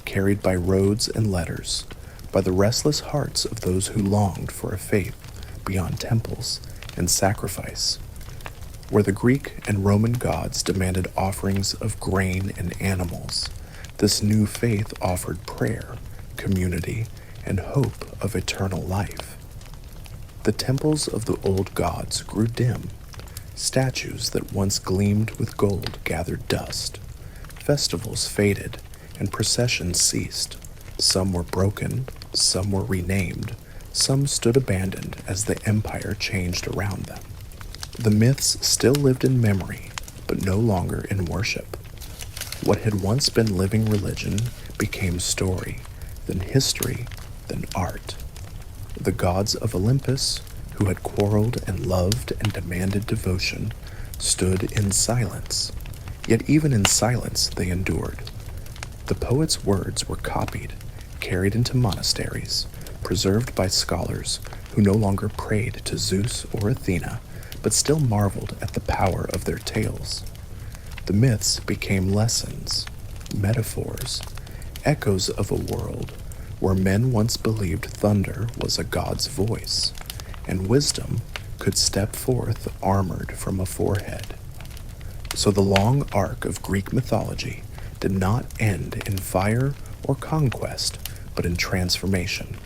carried by roads and letters, by the restless hearts of those who longed for a faith beyond temples and sacrifice. Where the Greek and Roman gods demanded offerings of grain and animals, this new faith offered prayer, community, and hope of eternal life. The temples of the old gods grew dim. Statues that once gleamed with gold gathered dust. Festivals faded, and processions ceased. Some were broken, some were renamed, some stood abandoned as the empire changed around them. The myths still lived in memory, but no longer in worship. What had once been living religion became story, then history, then art. The gods of Olympus, who had quarreled and loved and demanded devotion, stood in silence. Yet even in silence they endured. The poet's words were copied, carried into monasteries, preserved by scholars who no longer prayed to Zeus or Athena, but still marveled at the power of their tales. The myths became lessons, metaphors, echoes of a world where men once believed thunder was a god's voice, and wisdom could step forth armored from a forehead. So the long arc of Greek mythology did not end in fire or conquest, but in transformation.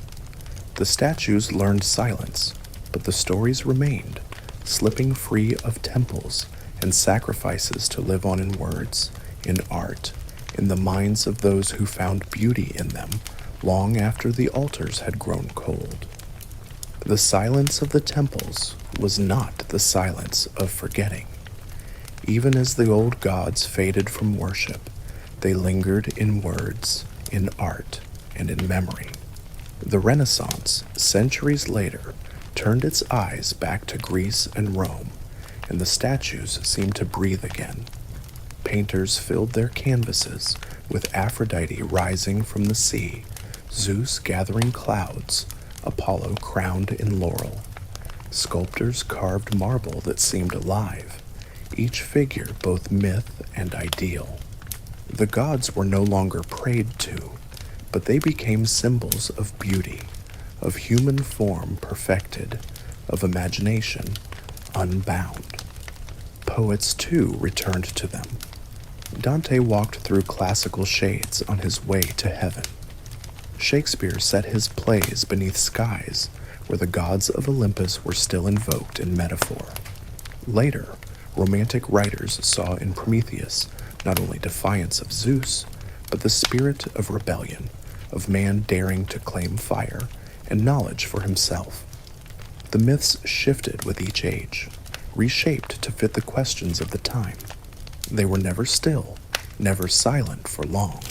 The statues learned silence, but the stories remained, slipping free of temples and sacrifices to live on in words, in art, in the minds of those who found beauty in them long after the altars had grown cold. The silence of the temples was not the silence of forgetting. Even as the old gods faded from worship, they lingered in words, in art, and in memory. The Renaissance, centuries later, turned its eyes back to Greece and Rome, and the statues seemed to breathe again. Painters filled their canvases with Aphrodite rising from the sea, Zeus gathering clouds, Apollo crowned in laurel. Sculptors carved marble that seemed alive, each figure both myth and ideal. The gods were no longer prayed to, but they became symbols of beauty, of human form perfected, of imagination unbound. Poets too returned to them. Dante walked through classical shades on his way to heaven. Shakespeare set his plays beneath skies where the gods of Olympus were still invoked in metaphor. Later, romantic writers saw in Prometheus not only defiance of Zeus, but the spirit of rebellion, of man daring to claim fire and knowledge for himself. The myths shifted with each age, reshaped to fit the questions of the time. They were never still, never silent for long.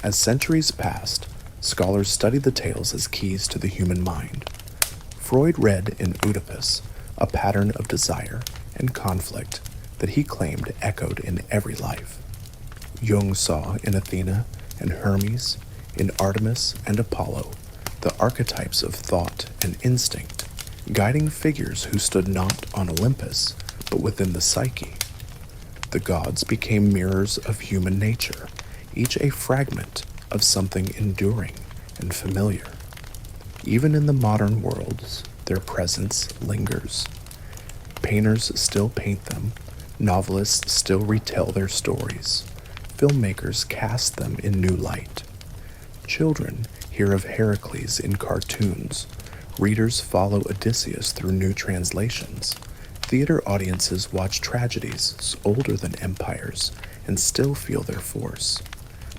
As centuries passed, scholars studied the tales as keys to the human mind. Freud read in Oedipus a pattern of desire and conflict that he claimed echoed in every life. Jung saw in Athena and Hermes, in Artemis and Apollo, the archetypes of thought and instinct, guiding figures who stood not on Olympus, but within the psyche. The gods became mirrors of human nature, each a fragment of something enduring and familiar. Even in the modern worlds, their presence lingers. Painters still paint them, novelists still retell their stories, filmmakers cast them in new light. Children hear of Heracles in cartoons, readers follow Odysseus through new translations. Theater audiences watch tragedies older than empires and still feel their force.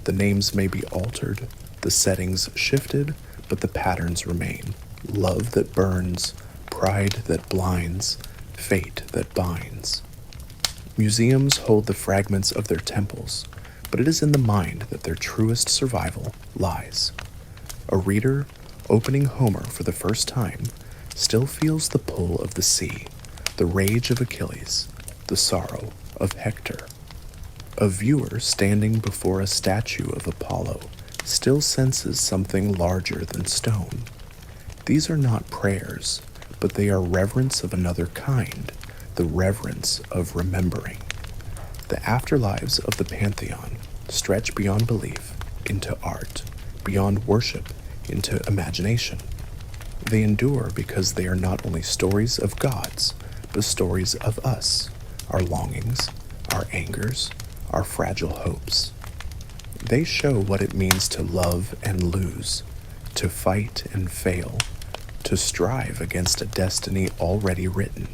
The names may be altered, the settings shifted, but the patterns remain. Love that burns, pride that blinds, fate that binds. Museums hold the fragments of their temples, but it is in the mind that their truest survival lies. A reader, opening Homer for the first time, still feels the pull of the sea, the rage of Achilles, the sorrow of Hector. A viewer standing before a statue of Apollo still senses something larger than stone. These are not prayers, but they are reverence of another kind, the reverence of remembering. The afterlives of the pantheon stretch beyond belief into art, beyond worship into imagination. They endure because they are not only stories of gods, but stories of us, our longings, our angers, our fragile hopes. They show what it means to love and lose, to fight and fail, to strive against a destiny already written.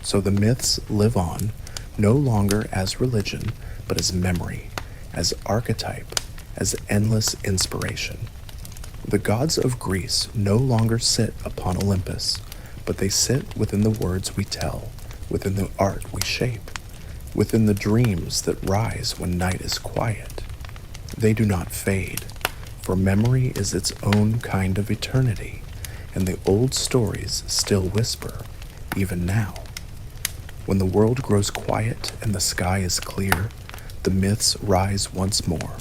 So the myths live on, no longer as religion, but as memory, as archetype, as endless inspiration. The gods of Greece no longer sit upon Olympus, but they sit within the words we tell, within the art we shape, within the dreams that rise when night is quiet. They do not fade, for memory is its own kind of eternity, and the old stories still whisper, even now. When the world grows quiet and the sky is clear, the myths rise once more,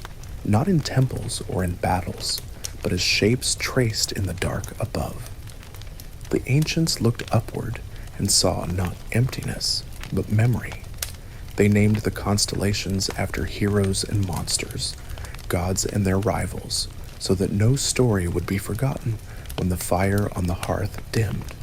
not in temples or in battles, but as shapes traced in the dark above. The ancients looked upward and saw not emptiness, but memory. They named the constellations after heroes and monsters, gods and their rivals, so that no story would be forgotten when the fire on the hearth dimmed.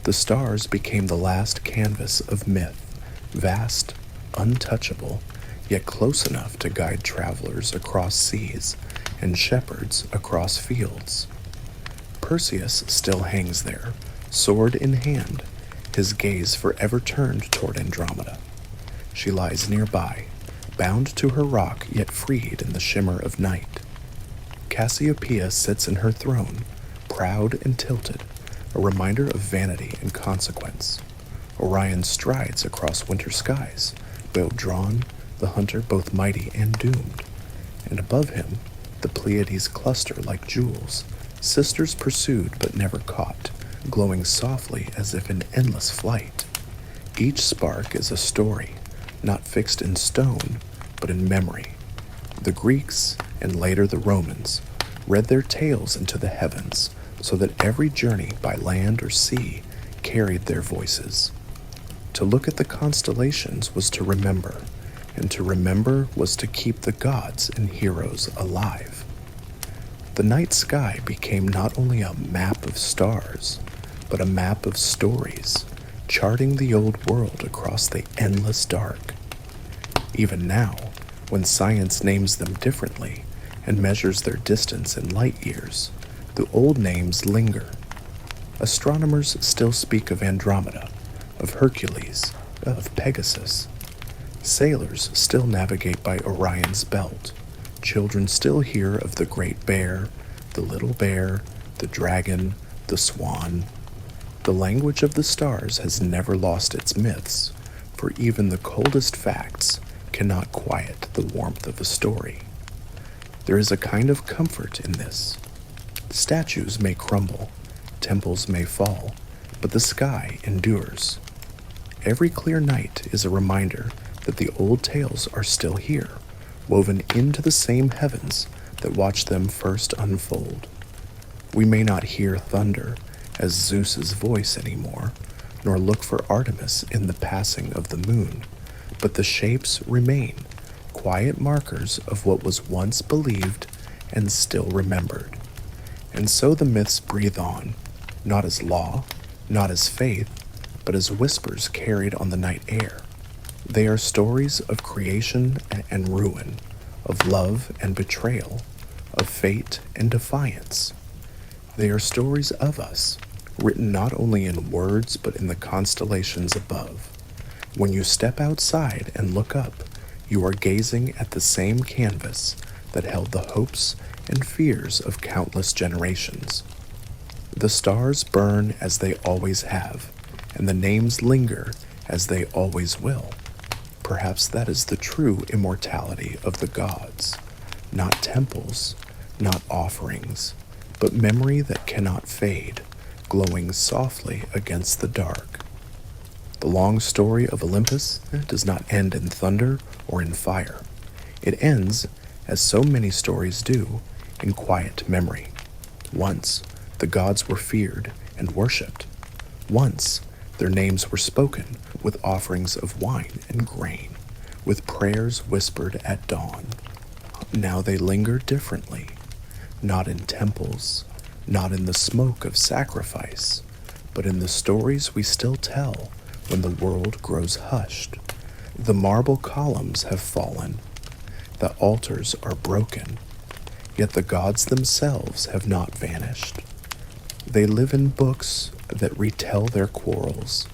The stars became the last canvas of myth, vast, untouchable, yet close enough to guide travelers across seas and shepherds across fields. Perseus still hangs there, sword in hand, his gaze forever turned toward Andromeda. She lies nearby, bound to her rock yet freed in the shimmer of night. Cassiopeia sits in her throne, proud and tilted, a reminder of vanity and consequence. Orion strides across winter skies, bow drawn, the hunter both mighty and doomed. And above him, the Pleiades cluster like jewels, sisters pursued but never caught, glowing softly as if in endless flight. Each spark is a story, not fixed in stone, but in memory. The Greeks, and later the Romans, read their tales into the heavens, so that every journey by land or sea carried their voices. To look at the constellations was to remember, and to remember was to keep the gods and heroes alive. The The night sky became not only a map of stars, but a map of stories, charting the old world across the endless dark. Even now, when science names them differently and measures their distance in light years, the old names linger. Astronomers still speak of Andromeda, of Hercules, of Pegasus. Sailors still navigate by Orion's belt. Children still hear of the Great Bear, the Little Bear, the Dragon, the Swan. The language of the stars has never lost its myths, for even the coldest facts cannot quiet the warmth of a story. There is a kind of comfort in this. Statues may crumble, temples may fall, but the sky endures. Every clear night is a reminder that the old tales are still here, woven into the same heavens that watched them first unfold. We may not hear thunder as Zeus's voice anymore, nor look for Artemis in the passing of the moon, but the shapes remain, quiet markers of what was once believed and still remembered. And so the myths breathe on, not as law, not as faith, but as whispers carried on the night air. They are stories of creation and ruin, of love and betrayal, of fate and defiance. They are stories of us, written not only in words but in the constellations above. When you step outside and look up, you are gazing at the same canvas that held the hopes and fears of countless generations. The stars burn as they always have, and the names linger as they always will. Perhaps that is the true immortality of the gods. Not temples, not offerings, but memory that cannot fade, glowing softly against the dark. The long story of Olympus does not end in thunder or in fire. It ends, as so many stories do, in quiet memory. Once, the gods were feared and worshipped. Once, their names were spoken with offerings of wine and grain, with prayers whispered at dawn. Now they linger differently, not in temples, not in the smoke of sacrifice, but in the stories we still tell when the world grows hushed. The marble columns have fallen, the altars are broken, yet the gods themselves have not vanished. They live in books that retell their quarrels,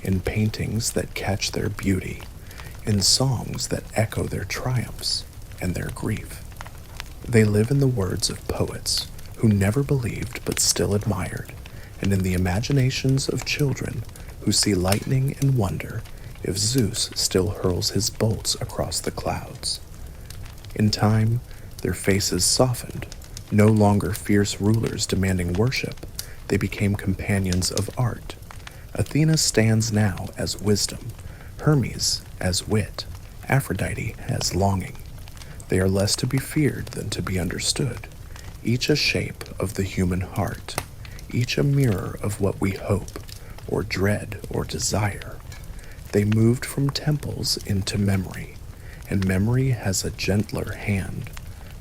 in paintings that catch their beauty, in songs that echo their triumphs and their grief. They live in the words of poets who never believed but still admired, and in the imaginations of children who see lightning and wonder if Zeus still hurls his bolts across the clouds. In time, their faces softened, no longer fierce rulers demanding worship. They became companions of art. Athena stands now as wisdom, Hermes as wit, Aphrodite as longing. They are less to be feared than to be understood, each a shape of the human heart, each a mirror of what we hope, or dread, or desire. They moved from temples into memory, and memory has a gentler hand.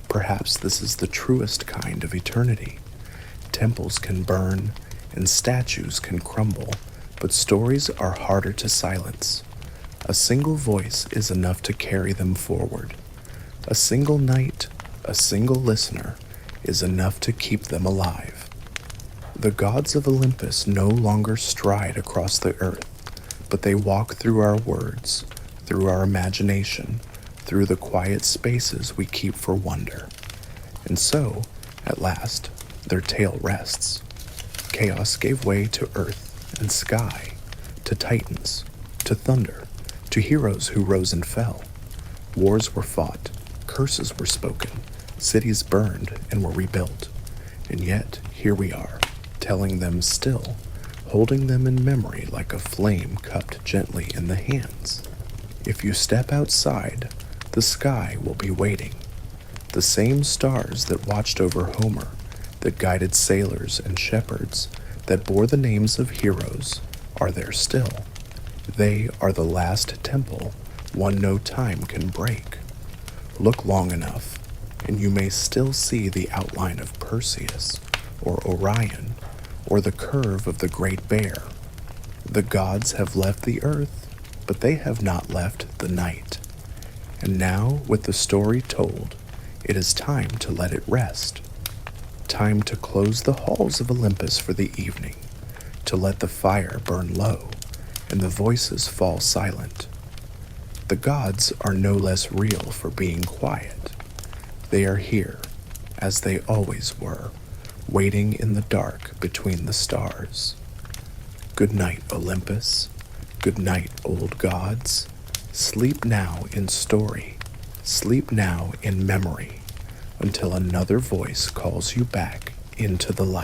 Perhaps this is the truest kind of eternity. Temples can burn, and statues can crumble, but stories are harder to silence. A single voice is enough to carry them forward. A single night, a single listener, is enough to keep them alive. The gods of Olympus no longer stride across the earth, but they walk through our words, through our imagination, through the quiet spaces we keep for wonder. And so, at last, their tale rests. Chaos gave way to earth and sky, to titans, to thunder, to heroes who rose and fell. Wars were fought, curses were spoken, cities burned and were rebuilt. And yet, here we are, telling them still, holding them in memory like a flame cupped gently in the hands. If you step outside, the sky will be waiting. The same stars that watched over Homer, that guided sailors and shepherds, that bore the names of heroes, are there still. They are the last temple one no time can break. Look long enough, and you may still see the outline of Perseus, or Orion, or the curve of the Great Bear. The gods have left the earth, but they have not left the night. And now, with the story told, it is time to let it rest. Time to close the halls of Olympus for the evening, to let the fire burn low, and the voices fall silent. The gods are no less real for being quiet. They are here, as they always were, waiting in the dark between the stars. Good night, Olympus. Good night, old gods. Sleep now in story. Sleep now in memory, until another voice calls you back into the light.